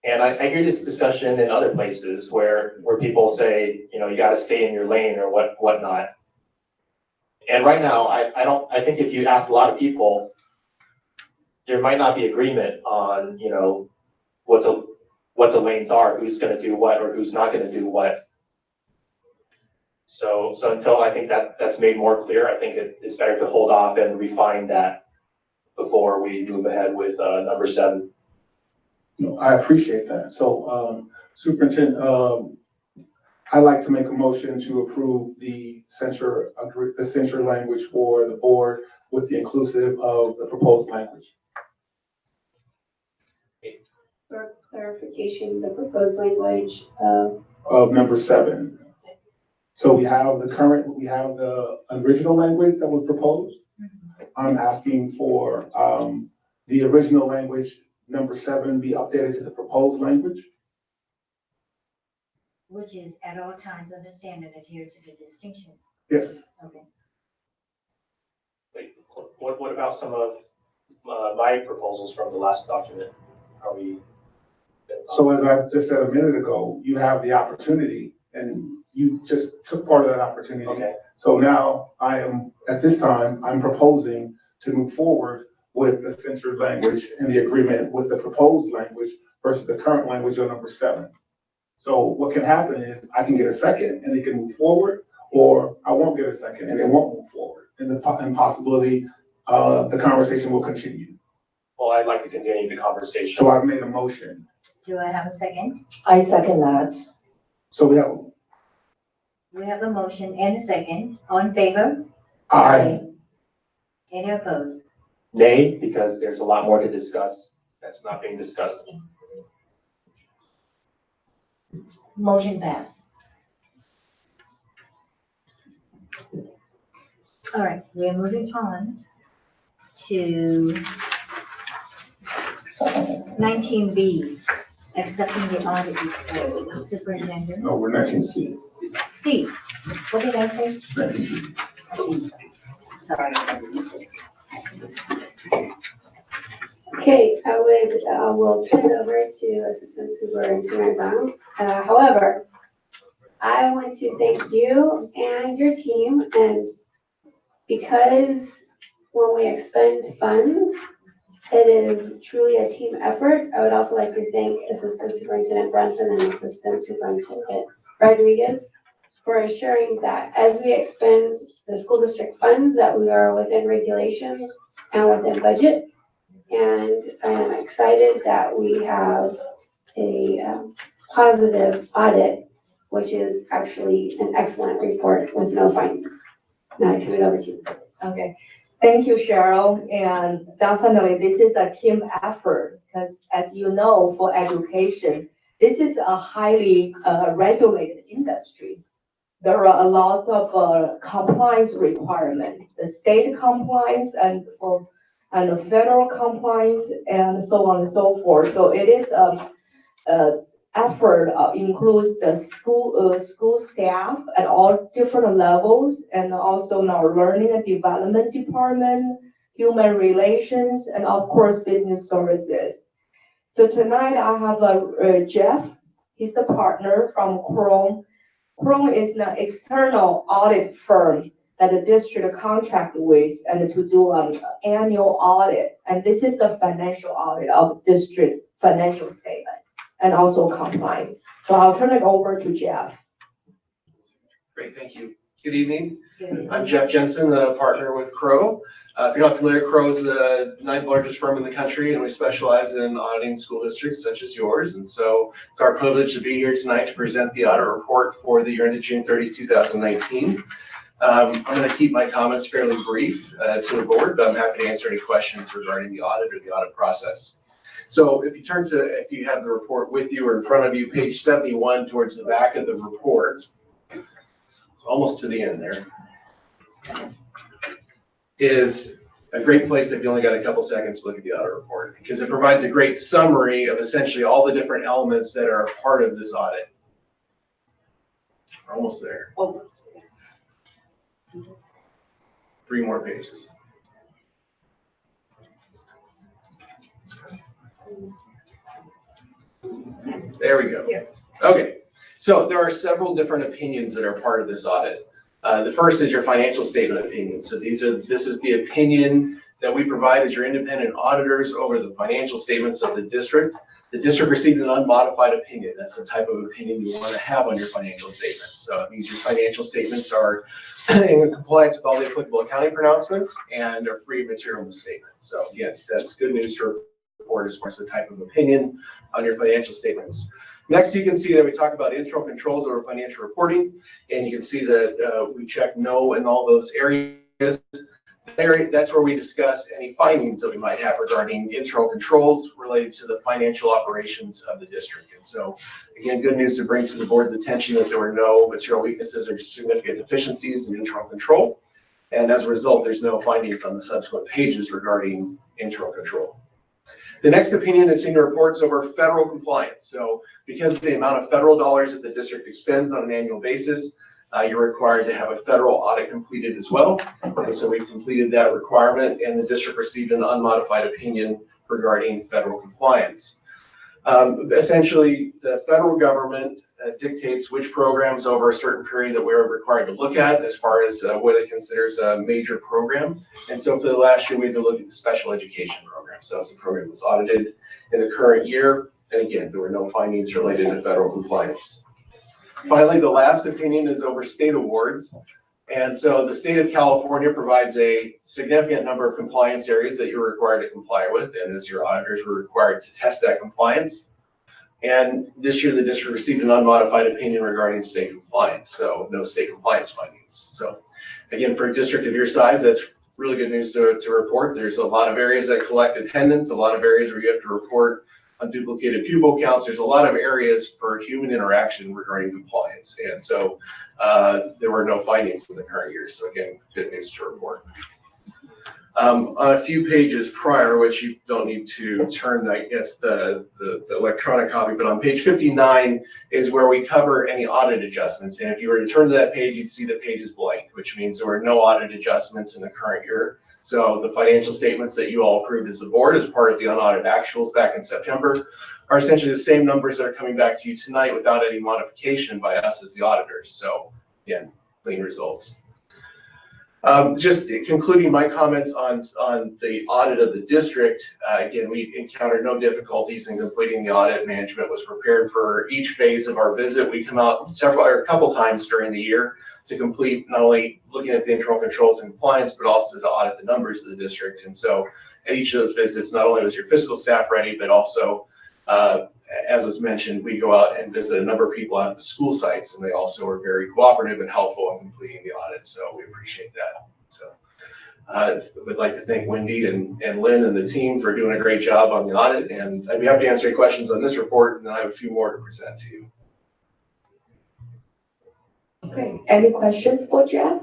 And I hear this discussion in other places where people say, you got to stay in your lane or whatnot. And right now, I think if you ask a lot of people, there might not be agreement on, what the lanes are, who's going to do what or who's not going to do what. So until I think that's made more clear, I think it's better to hold off and refine that before we move ahead with number 7. I appreciate that. So, Superintendent, I'd like to make a motion to approve the censure language for the board with the inclusive of the proposed language. For clarification, the proposed language of number 7. So we have the original language that was proposed. I'm asking for, the original language, number 7, be updated to the proposed language. Which is at all times understand and adhere to the distinction. Yes. Okay. Wait, what about some of my proposals from the last document? Are we? So as I just said a minute ago, you have the opportunity and you just took part of that opportunity. Okay. So now at this time, I'm proposing to move forward with the censored language and the agreement with the proposed language versus the current language on number 7. So what can happen is I can get a second and it can move forward, or I won't get a second and it won't move forward. And the possibility, the conversation will continue. Well, I'd like to continue the conversation. So I've made a motion. Do I have a second? I second that. So We have a motion and a second. All in favor? Aye. Any opposed? Nay, because there's a lot more to discuss that's not being discussed. Motion passed. All right, we are moving on to 19B, accepting the audit report. Superintendent. No, we're 19C. C. What did I say? 19C. C. Sorry. Okay, will turn it over to Assistant Superintendent Zhang. However, I want to thank you and your team, and because when we expend funds, it is truly a team effort. I would also like to thank Assistant Superintendent Brunson and Assistant Superintendent Rodriguez for assuring that as we expend the school district funds, that we are within regulations and within budget. And I am excited that we have a positive audit, which is actually an excellent report with no findings. Now I turn it over to you. Okay, thank you, Cheryl. And definitely this is a team effort because as you know, for education, this is a highly regulated industry. There are a lot of compliance requirements, the state compliance and the federal compliance and so on and so forth. So it is effort includes the school staff at all different levels, and also in our learning and development department, human relations, and of course business services. So tonight I have Jeff. He's the partner from Chrome. Chrome is an external audit firm that the district contract with and to do an annual audit. And this is the financial audit of district financial statement and also compliance. So I'll turn it over to Jeff. Great, thank you. Good evening. I'm Jeff Jensen, a partner with Crow. If you're not familiar, Crow is the 9th largest firm in the country, and we specialize in auditing school districts such as yours. And so it's our privilege to be here tonight to present the audit report for the year ended June 30, 2019. I'm going to keep my comments fairly brief to the board, but I'm happy to answer any questions regarding the audit or the audit process. So if you have the report with you or in front of you, page 71 towards the back of the report, almost to the end there, is a great place if you only got a couple seconds to look at the audit report, because it provides a great summary of essentially all the different elements that are a part of this audit. We're almost there. 3 more pages. There we go. Okay, so there are several different opinions that are part of this audit. The first is your financial statement opinion. So this is the opinion that we provide as your independent auditors over the financial statements of the district. The district received an unmodified opinion. That's the type of opinion you want to have on your financial statements. So it means your financial statements are in compliance with all the applicable accounting pronouncements and are free of material misstatements. So again, that's good news to report as far as the type of opinion on your financial statements. Next, you can see that we talk about internal controls over financial reporting, and you can see that we check no in all those areas. That's where we discuss any findings that we might have regarding internal controls related to the financial operations of the district. And so, again, good news to bring to the board's attention that there were no material weaknesses or significant deficiencies in internal control. And as a result, there's no findings on the subsequent pages regarding internal control. The next opinion that's in your report is over federal compliance. So because of the amount of federal dollars that the district expends on an annual basis, you're required to have a federal audit completed as well. And so we've completed that requirement, and the district received an unmodified opinion regarding federal compliance. Essentially, the federal government dictates which programs over a certain period that we're required to look at as far as what it considers a major program. And so for the last year, we had to look at the special education program. So the program was audited in the current year. And again, there were no findings related to federal compliance. Finally, the last opinion is over state awards. And so the state of California provides a significant number of compliance areas that you're required to comply with. And as your auditors, were required to test that compliance. And this year, the district received an unmodified opinion regarding state compliance. So no state compliance findings. So again, for a district of your size, that's really good news to report. There's a lot of areas that collect attendance, a lot of areas where you have to report unduplicated pupil counts. There's a lot of areas for human interaction regarding compliance. And so there were no findings in the current year. So again, good news to report. On a few pages prior, which you don't need to turn, I guess, the electronic copy, but on page 59 is where we cover any audit adjustments. And if you were to turn to that page, you'd see the page is blank, which means there were no audit adjustments in the current year. So the financial statements that you all approved as the board as part of the unaudited actuals back in September are essentially the same numbers that are coming back to you tonight without any modification by us as the auditors. So again, clean results. Just concluding my comments on the audit of the district, again, we encountered no difficulties in completing the audit. Management was prepared for each phase of our visit. We come out a couple times during the year to complete not only looking at the internal controls and compliance, but also to audit the numbers of the district. And so at each of those visits, not only was your fiscal staff ready, but also, as was mentioned, we go out and visit a number of people out at the school sites, and they also were very cooperative and helpful in completing the audit. So we appreciate that. So I would like to thank Wendy and Lynn and the team for doing a great job on the audit. And I'd be happy to answer any questions on this report, and then I have a few more to present to you. Okay, any questions for Jeff?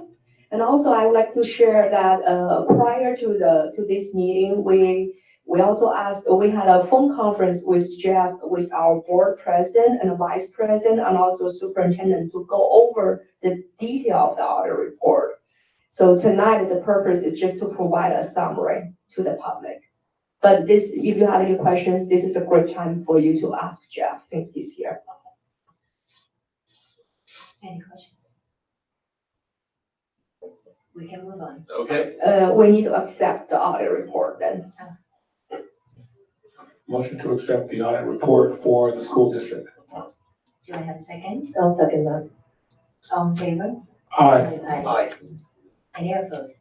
And also, I would like to share that prior to this meeting, we also asked, we had a phone conference with Jeff, with our board president and vice president, and also superintendent to go over the detail of the audit report. So tonight, the purpose is just to provide a summary to the public. But this, if you have any questions, this is a great time for you to ask Jeff since he's here. Any questions? We can move on. Okay. We need to accept the audit report then. Motion to accept the audit report for the school district. Do I have a second? I'll second that. All in favor? Aye. Aye. Any opposed?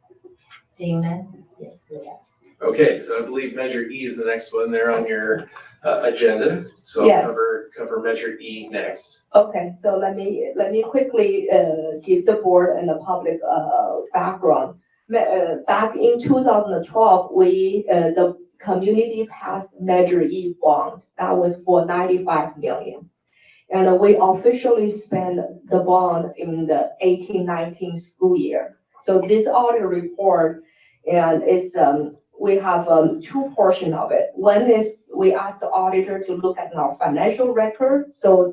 Seeing none? Yes, go ahead. Okay, so I believe Measure E is the next one there on your agenda. So Yes. I'll cover Measure E next. Okay, so let me quickly give the board and the public background. Back in 2012, the community passed Measure E bond. That was for $95 million. And we officially spent the bond in the 18-19 school year. So this audit report, and it's we have two portions of it. One is we asked the auditor to look at our financial record. So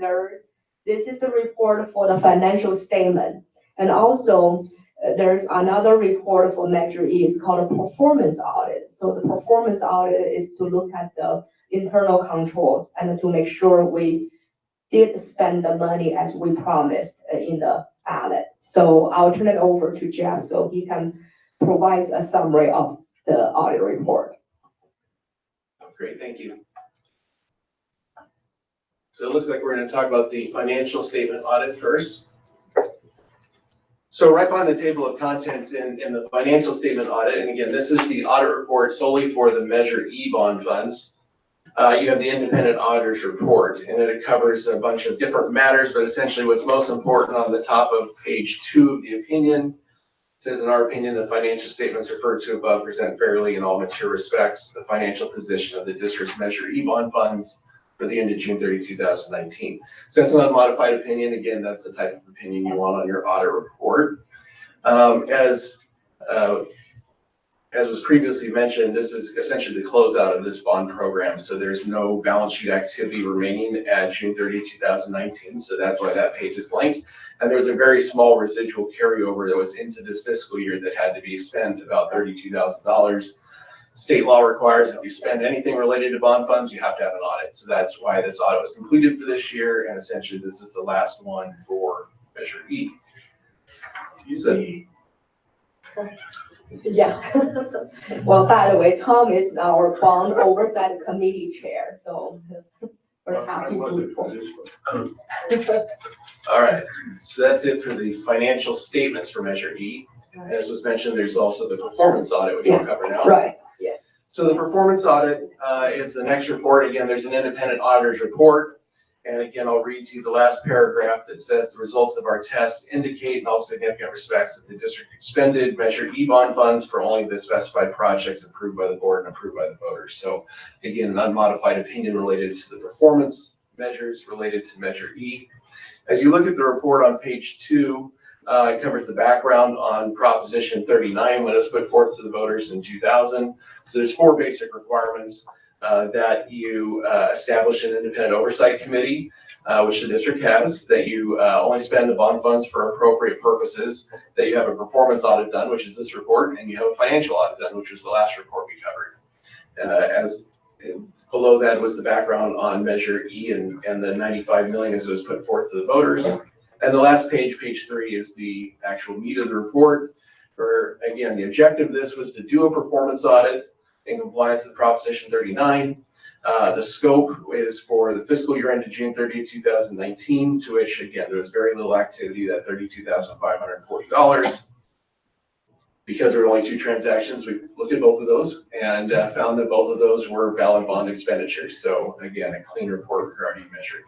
this is the report for the financial statement. And also there's another report for Measure E, it's called a performance audit. So the performance audit is to look at the internal controls and to make sure we did spend the money as we promised in the audit. So I'll turn it over to Jeff so he can provide a summary of the audit report. Great, thank you. So it looks like we're going to talk about the financial statement audit first. So right behind the table of contents in the financial statement audit, and again, this is the audit report solely for the Measure E bond funds. You have the independent auditor's report, and it covers a bunch of different matters, but essentially what's most important on the top of page 2 of the opinion Says, in our opinion, the financial statements referred to above present fairly in all material respects the financial position of the district's Measure E bond funds for the end of June 30, 2019. So that's an unmodified opinion. Again, that's the type of opinion you want on your audit report. As was previously mentioned, this is essentially the closeout of this bond program. So there's no balance sheet activity remaining at June 30, 2019. So that's why that page is blank. And there's a very small residual carryover that was into this fiscal year that had to be spent, about $32,000. State law requires if you spend anything related to bond funds, you have to have an audit. So that's why this audit was completed for this year. And essentially, this is the last one for Measure E. So, Yeah. Well, by the way, Tom is our bond oversight committee chair, so we're happy to report. all right, so that's it for the financial statements for Measure E. As was mentioned, there's also the performance audit, which we'll cover now. Right, yes. So the performance audit is the next report. Again, there's an independent auditor's report. And again, I'll read to you the last paragraph that says the results of our tests indicate in all significant respects that the district expended Measure E bond funds for only the specified projects approved by the board and approved by the voters. So again, an unmodified opinion related to the performance measures related to Measure E. As you look at the report on page 2, it covers the background on Proposition 39 when it was put forth to the voters in 2000. So there's 4 basic requirements. That you establish an independent oversight committee, which the district has, that you only spend the bond funds for appropriate purposes, that you have a performance audit done, which is this report, and you have a financial audit done, which was the last report we covered. Below that was the background on Measure E and the 95 million as it was put forth to the voters. And the last page, page 3, is the actual meat of the report. Where again, the objective of this was to do a performance audit in compliance with Proposition 39. The scope is for the fiscal year ended June 30, 2019, to which, again, there was very little activity, that $32,540. Because there were only 2 transactions, we looked at both of those and found that both of those were valid bond expenditures. So, again, a clean report regarding Measure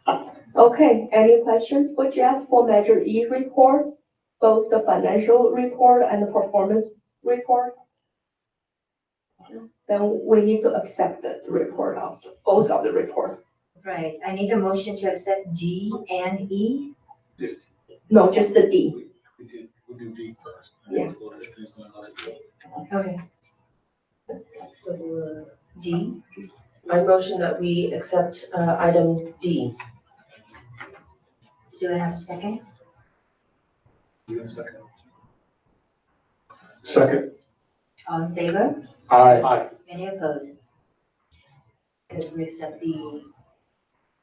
E. Okay, any questions for Jeff for Measure E report? Both the financial report and the performance report. Then we need to accept the report also, both of the report. Right, I need a motion to accept D and E. No, just the D. We'll do D first. Yeah. Okay. D. I motion that we accept item D. Do I have a second? Second. All in favor? Aye. Any opposed? Good, we accept the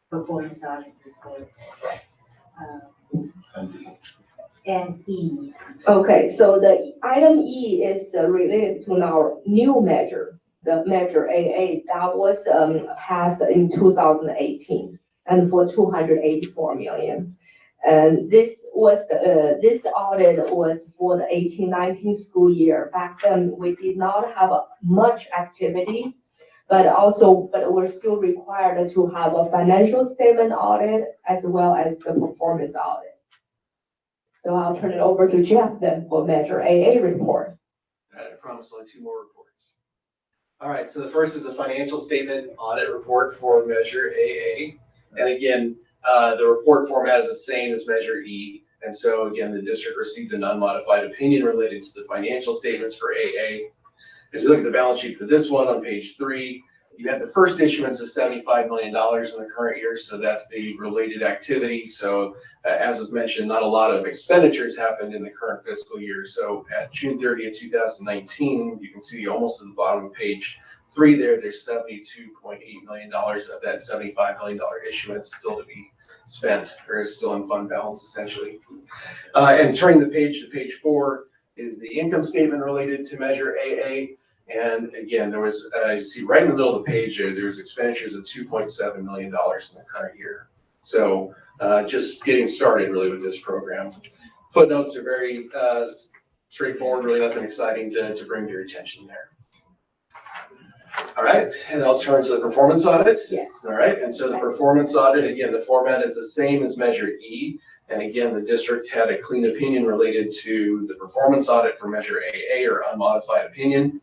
performance audit report. And E. Okay, so the item E is related to our new measure, the Measure AA that was passed in 2018 and for 284 million. And this was this audit was for the 18-19 school year. Back then, we did not have much activities, but we're still required to have a financial statement audit as well as the performance audit. So I'll turn it over to Jeff then for Measure AA report. I promise only 2 more reports. All right, so the first is a financial statement audit report for Measure AA. And again, the report format is the same as Measure E. And so again, the district received an unmodified opinion related to the financial statements for AA. As you look at the balance sheet for this one on page 3, you had the first issuance of $75 million in the current year. So that's the related activity. So as was mentioned, not a lot of expenditures happened in the current fiscal year. So at June 30th, 2019, you can see almost at the bottom of page 3 there's $72.8 million of that $75 million issuance still to be spent, or is still in fund balance essentially. And turning the page to page 4 is the income statement related to Measure AA. And again, there was, you see right in the middle of the page there's expenditures of $2.7 million in the current year. So just getting started really with this program. Footnotes are very straightforward, really nothing exciting to bring to your attention there. All right, and I'll turn to the performance audit. Yes. All right, and so the performance audit, again, the format is the same as Measure E. And again, the district had a clean opinion related to the performance audit for Measure AA, or unmodified opinion.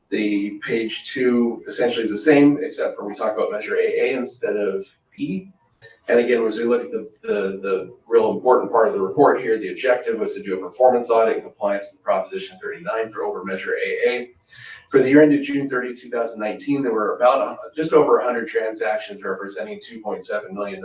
The page 2 essentially is the same, except for we talk about Measure AA instead of P. And again, as we look at the real important part of the report here, the objective was to do a performance audit in compliance with Proposition 39 for over Measure AA. For the year ended June 30, 2019, there were about just over 100 transactions representing $2.7 million.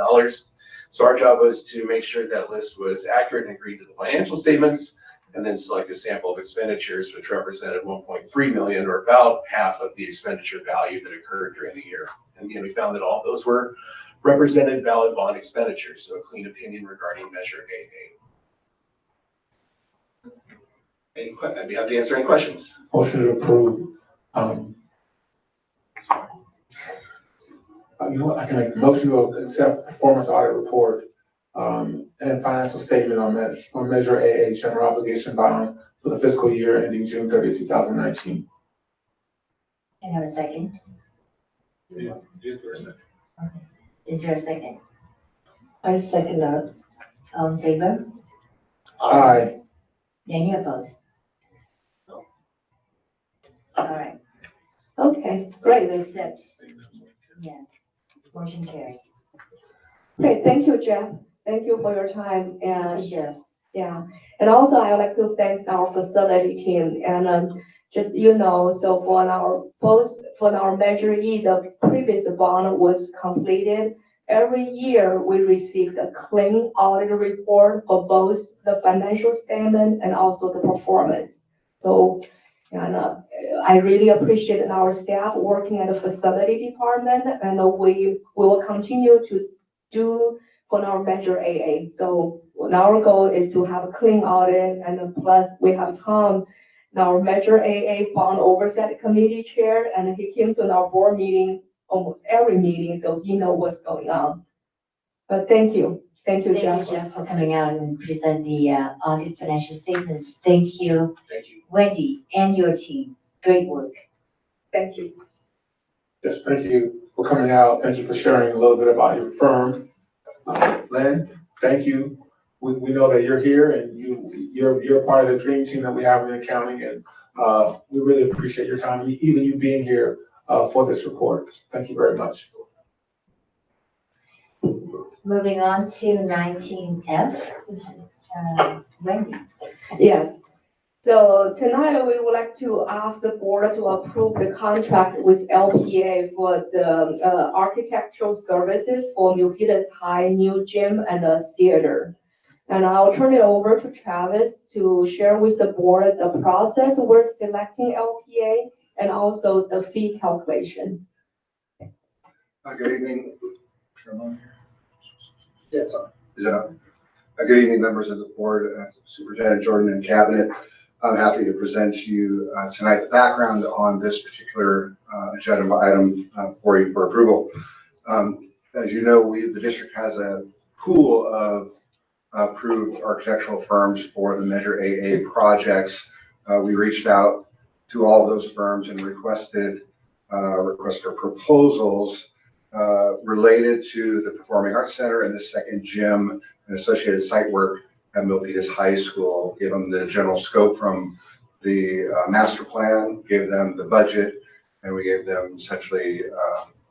So our job was to make sure that list was accurate and agreed to the financial statements, and then select a sample of expenditures, which represented 1.3 million, or about half of the expenditure value that occurred during the year. And again, we found that all those were represented valid bond expenditures, so a clean opinion regarding Measure AA. I'd be happy to answer any questions. Motion to approve. You know what, I can make the motion to accept performance audit report and financial statement on Measure AA general obligation bond for the fiscal year ending June 30, 2019. Can I have a second? Yeah, is there a second? Okay. Is there a second? I second that. All in favor? Aye. Any opposed? All right, Okay, great, we accept. Yeah, motion carries. Okay, thank you, Jeff. Thank you for your time and Sure. yeah. And also I would like to thank our facility team and just, so for our Measure E, the previous bond was completed. Every year we received a clean audit report for both the financial statement and also the performance. So, I really appreciate our staff working at the facility department, and we will continue to do for our Measure AA. So our goal is to have a clean audit, and plus we have Tom, our Measure AA Bond Oversight Committee Chair, and he came to our board meeting, almost every meeting, so he knows what's going on. But thank you, Jeff. Thank you, Jeff, for coming out and present the audit financial statements. Thank you, Wendy, and your team. Great work. Thank you. Yes, thank you for coming out. Thank you for sharing a little bit about your firm. Lynn, thank you. We know that you're here and you're part of the dream team that we have in accounting, and we really appreciate your time, even you being here for this report. Thank you very much. Moving on to 19F, Wendy. Yes. So tonight we would like to ask the board to approve the contract with LPA for the architectural services for Milpitas High new gym and a theater. And I'll turn it over to Travis to share with the board the process we're selecting LPA and also the fee calculation. Good evening. Yeah, it's on. Is it on? Good evening, members of the board, Superintendent Jordan and Cabinet. I'm happy to present to you tonight the background on this particular agenda item for you for approval. As you know, the district has a pool of approved architectural firms for the Measure AA projects. We reached out to all of those firms and requested for proposals related to the Performing Arts Center and the second gym and associated site work at Milpitas High School. Give them the general scope from the master plan, gave them the budget, and we gave them essentially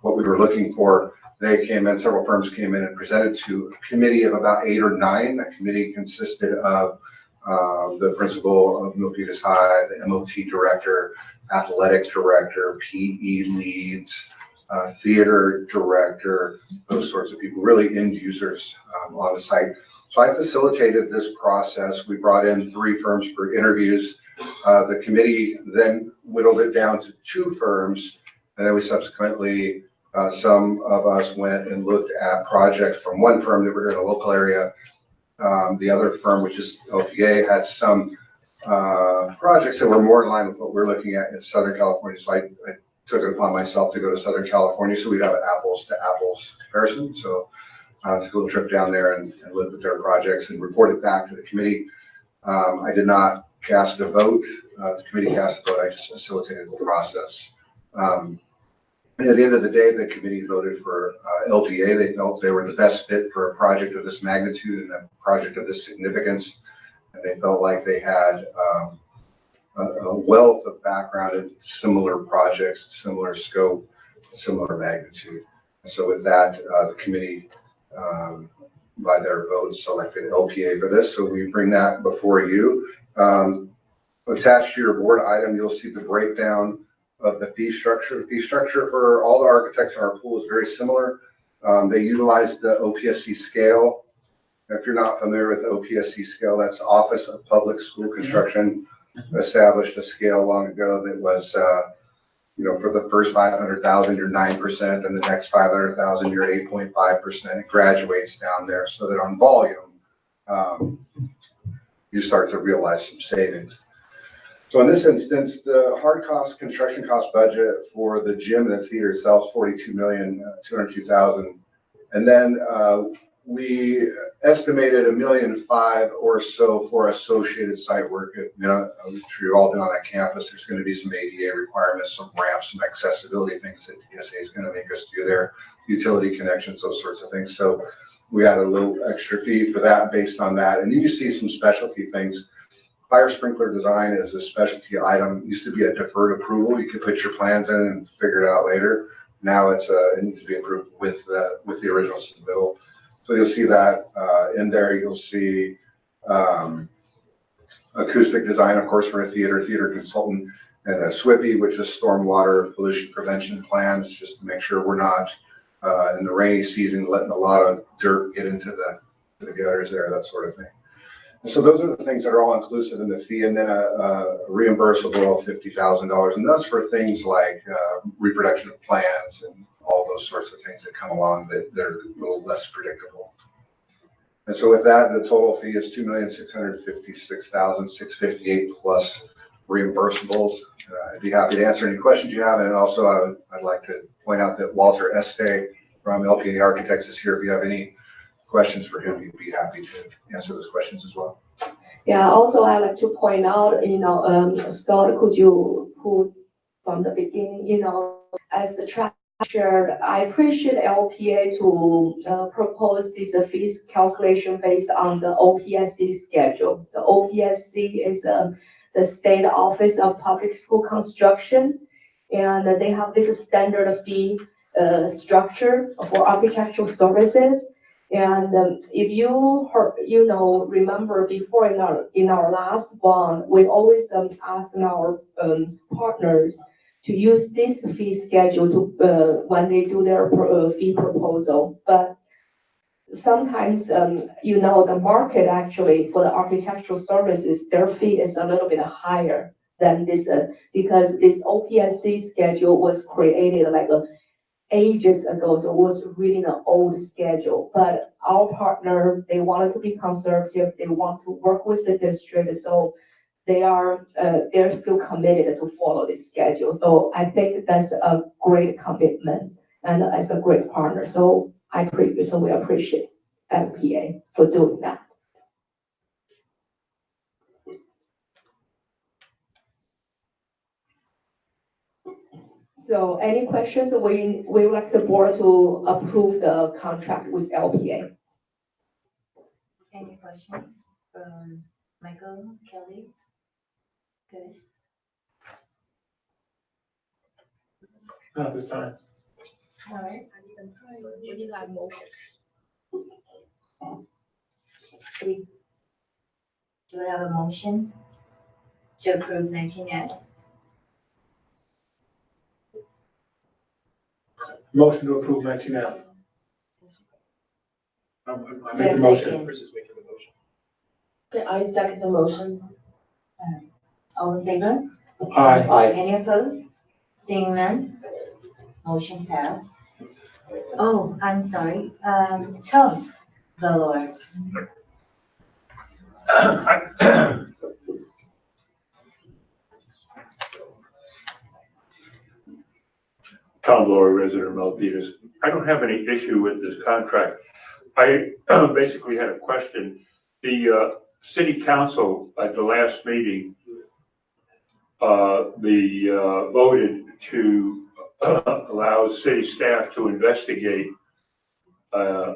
what we were looking for. They came in, several firms came in and presented to a committee of about 8 or 9. That committee consisted of the principal of Milpitas High, the MOT director, athletics director, PE leads, theater director, those sorts of people, really end users on the site. So I facilitated this process. We brought in 3 firms for interviews. The committee then whittled it down to 2 firms, and then we subsequently, some of us went and looked at projects from one firm that were in a local area. The other firm, which is LPA, had some projects that were more in line with what we're looking at in Southern California. So I took it upon myself to go to Southern California so we'd have an apples to apples comparison. So took a little trip down there and looked at their projects and reported back to the committee. I did not cast a vote. The committee cast a vote. I just facilitated the process. And at the end of the day, the committee voted for LPA. They felt they were the best fit for a project of this magnitude and a project of this significance. And they felt like they had a wealth of background in similar projects, similar scope, similar magnitude. And so with that, the committee, by their votes, selected LPA for this. So we bring that before you. Attached to your board item, you'll see the breakdown of the fee structure. The fee structure for all the architects in our pool is very similar. They utilize the OPSC scale. If you're not familiar with the OPSC scale, that's Office of Public School Construction, established a scale long ago that was, for the first 500,000, you're 9%, and the next 500,000, you're 8.5%. It graduates down there so that on volume, you start to realize some savings. So in this instance, the hard cost, construction cost budget for the gym and the theater itself is $42,202,000. And then we estimated $1.5 million or so for associated site work. I'm sure you've all been on that campus. There's going to be some ADA requirements, some ramps, some accessibility things that TSA is going to make us do there, utility connections, those sorts of things. So we had a little extra fee for that based on that. And you can see some specialty things. Fire sprinkler design is a specialty item. It used to be a deferred approval. You could put your plans in and figure it out later. Now it needs to be approved with the original submittal. So you'll see that in there. You'll see acoustic design, of course, for a theater consultant, and a SWIPI, which is stormwater pollution prevention plan. It's just to make sure we're not in the rainy season letting a lot of dirt get into the gutters there, that sort of thing. So those are the things that are all inclusive in the fee, and then a reimbursable of $50,000, and that's for things like reproduction of plans and all those sorts of things that come along that they're a little less predictable. And so with that, the total fee is $2,656,658 plus reimbursables. I'd be happy to answer any questions you have, and also I'd like to point out that Walter Este from LPA Architects is here. If you have any questions for him, he'd be happy to answer those questions as well. Yeah, also I'd like to point out, Scott, could you put from the beginning, as the track shared, I appreciate LPA to propose this fees calculation based on the OPSC schedule. The OPSC is the State Office of Public School Construction, and they have this standard fee structure for architectural services. And if you remember before in our last one, we always ask our partners to use this fee schedule to when they do their fee proposal. But sometimes, the market actually for the architectural services, their fee is a little bit higher than this because this OPSC schedule was created like ages ago, so it was really an old schedule. But our partner, they wanted to be conservative. They want to work with the district, so they're still committed to follow this schedule. So I think that's a great commitment and as a great partner. So we appreciate LPA for doing that. So any questions? We would like the board to approve the contract with LPA. Any questions from Michael, Kelly? Chris? Not this time. All right. We need a motion. Do we have a motion to approve 19F? Motion to approve 19F. I make the motion. Okay, I second the motion. All in favor? Aye. Any opposed? Seeing none? Motion passed. Oh, I'm sorry. Tom, the Lord. Tom Lower, resident of Milpitas. I don't have any issue with this contract. I basically had a question. The city council at the last meeting, voted to allows city staff to investigate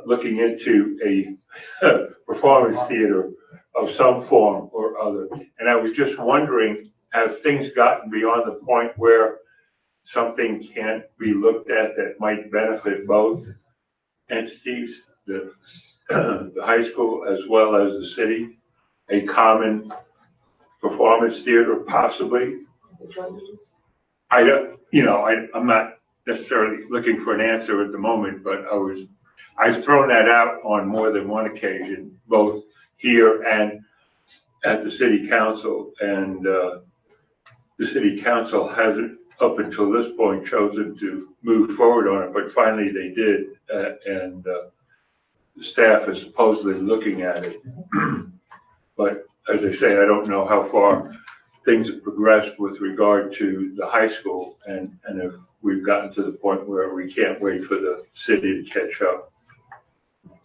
looking into a performance theater of some form or other. And I was just wondering, have things gotten beyond the point where something can't be looked at that might benefit both entities, the high school as well as the city, a common performance theater possibly? I don't, I'm not necessarily looking for an answer at the moment, but I've thrown that out on more than one occasion, both here and at the city council, and the city council hasn't, up until this point, chosen to move forward on it, but finally they did, and the staff is supposedly looking at it. But as I say, I don't know how far things have progressed with regard to the high school, and if we've gotten to the point where we can't wait for the city to catch up.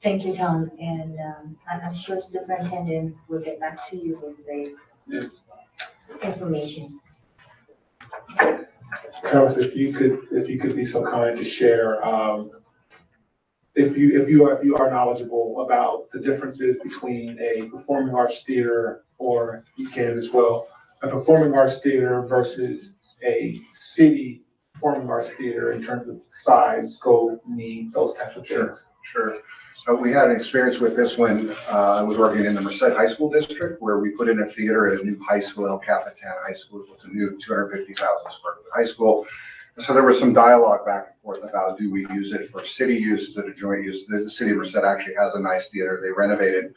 Thank you, Tom, and I'm sure superintendent will get back to you with the information. Travis, if you could be so kind to share, if you are knowledgeable about the differences between a performing arts theater, or you can as well, a performing arts theater versus a city performing arts theater in terms of size, scope, need, those types of things. Sure. We had an experience with this when I was working in the Merced High School District, where we put in a theater at a new high school, El Capitan High School. It was a new 250,000 square foot high school. So there was some dialogue back and forth about, do we use it for city use, is it a joint use? The city of Merced actually has a nice theater. They renovated.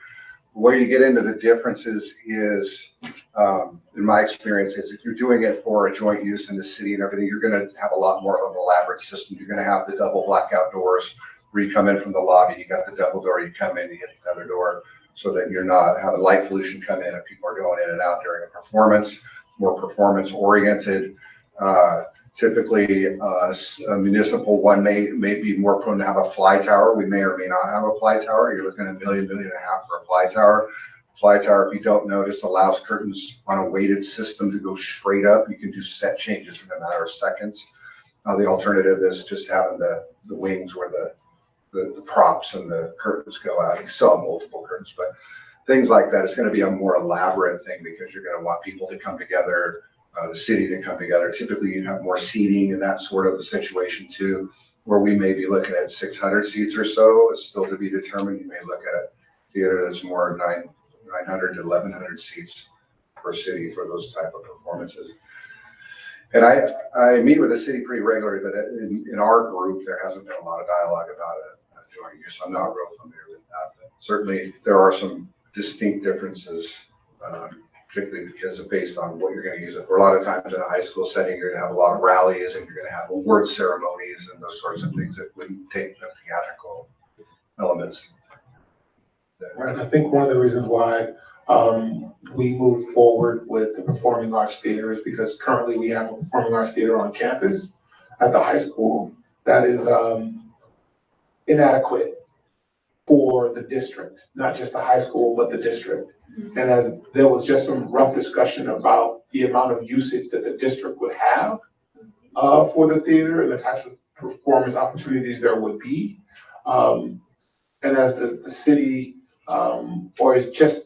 Where you get into the differences is, in my experience, is if you're doing it for a joint use in the city and everything, you're going to have a lot more of an elaborate system. You're going to have the double blackout doors where you come in from the lobby, you got the double door, you come in, you get the other door, so that you're not having light pollution come in and people are going in and out during a performance, more performance oriented. Typically, a municipal one may be more prone to have a fly tower. We may or may not have a fly tower. You're looking at $1.5 million for a fly tower. Fly tower, if you don't notice, allows curtains on a weighted system to go straight up. You can do set changes in a matter of seconds. The alternative is just having the wings where the props and the curtains go out. You saw multiple curtains, but things like that. It's going to be a more elaborate thing because you're going to want people to come together, the city to come together. Typically, you have more seating in that sort of a situation too, where we may be looking at 600 seats or so. It's still to be determined. You may look at a theater that's more 900 to 1,100 seats per city for those type of performances. And I meet with the city pretty regularly, but in our group, there hasn't been a lot of dialogue about a joint use. I'm not real familiar with that, but certainly there are some distinct differences, particularly because of based on what you're going to use it for. A lot of times in a high school setting, you're going to have a lot of rallies and you're going to have award ceremonies and those sorts of things that wouldn't take the theatrical elements. Right. I think one of the reasons why we moved forward with the performing arts theater is because currently we have a performing arts theater on campus at the high school that is inadequate for the district, not just the high school, but the district. And as there was just some rough discussion about the amount of usage that the district would have for the theater and the types of performance opportunities there would be. And as the city, or it's just,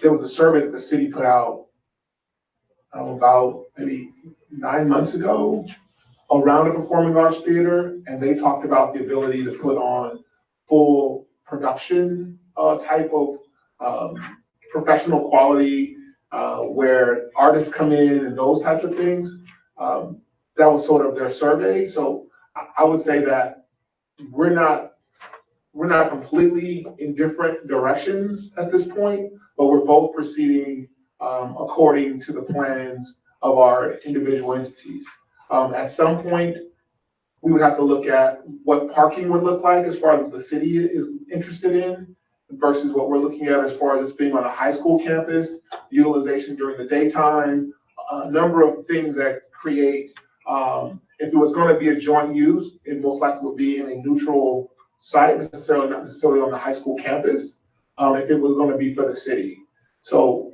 there was a survey that the city put out about maybe 9 months ago around a performing arts theater, and they talked about the ability to put on full production type of professional quality where artists come in and those types of things. That was sort of their survey. So I would say that we're not completely in different directions at this point, but we're both proceeding according to the plans of our individual entities. At some point, we would have to look at what parking would look like as far as the city is interested in versus what we're looking at as far as being on a high school campus, utilization during the daytime, a number of things that create, if it was going to be a joint use, it most likely would be in a neutral site, not necessarily on the high school campus, if it was going to be for the city. So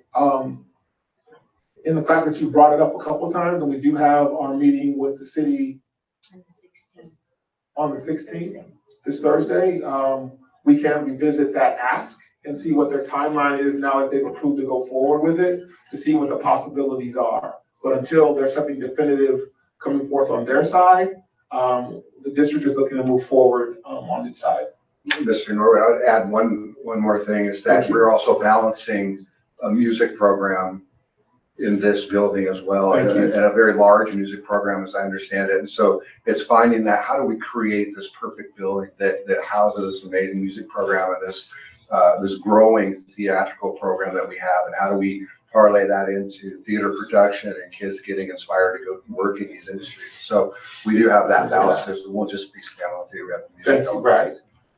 in the fact that you brought it up a couple of times, and we do have our meeting with the city On the 16th, this Thursday, we can revisit that ask and see what their timeline is now that they've approved to go forward with it, to see what the possibilities are. But until there's something definitive coming forth on their side, the district is looking to move forward on its side. Mr. Norwood, I would add one more thing is that we're also balancing a music program in this building as well, and a very large music program, as I understand it. And so it's finding that, how do we create this perfect building that houses this amazing music program and this growing theatrical program that we have, and how do we parlay that into theater production and kids getting inspired to go work in these industries. So we do have that balance. It won't just be standalone theater. We have the music. Thank you, right.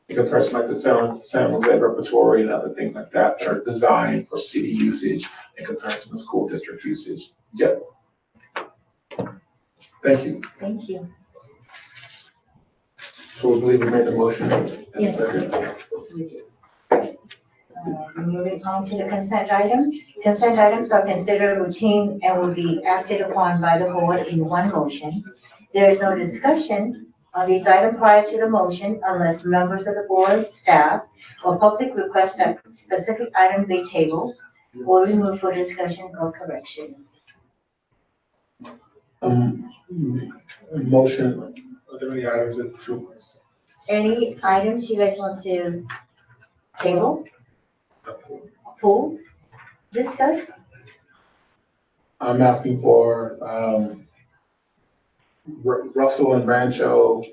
In comparison, like the San Jose repertory and other things like that that are designed for city usage in comparison to school district usage. Yep. Thank you. Thank you. So we believe we made the motion. Yes. Moving on to the consent items. Consent items are considered routine and will be acted upon by the board in one motion. There is no discussion on these items prior to the motion unless members of the board, staff, or public request that specific item be tabled or removed for discussion or correction. Motion, are there any items that you? Any items you guys want to table? Pull? Discuss? I'm asking for Russell and Rancho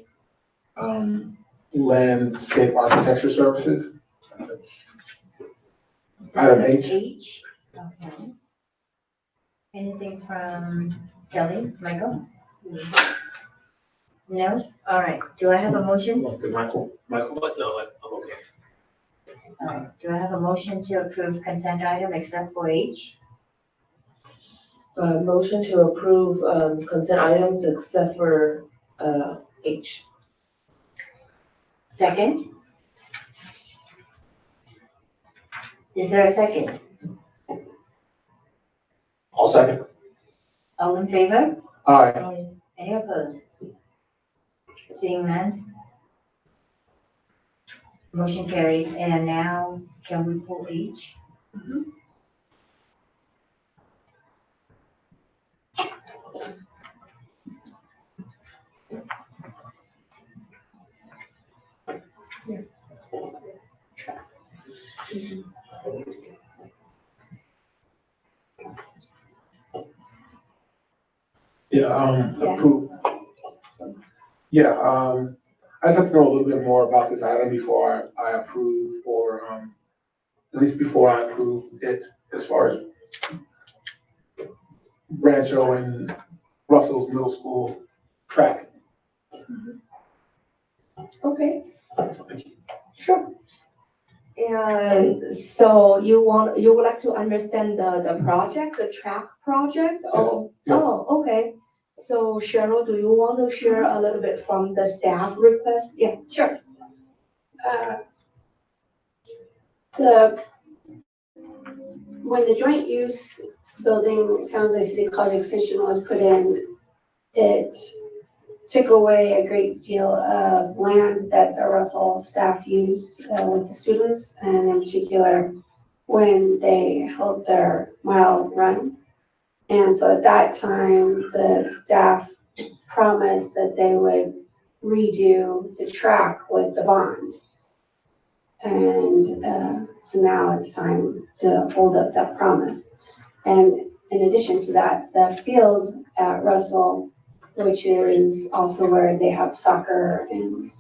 landscape architecture services. Item H. Okay. Anything from Kelly, Michael? No? All right. Do I have a motion? Michael, But no, I'm okay. All right. Do I have a motion to approve consent item except for H? Motion to approve, consent items except for, H. Second? Is there a second? I'll second. All in favor? Aye. Any opposed? Seeing none? Motion carries, and now can we pull H? Yeah, approve. Yeah, I just have to know a little bit more about this item before I approve, or at least before I approve it, as far as Rancho and Russell's Middle School track. Okay. Sure. And so you would like to understand the project, the track project? Oh, Yes. Oh, okay. So Cheryl, do you want to share a little bit from the staff request? Yeah, sure. When the joint use building, San Jose City College Extension was put in, it took away a great deal of land that the Russell staff used with the students, and in particular, when they held their mile run. And so at that time, the staff promised that they would redo the track with the bond. And so now it's time to hold up that promise. And in addition to that, the field at Russell, which is also where they have soccer and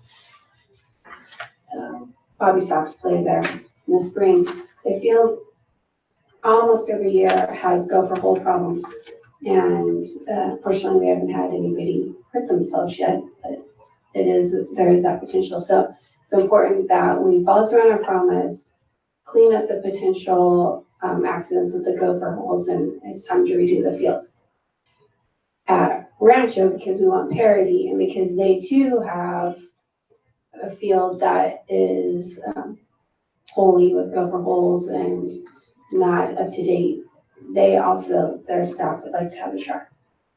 Bobby Sox play there in the spring, the field almost every year has gopher hole problems. And fortunately, we haven't had anybody hurt themselves yet, but there is that potential. So it's important that we follow through on our promise, clean up the potential accidents with the gopher holes, and it's time to redo the field. At Rancho, because we want parity and because they too have a field that is wholly with gopher holes and not up to date, they also, their staff would like to have a track.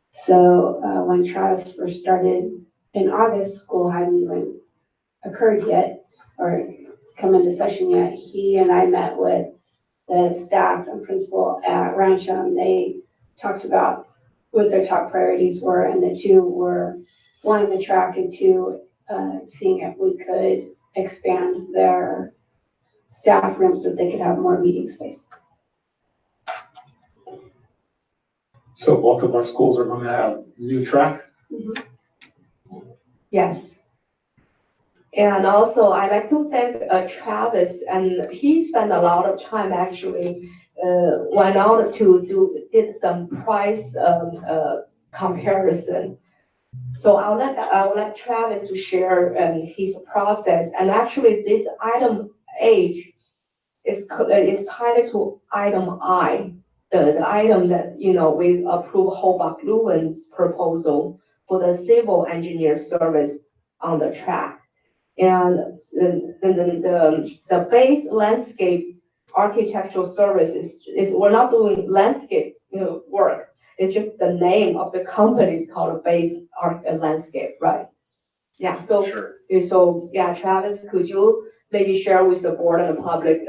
So when Travis first started in August, school hadn't even occurred yet or come into session yet. He and I met with the staff and principal at Rancho, and they talked about what their top priorities were, and the two were, one, the track, and two, seeing if we could expand their staff rooms so they could have more meeting space. So both of our schools are gonna have new track? Yes. And also, I'd like to thank Travis, and he spent a lot of time actually, went out to did some price comparison. So I'll let Travis to share his process. And actually, this item H is tied to item I, the item that, you know, we approve Hobart-Lewin's proposal for the civil engineer service on the track. And the base landscape architectural service is we're not doing landscape, you know, work. It's just the name of the company is called Base Landscape, right? Yeah, so, so yeah, Travis, could you maybe share with the board and the public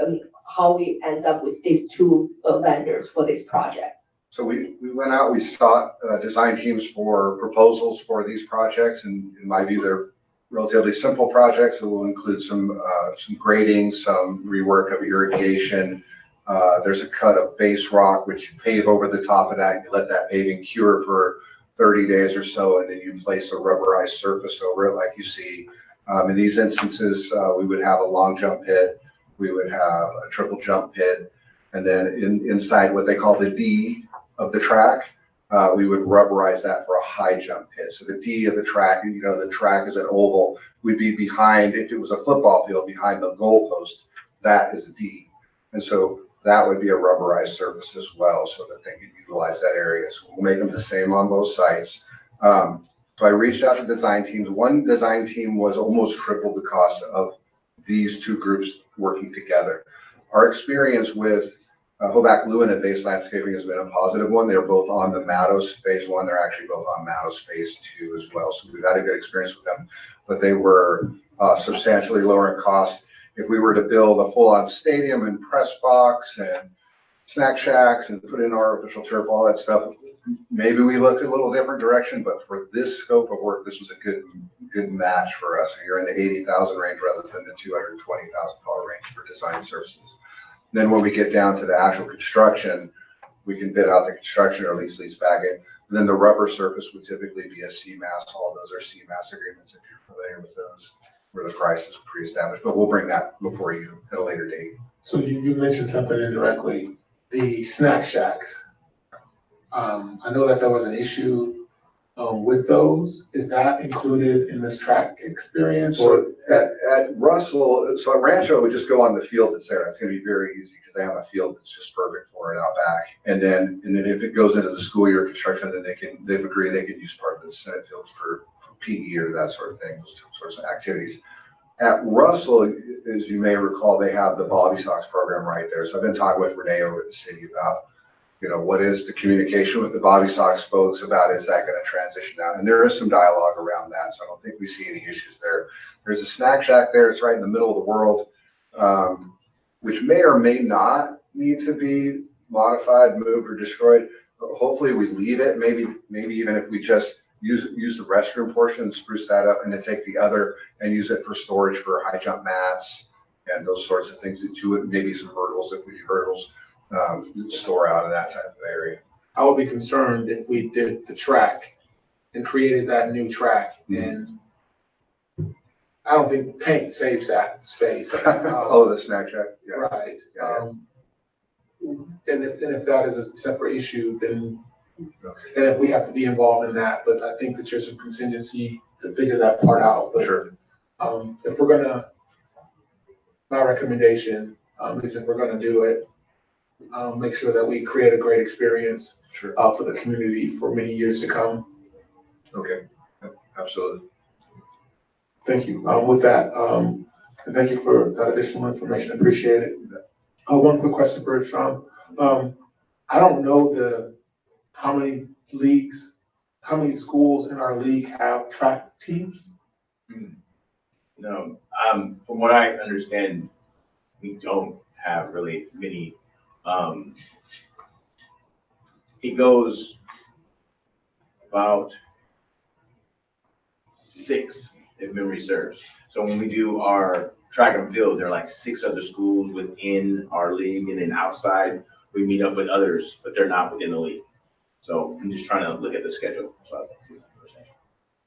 how we end up with these two vendors for this project? So we went out, we sought design teams for proposals for these projects, and in my view, they're relatively simple projects that will include some grading, some rework of irrigation. There's a cut of base rock, which you pave over the top of that. You let that paving cure for 30 days or so, and then you place a rubberized surface over it like you see. In these instances, we would have a long jump pit, we would have a triple jump pit, and then inside what they call the D of the track, we would rubberize that for a high jump pit. So the D of the track, you know, the track is an oval, would be behind, if it was a football field, behind the goalpost, that is a D. And so that would be a rubberized surface as well, so that they could utilize that area. So we'll make them the same on both sites. So I reached out to design teams. One design team was almost triple the cost of these two groups working together. Our experience with Hobart-Lewin and Base Landscaping has been a positive one. They're both on the Matos phase 1. They're actually both on Matos phase 2 as well. So we've had a good experience with them, but they were substantially lower in cost. If we were to build a full-on stadium and press box and snack shacks and put in artificial turf, all that stuff, maybe we look a little different direction, but for this scope of work, this was a good match for us. You're in the 80,000 range rather than the $220,000 range for design services. Then when we get down to the actual construction, we can bid out the construction or lease back it. And then the rubber surface would typically be a CMAS. All those are CMAS agreements if you're familiar with those, where the price is pre-established, but we'll bring that before you at a later date. So you mentioned something indirectly, the snack shacks. I know that there was an issue with those. Is that included in this track experience? So at Russell, so at Rancho, we just go on the field that's there. It's going to be very easy because they have a field that's just perfect for it out back. And then if it goes into the school year construction, then they've agreed they can use part of the Senate fields for PE or that sort of thing, those sorts of activities. At Russell, as you may recall, they have the Bobby Sox program right there. So I've been talking with Renee over at the city about, you know, what is the communication with the Bobby Sox folks about, is that going to transition out? And there is some dialogue around that, so I don't think we see any issues there. There's a snack shack there. It's right in the middle of the world, which may or may not need to be modified, moved, or destroyed. Hopefully we leave it. Maybe even if we just use the restroom portion and spruce that up, and then take the other and use it for storage for high jump mats and those sorts of things that you would, maybe some hurdles if we do hurdles, store out in that type of area. I would be concerned if we did the track and created that new track, and I don't think paint saves that space. Oh, the snack shack. Yeah. Right. And if that is a separate issue, then and if we have to be involved in that, but I think that there's some contingency to figure that part out. But sure. If we're gonna, my recommendation is if we're gonna do it, make sure that we create a great experience for the community for many years to come. Okay, absolutely. Thank you. With that, and thank you for that additional information. Appreciate it. One quick question for Sean. I don't know how many schools in our league have track teams? No, from what I understand, we don't have really many, it goes about 6, if memory serves. So when we do our track and field, there are like 6 other schools within our league, and then outside, we meet up with others, but they're not within the league. So I'm just trying to look at the schedule.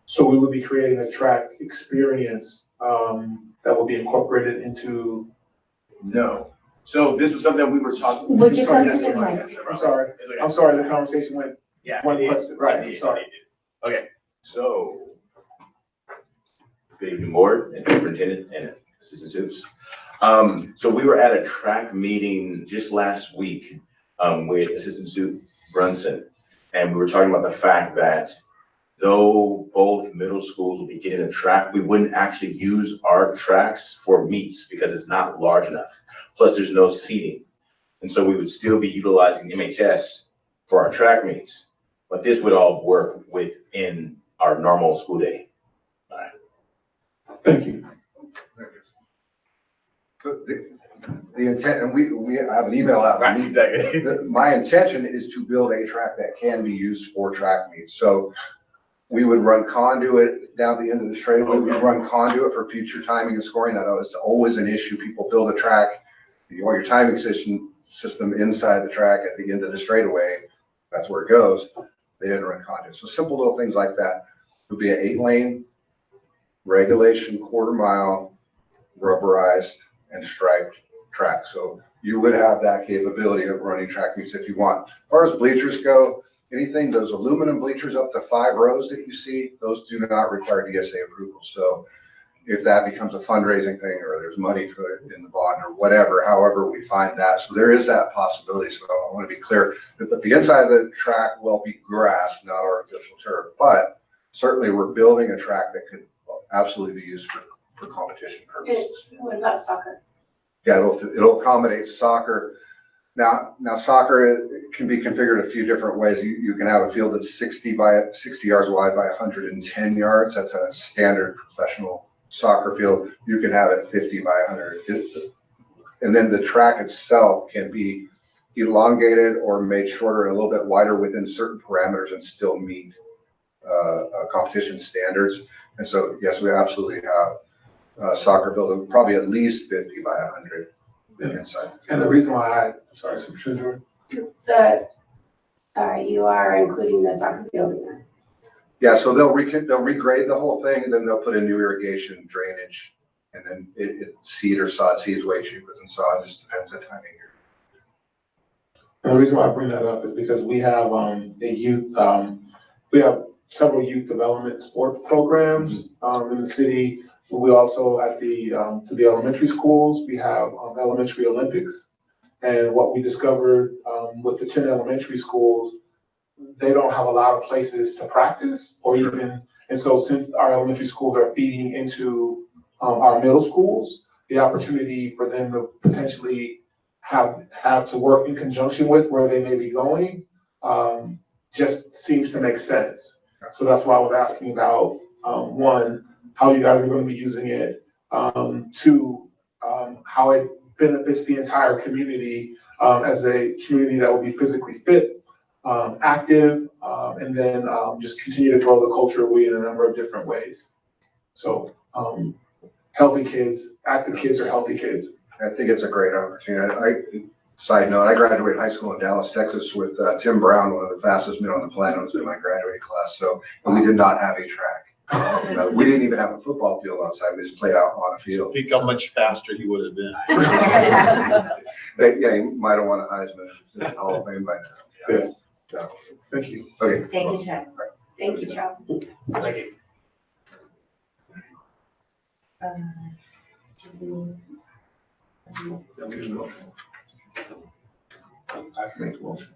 So we would be creating a track experience that will be incorporated into. No. So this was something we were talking. Would you come to the mic? I'm sorry, the conversation went one it question, right, I'm sorry. Okay, so good evening, board and superintendent and assistant students. So we were at a track meeting just last week with Assistant Suit Brunson, and we were talking about the fact that though both middle schools will be getting a track, we wouldn't actually use our tracks for meets because it's not large enough. Plus, there's no seating. And so we would still be utilizing MHS for our track meets, but this would all work within our normal school day. All right. Thank you. The intent, and we have an email out. Right, exactly. My intention is to build a track that can be used for track meets. So we would run conduit down the end of the straightaway. We would run conduit for future timing and scoring. That is always an issue. People build a track, you want your timing system inside the track at the end of the straightaway. That's where it goes. They didn't run conduit. So simple little things like that. It would be an 8-lane regulation, quarter mile, rubberized and striped track. So you would have that capability of running track meets if you want. As far as bleachers go, anything, those aluminum bleachers up to 5 rows that you see, those do not require DSA approval. So if that becomes a fundraising thing or there's money for it in the bond or whatever, however we find that. So there is that possibility. So I want to be clear that the inside of the track will be grass, not artificial turf, but certainly we're building a track that could absolutely be used for competition purposes. What about soccer? Yeah, it'll accommodate soccer. Now soccer can be configured a few different ways. You can have a field that's 60 yards wide by 110 yards. That's a standard professional soccer field. You can have it 50 by 100. And then the track itself can be elongated or made shorter and a little bit wider within certain parameters and still meet competition standards. And so, yes, we absolutely have soccer field, probably at least 50 by 100 inside. And the reason why sorry, Superintendent Jordan. So, you are including the soccer field in that? Yeah, so they'll regrade the whole thing, and then they'll put in new irrigation, drainage, and then seed or sod. Seed is way cheaper than sod. It just depends on timing here. And the reason why I bring that up is because we have we have several youth development sport programs in the city. We also at the elementary schools, we have elementary Olympics. And what we discovered with the 10 elementary schools, they don't have a lot of places to practice or even, and so since our elementary schools are feeding into our middle schools, the opportunity for them to potentially have to work in conjunction with where they may be going just seems to make sense. So that's why I was asking about, one, how you guys are going to be using it, two, how it benefits the entire community as a community that will be physically fit, active, and then just continue to grow the culture of we in a number of different ways. So healthy kids, active kids are healthy kids. I think it's a great opportunity. Side note, I graduated high school in Dallas, Texas with Tim Brown, one of the fastest men on the planet, was in my graduating class. So we did not have a track. We didn't even have a football field outside. We just played out on a field. Think how much faster he would have been. Yeah, he might have won a Heisman in the Hall of Fame by now. Yeah. Thank you. Okay. Thank you, Travis. Thank you, Travis. Thank you. I can make the motion.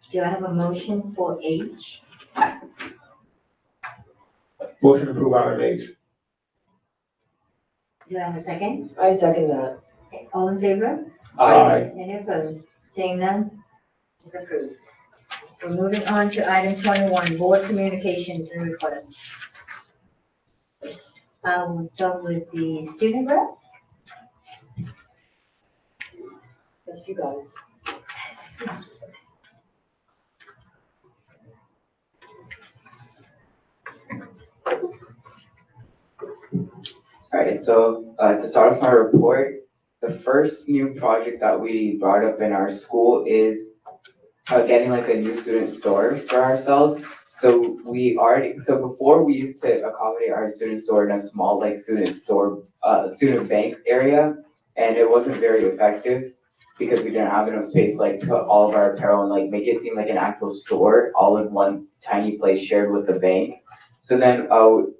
Do I have a motion for H? Motion to approve item H. Do I have a second? I second that. Okay, all in favor? Aye. Any opposed? Seeing none, it's approved. We're moving on to item 21, board communications and requests. We'll start with the student reps. Just you guys. All right, so to start off my report, the first new project that we brought up in our school is getting like a new student store for ourselves. So before we used to accommodate our student store in a small like student store, student bank area, and it wasn't very effective because we didn't have enough space like to put all of our apparel and like make it seem like an actual store all in one tiny place shared with the bank. So then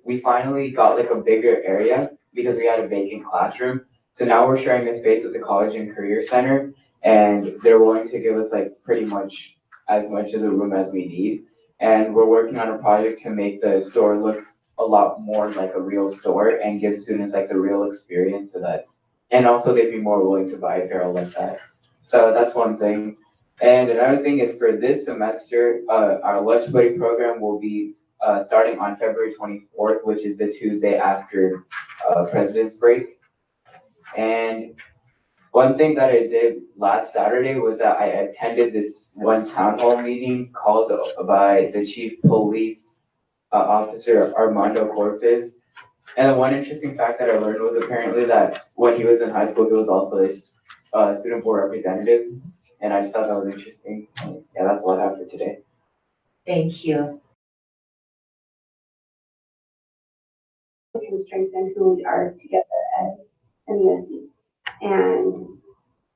we finally got like a bigger area because we had a vacant classroom. So now we're sharing a space with the College and Career Center, and they're willing to give us like pretty much as much of the room as we need. And we're working on a project to make the store look a lot more like a real store and give students like the real experience so that, and also they'd be more willing to buy apparel like that. So that's one thing. And another thing is for this semester, our lunch buddy program will be starting on February 24th, which is the Tuesday after President's break. And one thing that I did last Saturday was that I attended this one town hall meeting called by the Chief Police Officer Armando Cortez. And one interesting fact that I learned was apparently that when he was in high school, he was also a student board representative. And I just thought that was interesting. Yeah, that's all I have for today. Thank you. We can strengthen who we are together as MUSD. And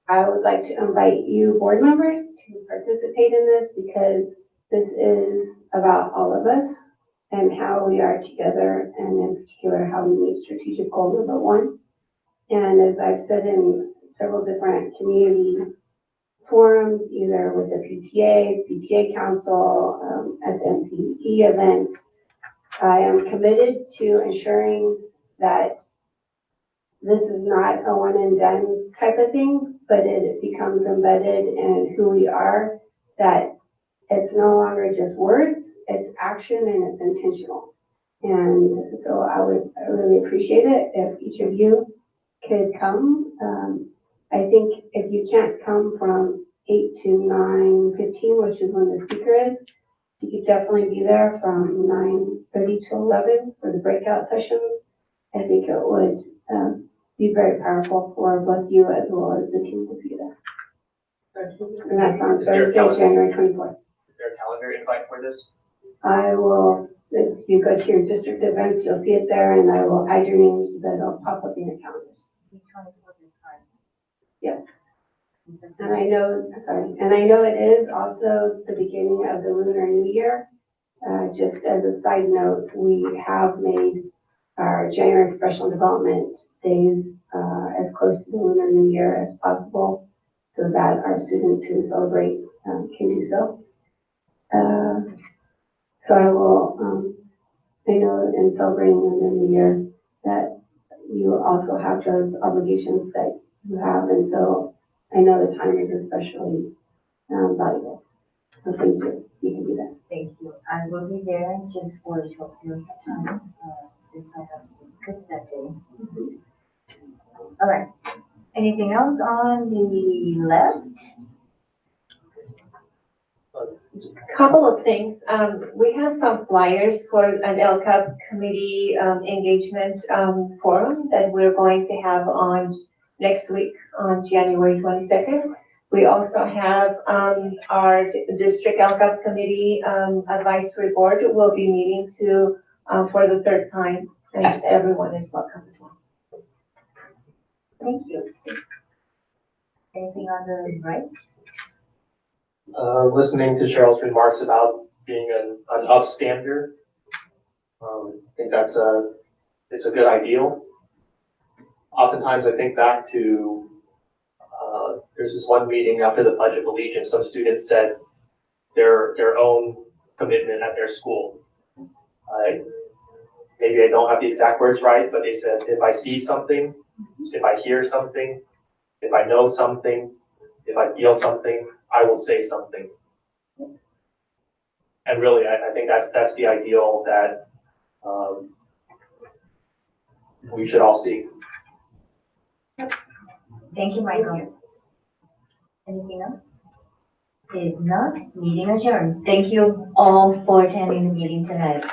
I would like to invite you board members to participate in this because this is about all of us and how we are together, and in particular how we meet strategic goal number 1. And as I've said in several different community forums, either with the PTAs, PTA Council, at the MCE event, I am committed to ensuring that this is not a one and done type of thing, but it becomes embedded in who we are, that it's no longer just words, it's action and it's intentional. And so I really appreciate it if each of you could come. I think if you can't come from 8 to 9:15, which is when the speaker is, you could definitely be there from 9:30 to 11 for the breakout sessions. I think it would be very powerful for both you as well as the team to see that. And that's on Thursday, January 24th. Is there a calendar invite for this? I will, if you go to your district events, you'll see it there, and I will add your names so that it'll pop up in your calendars. Yes. And I know it is also the beginning of the Lunar New Year. Just as a side note, we have made our January professional development days as close to the Lunar New Year as possible so that our students who celebrate can do so. So I will, I know in celebrating the Lunar New Year that you also have those obligations that you have, and so I know the time is especially valuable. So thank you. You can do that. Thank you. I will be there just for a short period of time since I have to cook that day. All right. Anything else on the left? Couple of things. We have some flyers for an LCAP committee engagement forum that we're going to have on next week on January 22nd. We also have our district LCAP committee advisory board will be meeting for the 3rd time, and everyone is welcome as well. Thank you. Anything on the right? Listening to Cheryl's remarks about being an upstander, I think it's a good ideal. Oftentimes I think back to, there's this one meeting after the Pledge of Allegiance, some students said their own commitment at their school. Maybe I don't have the exact words right, but they said, if I see something, if I hear something, if I know something, if I feel something, I will say something. And really, I think that's the ideal that, we should all see. Thank you, Michael. Anything else? If not, meeting adjourned. Thank you all for attending the meeting tonight.